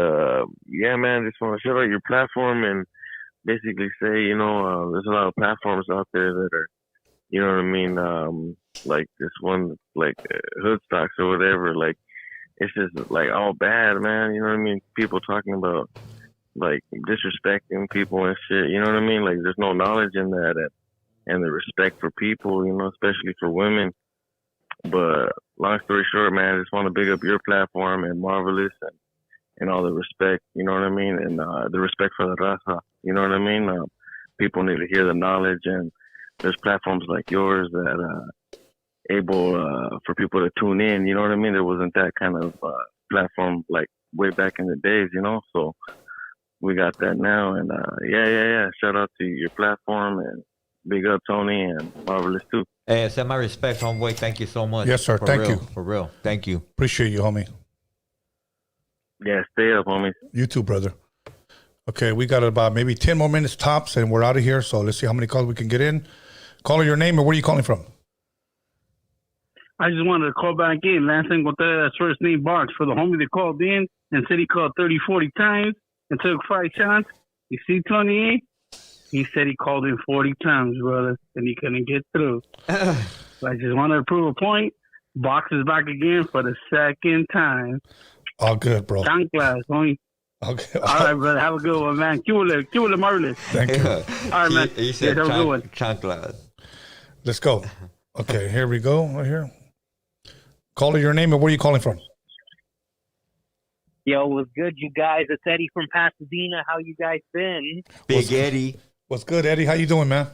yeah, man, just want to shout out your platform and basically say, there's a lot of platforms out there that are, you know what I mean, like this one, like hood stocks or whatever. Like it's just like all bad, man. You know what I mean? People talking about like disrespecting people and shit. You know what I mean? Like there's no knowledge in that and the respect for people, especially for women. But long story short, man, I just want to big up your platform and Marvelous and all the respect, you know what I mean? And the respect for the raza, you know what I mean? People need to hear the knowledge, and there's platforms like yours that able for people to tune in, you know what I mean? There wasn't that kind of platform like way back in the days, so we got that now. And yeah. Shout out to your platform and big up Tony and Marvelous too. Hey, send my respect, homeboy. Thank you so much. Yes, sir. For Thank real, you. For real. Thank you. Appreciate you, homie. Yeah, stay up, homie. You too, brother. Okay, we got about maybe 10 more minutes tops, and we're out of here. So let's see how many calls we can get in. Caller, your name and where are you calling from? I just wanted to call back in. Last thing with that first name box for the homie that called in and said he called 30, 40 times and took 5 shots. You see, Tony A? He said he called in 40 times, brother, and he couldn't get through. So I just wanted to prove a point. Box is back again for the second time. All good, bro. Chanclas, homie. Okay. All right, brother. Have a good one, man. Cuba Marvelous. Thank you. All right, man. He said have a good one. chanclas. Let's go. Okay, here we go. Right here. Caller, your name and where are you calling from? Yo, what's good, you guys? It's Eddie from Pasadena. How you guys been? Big Eddie. What's good, Eddie? How you doing, man?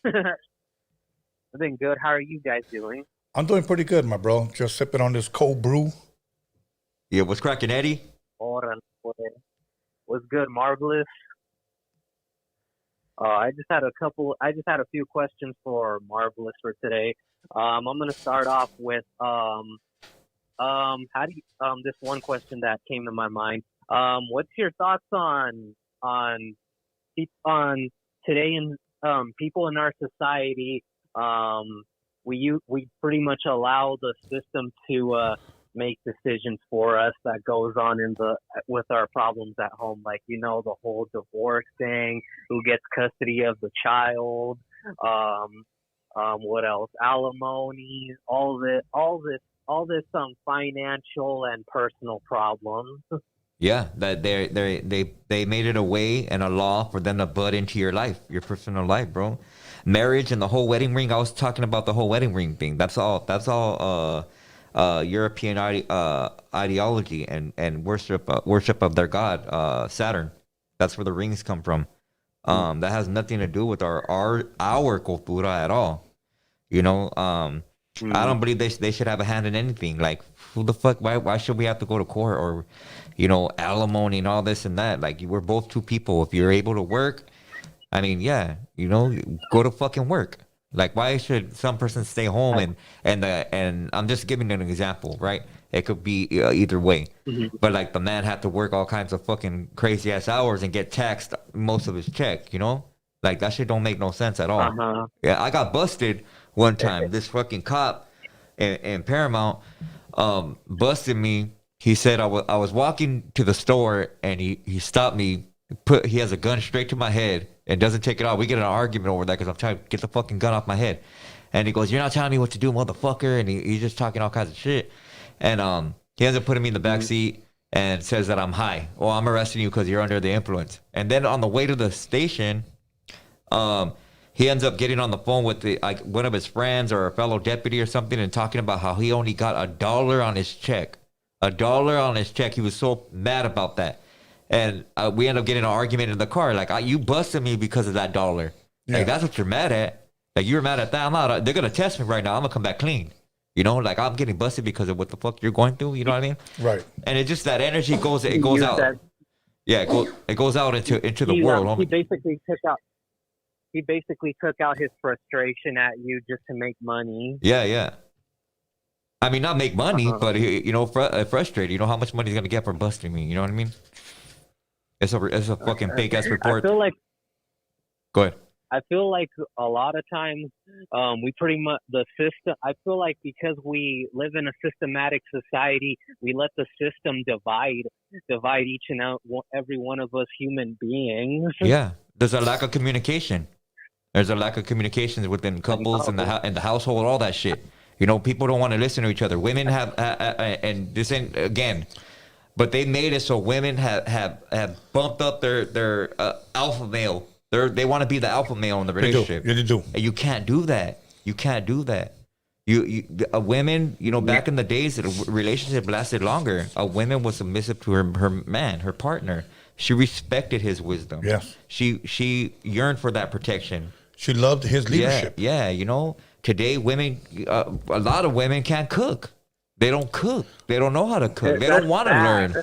I've been good. How are you guys doing? I'm doing pretty good, my bro. Just sipping on this cold brew. Yeah, what's cracking, Eddie? What's good, Marvelous? I just had a few questions for Marvelous for today. I'm gonna start off with this one question that came to my mind. What's your thoughts on today in people in our society? We pretty much allow the system to make decisions for us that goes on with our problems at home, like the whole divorce thing, who gets custody of the child, what else, alimony, all this financial and personal problems. Yeah, that they made it a way and a law for them to butt into your life, your personal life, bro. Marriage and the whole wedding ring. I was talking about the whole wedding ring thing. That's all European ideology and worship of their god, Saturn. That's where the rings come from. That has nothing to do with our cultura at all. I don't believe they should have a hand in anything. Like, who the fuck? Why should we have to go to court or, alimony and all this and that? Like, we're both two people. If you're able to work, I mean, yeah, go to fucking work. Like, why should some person stay home and I'm just giving an example, right? It could be either way. Mm-hmm. But like, the man had to work all kinds of fucking crazy ass hours and get taxed most of his check, Like that shit don't make no sense at all. Uh-huh. Yeah, I got busted one time. This fucking cop in Paramount busted me. He said I was walking to the store and he stopped me. He has a gun straight to my head and doesn't take it off. We get in an argument over that because I'm trying to get the fucking gun off my head. And he goes, "You're not telling me what to do, motherfucker." And he's just talking all kinds of shit. And he ends up putting me in the back seat and says that I'm high. Well, I'm arresting you because you're under the influence. And then on the way to the station, he ends up getting on the phone with one of his friends or a fellow deputy or something and talking about how he only got $1 on his check. $1 on his check. He was so mad about that. And we end up getting an argument in the car. Like, you busted me because of that $1. Yeah. Like, that's what you're mad at. Like, you're mad at that. I'm not. They're going to test me right now. I'm going to come back clean. You know, like, I'm getting busted because of what the fuck you're going through. You know what I mean? Right. And it just, that energy goes out. Yeah, it goes out into the world. He basically took out his frustration at you just to make money. Yeah. I mean, not make money, but frustrated. You know how much money he's gonna get for busting me. You know what I mean? It's a fucking fake ass report. I feel like. Go ahead. I feel like a lot of times we pretty much the system. I feel like because we live in a systematic society, we let the system divide each and every one of us human beings. Yeah, there's a lack of communication. There's a lack of communications within couples and the household, all that shit. You know, people don't want to listen to each other. Women have, and this ain't again, but they made it so women have bumped up their alpha male. They want to be the alpha male in the relationship. They do. And you can't do that. You can't do that. Women, back in the days, the relationship lasted longer. A woman was submissive to her man, her partner. She respected his wisdom. Yes. She yearned for that protection. She loved his leadership. Yeah. Today women, a lot of women can't cook. They don't cook. They don't know how to cook. They don't want to learn.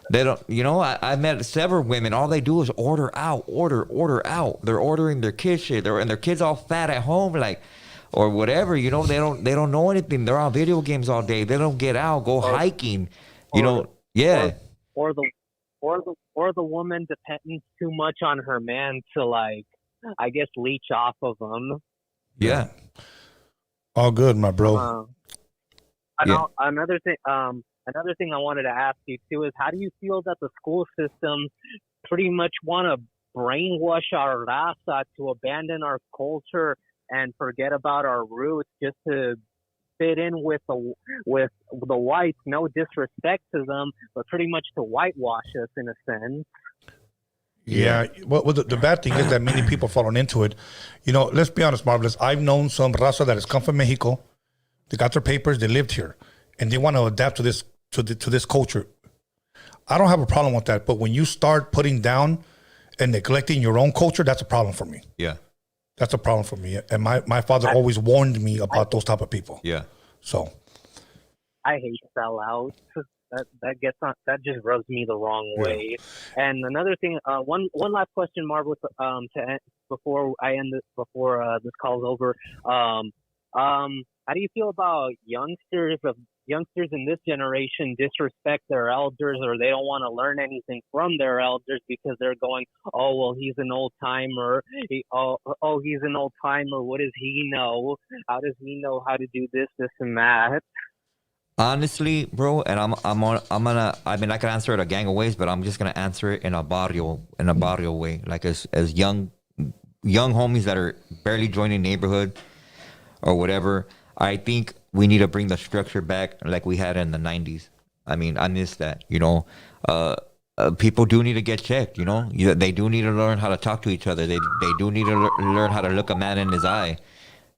They don't, I met several women. All they do is order out. They're ordering their kids shit. And their kids all fat at home, or whatever. They don't know anything. They're on video games all day. They don't get out, go hiking. Or the woman depends too much on her man to I guess leech off of him. Yeah. All good, my bro. Another thing I wanted to ask you too is, how do you feel that the school system pretty much want to brainwash our raza to abandon our culture and forget about our roots just to fit in with the whites? No disrespect to them, but pretty much to whitewash us in a sense. Yeah. Well, the bad thing is that many people falling into it. Let's be honest, Marvelous. I've known some raza that has come from Mexico. They got their papers. They lived here, and they want to adapt to this culture. I don't have a problem with that. But when you start putting down and neglecting your own culture, that's a problem for me. Yeah. That's a problem for me. And my father always warned me about those type of people. Yeah. So. I hate sellouts. That just rubs me the wrong way. And another thing, one last question, Marvel, before this call's over. How do you feel about youngsters in this generation disrespect their elders, or they don't want to learn anything from their elders because they're going, oh, well, he's an old timer. He's an old timer. What does he know? How does he know how to do this and that? Honestly, bro, and I could answer it a gang of ways, but I'm just gonna answer it in a barrio way, like as young homies that are barely joining neighborhood or whatever. I think we need to bring the structure back like we had in the 90s. I mean, I miss that. People do need to get checked. They do need to learn how to talk to each other. They do need to learn how to look a man in his eye.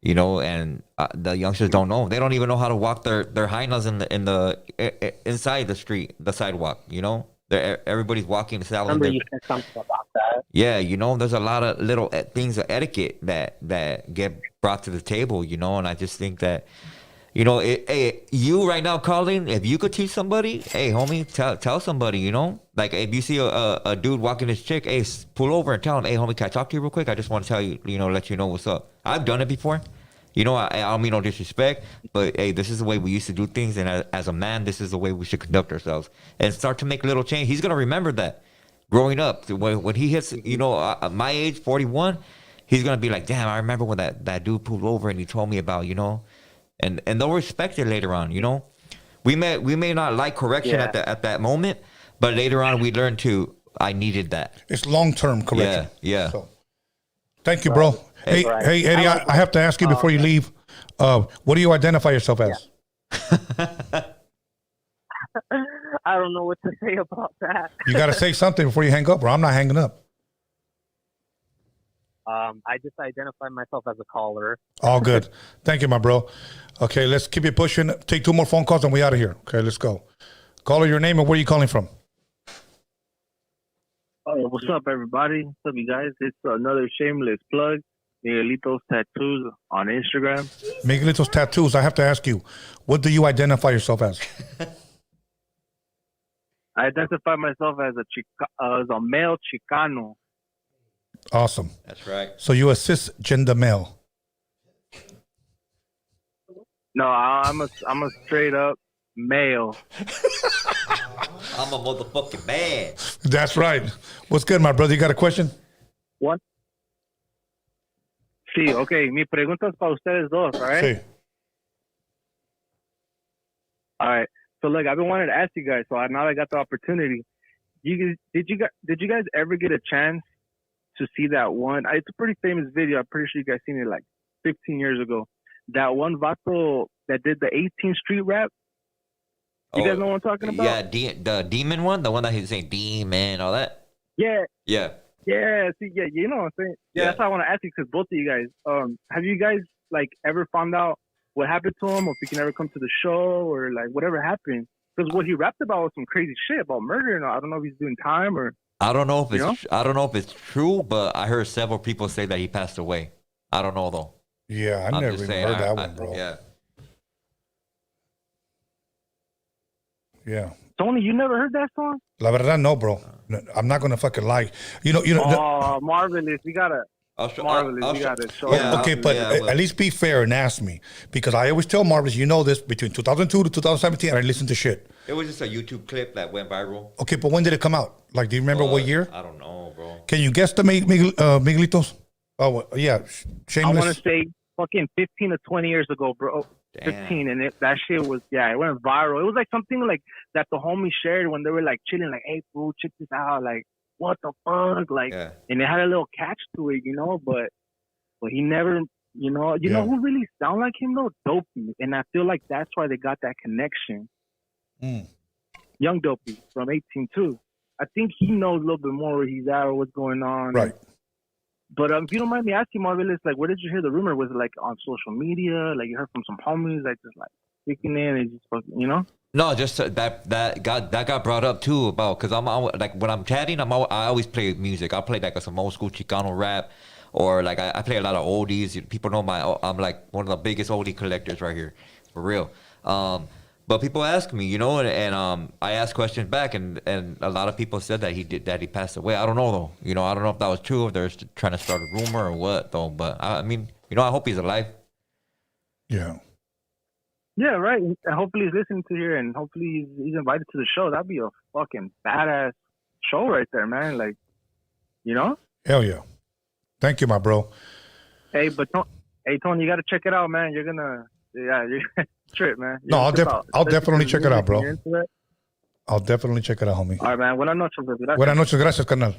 And the youngsters don't know. They don't even know how to walk their hyenas inside the street, the sidewalk. Everybody's walking the sidewalk. Remember you said something about that. Yeah, there's a lot of little things of etiquette that get brought to the table. And I just think that, you right now, Colin, if you could teach somebody, hey, homie, tell somebody. Like if you see a dude walking his chick, hey, pull over and tell him, hey, homie, can I talk to you real quick? I just want to tell you, let you know what's up. I've done it before. I don't mean no disrespect, but hey, this is the way we used to do things, and as a man, this is the way we should conduct ourselves, and start to make little change. He's gonna remember that. growing up. When he hits, my age, 41, he's gonna be like, damn, I remember when that dude pulled over and he told me about, and they'll respect it later on. We may not like correction at that moment, but later on we learn I needed that. It's long-term correction. Yeah. So, thank you, bro. Hey, Eddie, I have to ask you before you leave. What do you identify yourself as? I don't know what to say about that. You got to say something before you hang up, or I'm not hanging up. I just identify myself as a caller. All good. Thank you, my bro. Okay, let's keep it pushing. Take 2 more phone calls and we out of here. Okay, let's go. Caller, your name and where you calling from? Oh, what's up, everybody? What's up, you guys? It's another shameless plug. Miguelito's Tattoos on Instagram. Miguelito's Tattoos. I have to ask you, what do you identify yourself as? I identify myself as a male Chicano. Awesome. That's right. So you a cisgender male? No, I'm a straight up male. I'm a motherfucking man. That's right. What's good, my brother? You got a question? What? Sí, okay. Mi pregunta es para ustedes dos, all right? Sí. All right. So look, I've been wanting to ask you guys. So now I got the opportunity. Did you guys ever get a chance to see that one? It's a pretty famous video. I'm pretty sure you guys seen it like 15 years ago. That one vato that did the 18th Street rap. You guys know what I'm talking about? Yeah, the demon one, the one that he's saying demon, all that. Yeah. Yeah. Yeah. See, yeah, you know what I'm saying? Yeah, that's why I want to ask you, because both of you guys, have you guys like ever found out what happened to him, or if he can ever come to the show, or like whatever happened? Because what he rapped about was some crazy shit about murder, and I don't know if he's doing time or. I don't know if it's true, but I heard several people say that he passed away. I don't know though. Yeah, I never even heard that one, bro. Yeah. Yeah. Tony, you never heard that song? La verdad, no, bro. I'm not gonna fucking lie. Oh, marvelous! We gotta. Marvelous, we gotta show. Okay, but at least be fair and ask me, because I always tell Marvelous, this between 2002 to 2017, I listen to shit. It was just a YouTube clip that went viral. Okay, but when did it come out? Like, do you remember what year? I don't know, bro. Can you guess the Miguelitos? Oh, yeah, Shameless. I want to say fucking 15 to 20 years ago, bro. Damn. 15, and that shit was, it went viral. It was like something like that the homies shared when they were like chilling, like, hey, fool, check this out, like, what the fuck, like, and it had a little catch to it, but he never, who really sound like him though? Dopey, and I feel like that's why they got that connection. Young Dopey from 18 too. I think he knows a little bit more where he's at or what's going on. Right. But if you don't mind me asking, Marvelous, like, where did you hear the rumor? Was it like on social media? Like you heard from some homies, like just like speaking in and just fucking, No, just that got brought up too about, because I'm like when I'm chatting, I always play music. I play like some old school Chicano rap, or like I play a lot of oldies. People know I'm like one of the biggest oldie collectors right here, for real. But people ask me, and I ask questions back, and a lot of people said that he passed away. I don't know though. I don't know if that was true, if they're trying to start a rumor or what though. But I mean, I hope he's alive. Yeah. Yeah, right. And hopefully he's listening to here, and hopefully he's invited to the show. That'd be a fucking badass show right there, man. Like, Hell yeah. Thank you, my bro. Hey, but Tony, you got to check it out, man. You're gonna trip, man. No, I'll definitely check it out, bro. I'll definitely check it out, homie. All right, man. Buenas noches, baby. Buenas noches, gracias, carnal.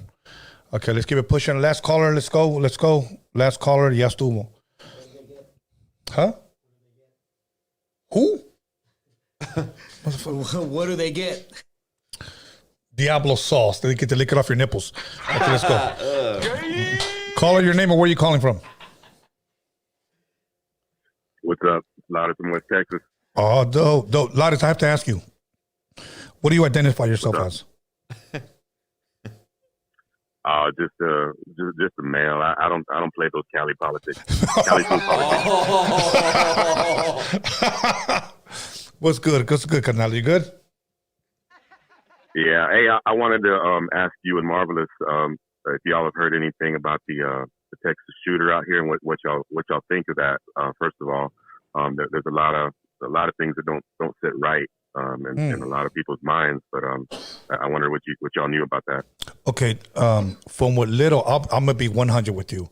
Okay, let's keep it pushing. Last caller, let's go. Last caller, ya estuvo. Huh? Who? What do they get? Diablo sauce. They get to lick it off your nipples. Okay, let's go. Caller, your name and where you calling from? What's up? Loudest from West Texas. Oh, dope. Loudest, I have to ask you. What do you identify yourself as? Just a male. I don't play those Cali politics. Cali food politics. What's good? What's good, Carnal? You good? Yeah. Hey, I wanted to ask you and Marvelous if y'all have heard anything about the Texas shooter out here, and what y'all think of that. First of all, there's a lot of things that don't sit right in a lot of people's minds. But I wonder what y'all knew about that. Okay, from what little, I'm gonna be 100 with you.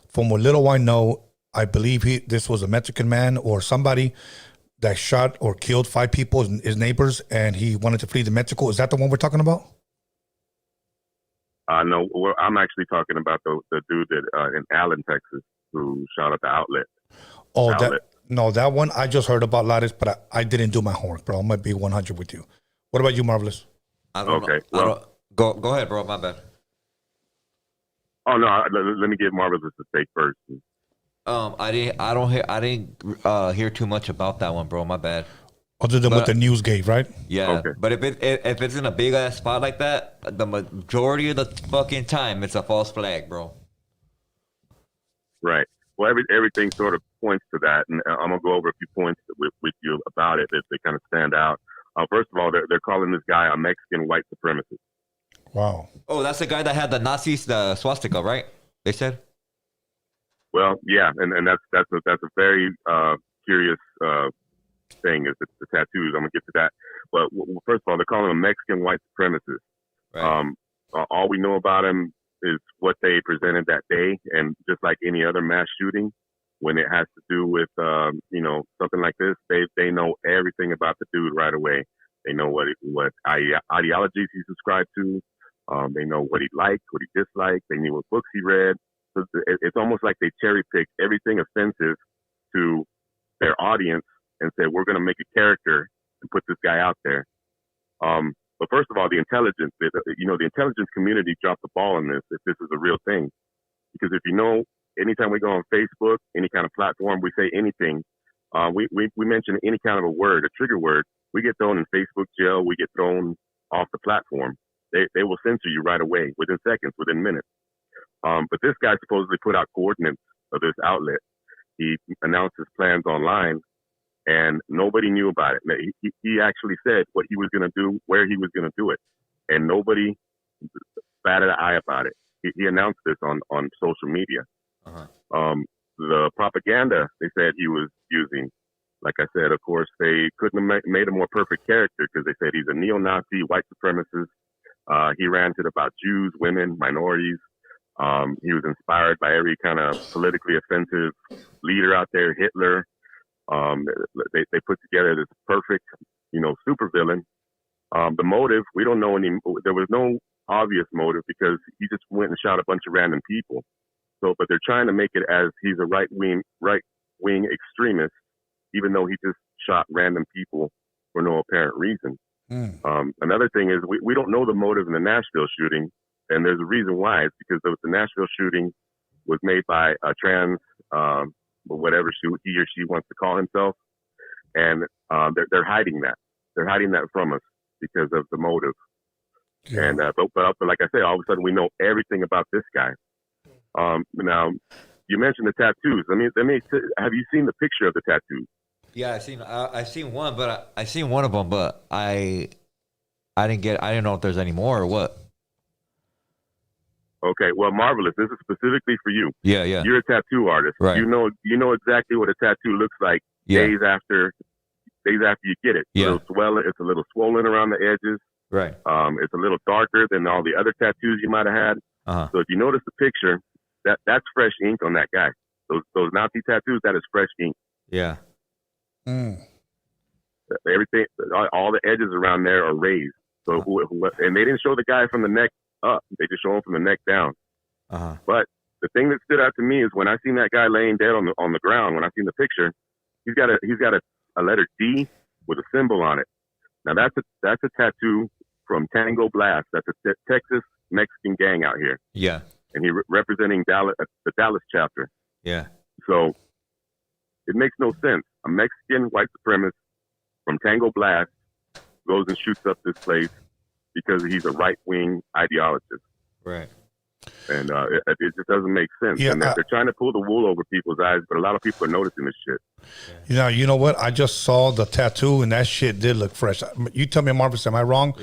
From what little I know, I believe this was a Mexican man or somebody that shot or killed 5 people, his neighbors, and he wanted to flee to Mexico. Is that the one we're talking about? No, I'm actually talking about the dude that in Allen, Texas, who shot at the outlet. Oh, that one I just heard about, Laris, but I didn't do my homework, bro. I'm gonna be 100 with you. What about you, Marvelous? I don't know. Well, go ahead, bro. My bad. Oh no, let me give Marvelous a take first. I didn't hear too much about that one, bro. My bad. Other than what the news gave, right? Yeah, but if it's in a big ass spot like that, the majority of the fucking time it's a false flag, bro. Right. Well, everything sort of points to that, and I'm gonna go over a few points with you about it that they kind of stand out. First of all, they're calling this guy a Mexican white supremacist. Wow. Oh, that's the guy that had the Nazis, the swastika, right? They said. Well, yeah, and that's a very curious thing is the tattoos. I'm gonna get to that, but first of all, they're calling him a Mexican white supremacist. Right. All we know about him is what they presented that day, and just like any other mass shooting, when it has to do with something like this, they know everything about the dude right away. They know what ideologies he subscribed to. They know what he liked, what he disliked. They knew what books he read. So it's almost like they cherry pick everything offensive to their audience and say, we're going to make a character and put this guy out there. But first of all, the intelligence community dropped the ball on this, if this is a real thing. Because if you know, anytime we go on Facebook, any kind of platform, we say anything, we mention any kind of a word, a trigger word, we get thrown in Facebook jail, we get thrown off the platform. They will censor you right away, within seconds, within minutes. But this guy supposedly put out coordinates of this outlet. He announced his plans online, and nobody knew about it. He actually said what he was going to do, where he was going to do it, and nobody batted an eye about it. He announced this on social media. The propaganda they said he was using, like I said, of course, they couldn't have made a more perfect character because they said he's a neo-Nazi, white supremacist. He ranted about Jews, women, minorities. He was inspired by every kind of politically offensive leader out there, Hitler. They put together this perfect, supervillain. The motive, we don't know there was no obvious motive because he just went and shot a bunch of random people. So, but they're trying to make it as he's a right wing extremist, even though he just shot random people for no apparent reason. Another thing is we don't know the motive in the Nashville shooting, and there's a reason why. It's because the Nashville shooting was made by a trans, whatever he or she wants to call himself, and they're hiding that. They're hiding that from us because of the motive. Yeah. And but like I say, all of a sudden we know everything about this guy. Now, you mentioned the tattoos. Let me. Have you seen the picture of the tattoos? Yeah, I've seen one, but I seen one of them, but I didn't know if there's any more or what. Okay, well, Marvelous. This is specifically for you. Yeah. You're a tattoo artist. Right. You know exactly what a tattoo looks like days after you get it. Yeah. It's a little swollen around the edges. Right. It's a little darker than all the other tattoos you might have had. So if you notice the picture, that's fresh ink on that guy. Those Nazi tattoos, that is fresh ink. Yeah. Everything, all the edges around there are raised. So and they didn't show the guy from the neck up. They just show him from the neck down. But the thing that stood out to me is when I seen that guy laying dead on the ground. When I seen the picture, he's got a letter D with a symbol on it. Now that's a tattoo from Tango Blast. That's a Texas Mexican gang out here. Yeah. And he representing the Dallas chapter. Yeah. So it makes no sense. A Mexican white supremacist from Tango Blast goes and shoots up this place because he's a right-wing ideologist. Right. And it just doesn't make sense. Yeah, and they're trying to pull the wool over people's eyes, but a lot of people are noticing this shit. You know what? I just saw the tattoo, and that shit did look fresh. You tell me, Marvis, am I wrong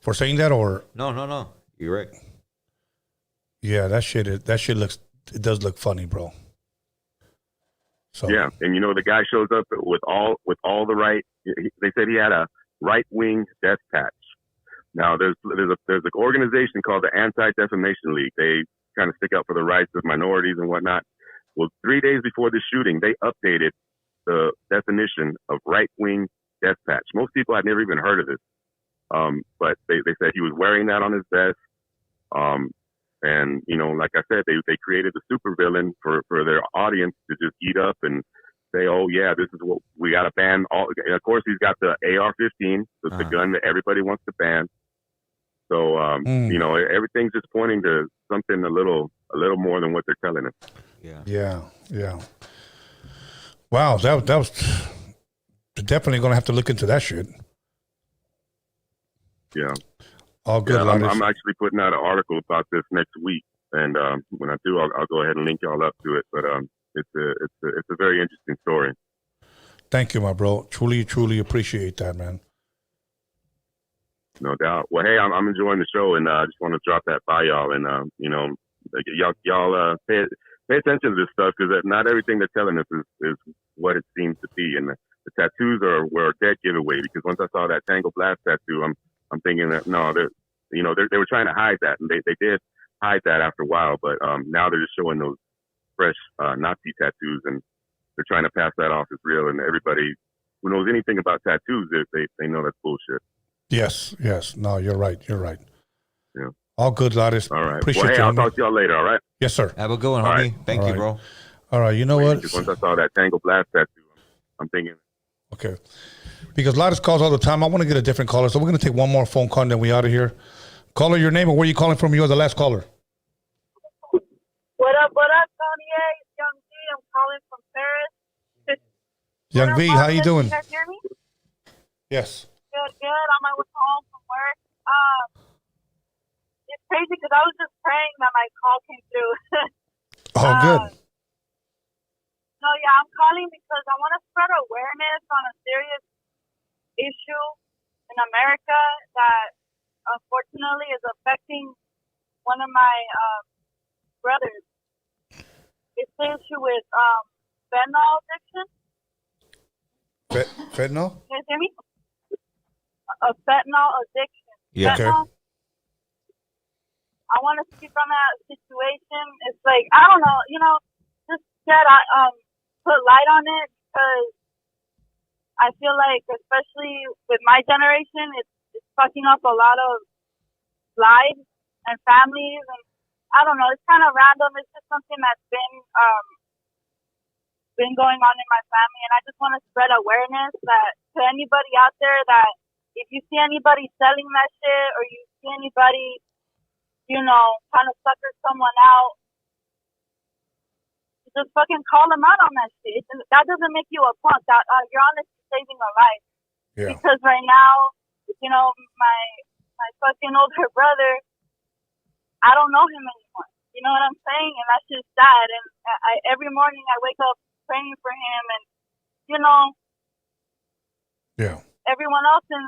for saying that? Or No. You're right. Yeah, that shit does look funny, bro. So yeah, and the guy shows up with all the right. They said he had a right-wing death patch. Now, there's an organization called the Anti-Defamation League. They kind of stick up for the rights of minorities and whatnot. Well, 3 days before the shooting, they updated the definition of right-wing death patch. Most people had never even heard of this, but they said he was wearing that on his vest. And, you know, like I said, they created the supervillain for their audience to just eat up and say, oh, yeah, this is what we got to ban. And of course, he's got the AR-15, the gun that everybody wants to ban. So, you know, everything's just pointing to something a little more than what they're telling us. Yeah. Wow, that was definitely going to have to look into that shit. Yeah. All good. Yeah, I'm actually putting out an article about this next week, and when I do, I'll go ahead and link y'all up to it. But it's a very interesting story. Thank you, my bro. Truly appreciate that, man. No doubt. Well, hey, I'm enjoying the show, and I just want to drop that by y'all, and you know, y'all pay attention to this stuff, because not everything they're telling us is what it seems to be, and the tattoos were a dead giveaway, because once I saw that Tango Blast tattoo, I'm thinking that no, they were trying to hide that, and they did hide that after a while, but now they're just showing those fresh Nazi tattoos, and they're trying to pass that off as real, and everybody who knows anything about tattoos, they know that's bullshit. Yes. No, you're right. Yeah. All good, Lattice. All right. Appreciate well, hey, you. I'll talk to y'all later, all right? Yes, sir. Have a good one, homie. Right. Thank you, bro. All right, you know what? Once I saw that Tango Blast tattoo, I'm thinking. Okay. Because Lattice calls all the time. I want to get a different caller, so we're going to take one more phone call, and then we out of here. Caller, your name and where you calling from? You are the last caller. What up, Tony A? It's Young V. I'm calling from Paris. Young V, how you doing? You guys hear me? Yes. Good. On my way home from work. It's crazy because I was just praying that my call came through. Oh, good. No, yeah, I'm calling because I want to spread awareness on a serious issue in America that unfortunately is affecting one of my brothers. It's the issue with fentanyl addiction. Fentanyl? Can you hear me? A fentanyl addiction. Yeah. Fentanyl, okay. I want to speak on that situation. It's like, I don't know, just put light on it, because I feel like, especially with my generation, it's fucking up a lot of lives and families, and I don't know, it's kind of random. It's just something that's been going on in my family, and I just want to spread awareness that to anybody out there that if you see anybody selling that shit, or you see anybody, trying to sucker someone out, just fucking call them out on that shit. That doesn't make you a punk. You're honestly saving a life. Yeah. Because right now, my fucking older brother, I don't know him anymore. You know what I'm saying? And that's just sad. And every morning I wake up praying for him, and yeah, everyone else in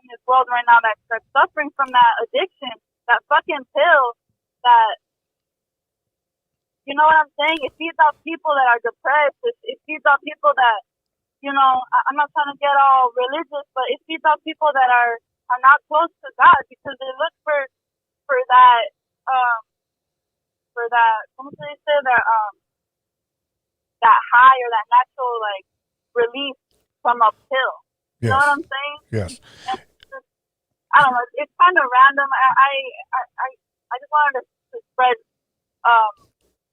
this world right now that's suffering from that addiction, that fucking pill, that, you know what I'm saying? It feeds off people that are depressed. It feeds off people that, I'm not trying to get all religious, but it feeds off people that are not close to God, because they look for that, ¿cómo se dice? That high, or that natural, like, relief from a pill. You know what I'm saying? Yes. And I don't know. It's kind of random. I just wanted to spread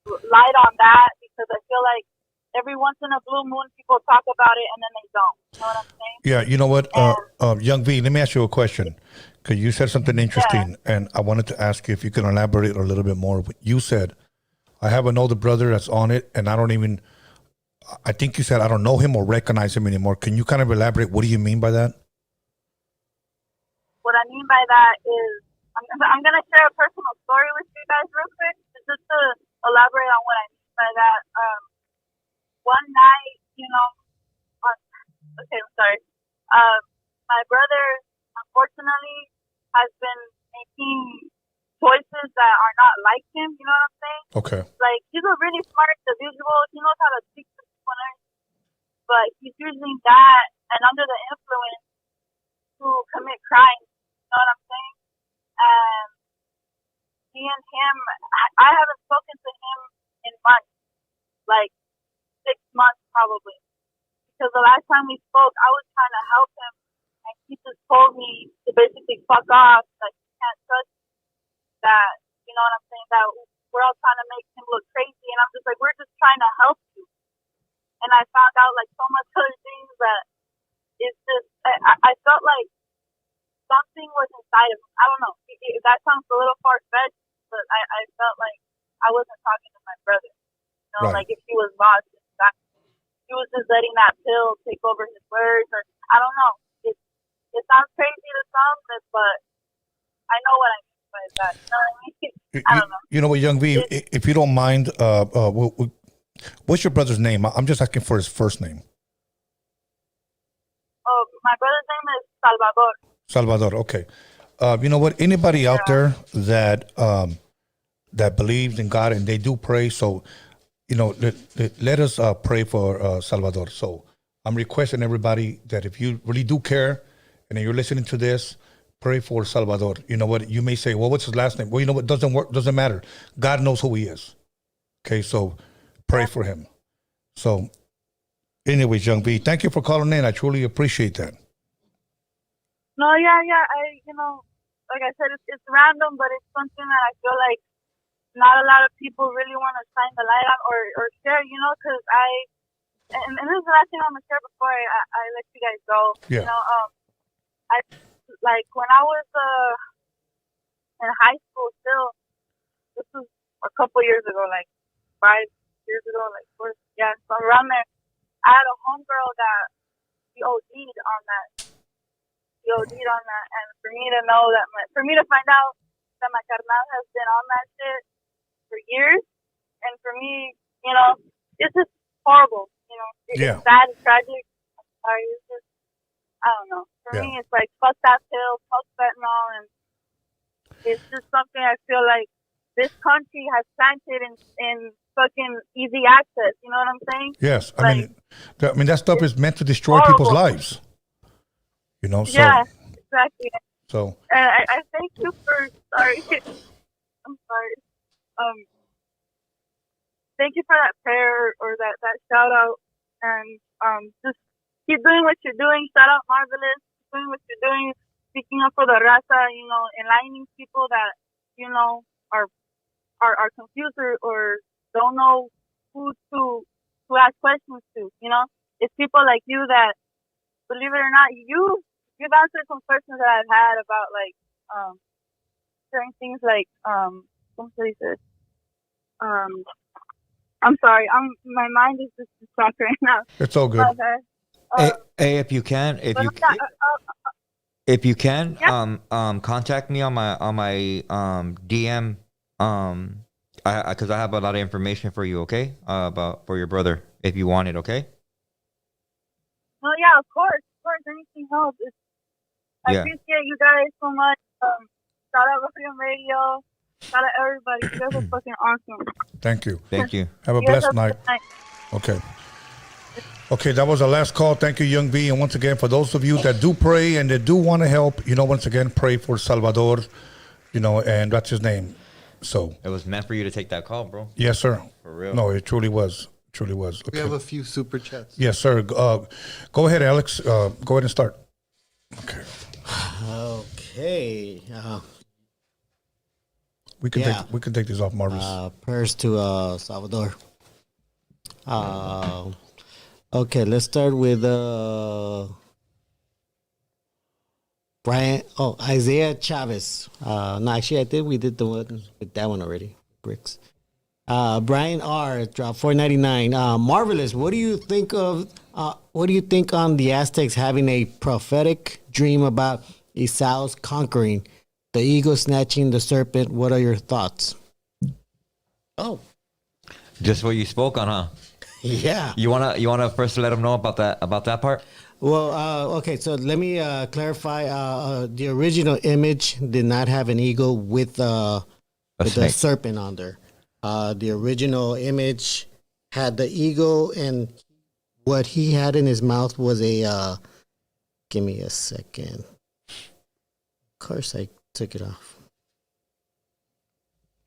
light on that, because I feel like every once in a blue moon people talk about it and then they don't. You know what I'm saying? Yeah, you know what, Young V, let me ask you a question, because you said something interesting, and I wanted to ask you if you can elaborate a little bit more. You said, I have an older brother that's on it, and I think you said I don't know him or recognize him anymore. Can you kind of elaborate? What do you mean by that? What I mean by that is, I'm going to share a personal story with you guys real quick, just to elaborate on what I mean by that. One night, okay, I'm sorry. My brother, unfortunately, has been making choices that are not like him. You know what I'm saying? Okay. Like, he's a really smart individual. He knows how to speak to people, but he's using that, and under the influence, to commit crimes. You know what I'm saying? And me and him, I haven't spoken to him in months, like 6 months probably. Because the last time we spoke, I was trying to help him, and he just told me to basically fuck off, that he can't trust me, that, you know what I'm saying, that we're all trying to make him look crazy, and I'm just like, we're just trying to help you. And I found out, like, so much other things that it's just, I felt like something was inside of him. I don't know. That sounds a little far-fetched, but I felt like I wasn't talking to my brother. You know, like if he was lost, he was just letting that pill take over his words, or I don't know. It sounds crazy to some, but I know what I mean by that. You know what I mean? I don't know. You know what, Young V, if you don't mind, what's your brother's name? I'm just asking for his first name. Oh, my brother's name is Salvador. Salvador, okay. You know what? Anybody out there that that believes in God and they do pray, so you know, let us pray for Salvador. So I'm requesting everybody that if you really do care and you're listening to this, pray for Salvador. You know what? You may say, well, what's his last name? Well, you know what? Doesn't matter. God knows who he is. Okay, so pray for him. So anyways, Young V, thank you for calling in. I truly appreciate that. No, yeah. You know, like I said, it's random, but it's something that I feel like not a lot of people really want to shine the light on or share, you know, because and this is the last thing I'm going to share before I let you guys go. Yeah. You know, I, like, when I was in high school still, this was a couple years ago, like 5 years ago, like 4, yeah, so around there, I had a homegirl that she OD'd on that. And for me to know that, for me to find out that my carnal has been on that shit for years, and for me, you know, it's just horrible. You know, it's sad and tragic. I'm sorry, it's just, I don't know. For me, it's like fuck that pill, fuck fentanyl, and it's just something I feel like this country has planted in fucking easy access. You know what I'm saying? Yes, like, I mean that stuff is meant to destroy people's lives. You know, so yeah, exactly. So I thank you for sorry. I'm sorry. Thank you for that prayer or that shout out, and just keep doing what you're doing. Shout out Marvelous, keep doing what you're doing, speaking up for the raza, you know, enlightening people that, you know, are confused or don't know who to ask questions to, you know. It's people like you that, believe it or not, you've answered some questions that I've had about, like, certain things like, ¿cómo se dice? I'm sorry, my mind is just stuck right now. It's all good. Okay. Hey, if you can, contact me on my DM, because I have a lot of information for you, okay? For your brother, if you want it, okay? Oh yeah, of course, anything helps. I appreciate you guys so much. Shout out Roadium Radio. Shout out everybody. You guys are fucking awesome. Thank you. Thank you. Have a blessed night. Okay. Okay, that was the last call. Thank you, Young V. And once again, for those of you that do pray and that do want to help, you know, once again, pray for Salvador, you know, and that's his name. So it was meant for you to take that call, bro. Yes, sir. For real. No, it truly was. Truly was. Okay. We have a few super chats. Yes, sir. Go ahead, Alex. Go ahead and start. Okay. Okay. We can take this off, Marvelous. Prayers to Salvador. Okay, let's start with Brian. Oh, Isaiah Chavez. No, actually, I think we did the one with that one already. Bricks. Brian R. dropped $4.99. Marvelous. What do you think of? What do you think on the Aztecs having a prophetic dream about Esau's conquering, the eagle snatching the serpent? What are your thoughts? Oh, just what you spoke on, huh? Yeah. You wanna first let them know about that part? Well, okay. So let me clarify. The original image did not have an eagle with the serpent on there. The original image had the eagle, and what he had in his mouth was a. Give me a second. course, I took it off.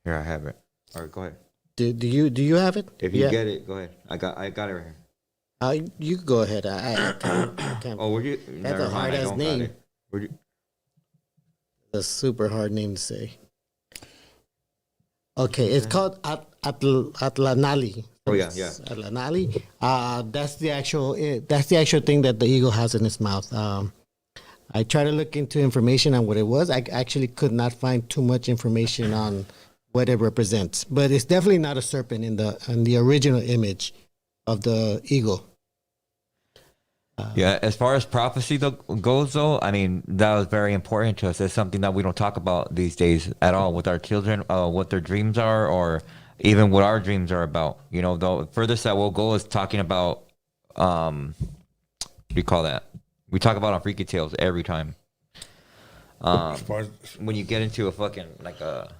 Here, I have it. All right, go ahead. Do you have it? If you get it, go ahead. I got it right here. You can go ahead. I can't. Oh, were you? That's a hard ass name. A super hard name to say. Okay, it's called Atlanali. Oh yeah. Atlanali. That's the actual thing that the eagle has in its mouth. I tried to look into information on what it was. I actually could not find too much information on what it represents, but it's definitely not a serpent in the original image of the eagle. Yeah, as far as prophecy goes, though, I mean, that was very important to us. It's something that we don't talk about these days at all with our children, what their dreams are, or even what our dreams are about. You know, the furthest that we'll go is talking about, what do you call that? We talk about on Freaky Tales every time. When you get into a fucking, like a...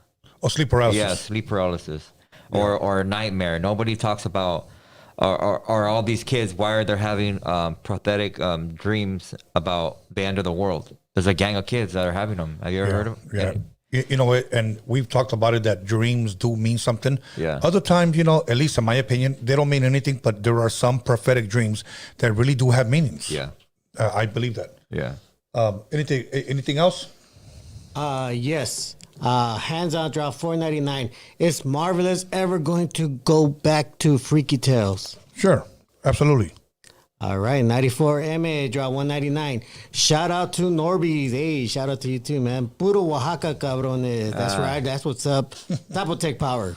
Oh, sleep paralysis. Yeah, sleep paralysis. Or nightmare. Nobody talks about... Or all these kids, why are they having prophetic dreams about the end of the world? There's a gang of kids that are having them. Have you ever heard of them? Yeah. You know, and we've talked about it, that dreams do mean something. Yeah. Other times, you know, at least in my opinion, they don't mean anything, but there are some prophetic dreams that really do have meanings. Yeah. I believe that. Yeah. Anything else? Yes. Hands on drop $4.99. Is Marvelous ever going to go back to Freaky Tales? Sure, absolutely. All right, 94 MA drop $1.99. Shout out to Norbies. Hey, shout out to you too, man. Puro Oaxaca cabrones. That's right. That's what's up. Zapotec power.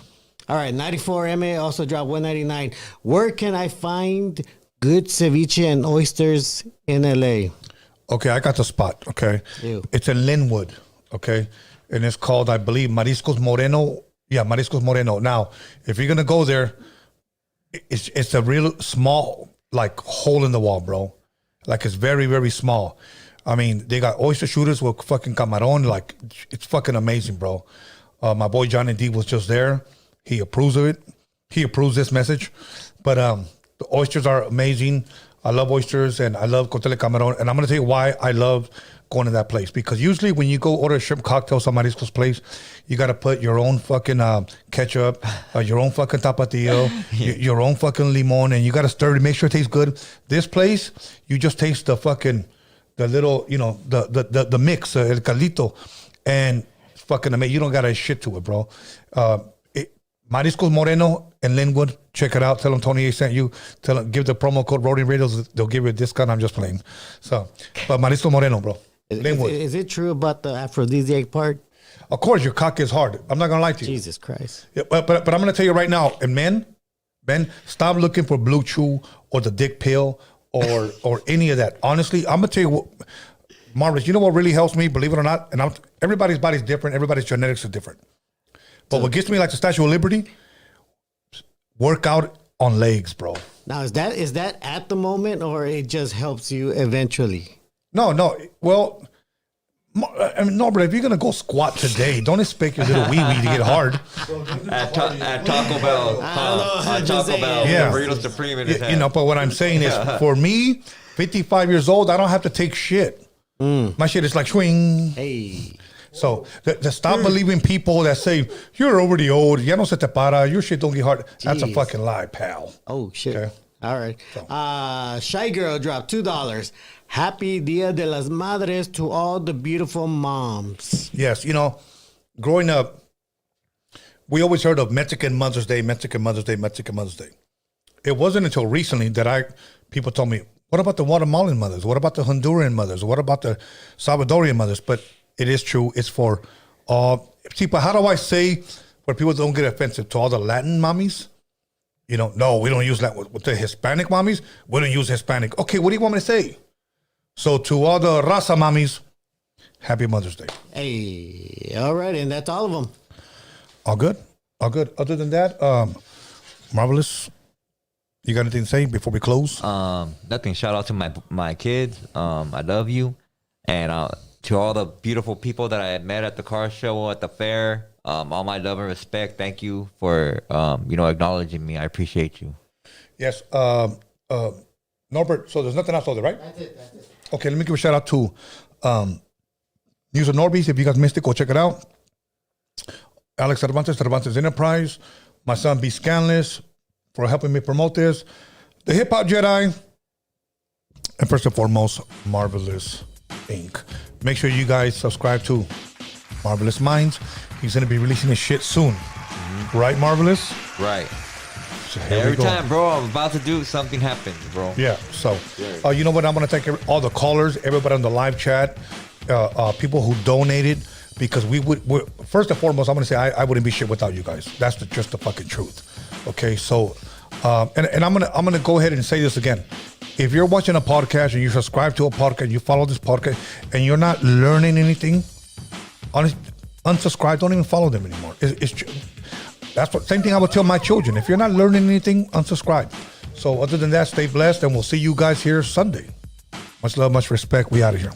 All right, 94 MA also drop $1.99. Where can I find good ceviche and oysters in LA? Okay, I got the spot. Okay, It's in Linwood. Okay. And it's called, I believe, Mariscos Moreno. Yeah, Mariscos Moreno. Now, if you're gonna go there, it's a real small, like, hole in the wall, bro. Like, it's very, very small. I mean, they got oyster shooters with fucking camarón. Like, it's fucking amazing, bro. My boy Johnny D was just there. He approves of it. He approves this message. But the oysters are amazing. I love oysters and I love cóctel de camarón. And I'm gonna tell you why I love going to that place, because usually when you go order a shrimp cocktail at Marisco's place, you got to put your own fucking ketchup, your own fucking tapatio, your own fucking limon, and you got to stir it, make sure it tastes good. This place, you just taste the little, you know, the mix, el caldito, and it's fucking amazing. You don't got to shit to it, bro. Mariscos Moreno in Linwood, check it out. Tell them Tony A sent you. Tell them, give the promo code Roadium Radios. They'll give you a discount. I'm just playing. So, but Mariscos Moreno, bro. Is it true about the aphrodisiac part? Of course, your cock is hard. I'm not gonna lie to you. Jesus Christ. Yeah, but I'm gonna tell you right now, and men, stop looking for Blue Chew or the dick pill or any of that. Honestly, I'm gonna tell you what, Marvelous. You know what really helps me? Believe it or not, and everybody's body's different. Everybody's genetics is different. But what gets me like the Statue of Liberty, work out on legs, bro. Now, is that at the moment, or it just helps you eventually? No. Well, I mean, no, but if you're gonna go squat today, don't expect your little wee wee to get hard. At Taco Bell, yeah. the Burrito Supreme in his hand. You know, but what I'm saying is, for me, 55 years old, I don't have to take shit. My shit is like swing. Hey. So to stop believing people that say you're already old, ya no se te para, your shit don't get hard. That's a fucking lie, pal. Oh shit. Okay. All right. Shy Girl dropped $2. Happy Dia de las Madres to all the beautiful moms. Yes, you know, growing up, we always heard of Mexican Mother's Day, Mexican Mother's Day, Mexican Mother's Day. It wasn't until recently that people told me, what about the Guatemalan mothers? What about the Honduran mothers? What about the Salvadorian mothers? But it is true. It's for all. See, but how do I say where people don't get offensive? To all the Latin mommies? You know, no, we don't use that. With the Hispanic mommies, we don't use Hispanic. Okay, what do you want me to say? So to all the Raza mommies, happy Mother's Day. Hey, all right, and that's all of them. All good? All good. Other than that, Marvelous, you got anything to say before we close? Nothing. Shout out to my kids. I love you. And to all the beautiful people that I had met at the car show, at the fair, all my love and respect. Thank you for, acknowledging me. I appreciate you. Yes. Norbert, so there's nothing else, right? That's it. Okay, let me give a shout out to News of Norbies. If you guys missed it, go check it out. Alex Cervantes, Cervantes Enterprise. My son B-SKANLESS for helping me promote this. The Hip Hop Jedi. And first and foremost, Marvelous Inc. Make sure you guys subscribe to Marvelous Minds. He's going to be releasing his shit soon. Right, Marvelous? Right. So every time, bro, I'm about to do something happens, bro. Yeah. So, you know what? I'm going to thank all the callers, everybody on the live chat, people who donated, because we're first and foremost, I'm going to say I wouldn't be shit without you guys. That's just the fucking truth. Okay. So, and I'm going to go ahead and say this again. If you're watching a podcast and you subscribe to a podcast, you follow this podcast, and you're not learning anything, unsubscribe. Don't even follow them anymore. That's what same thing I would tell my children. If you're not learning anything, unsubscribe. So other than that, stay blessed, and we'll see you guys here Sunday. Much love, much respect. We out of here.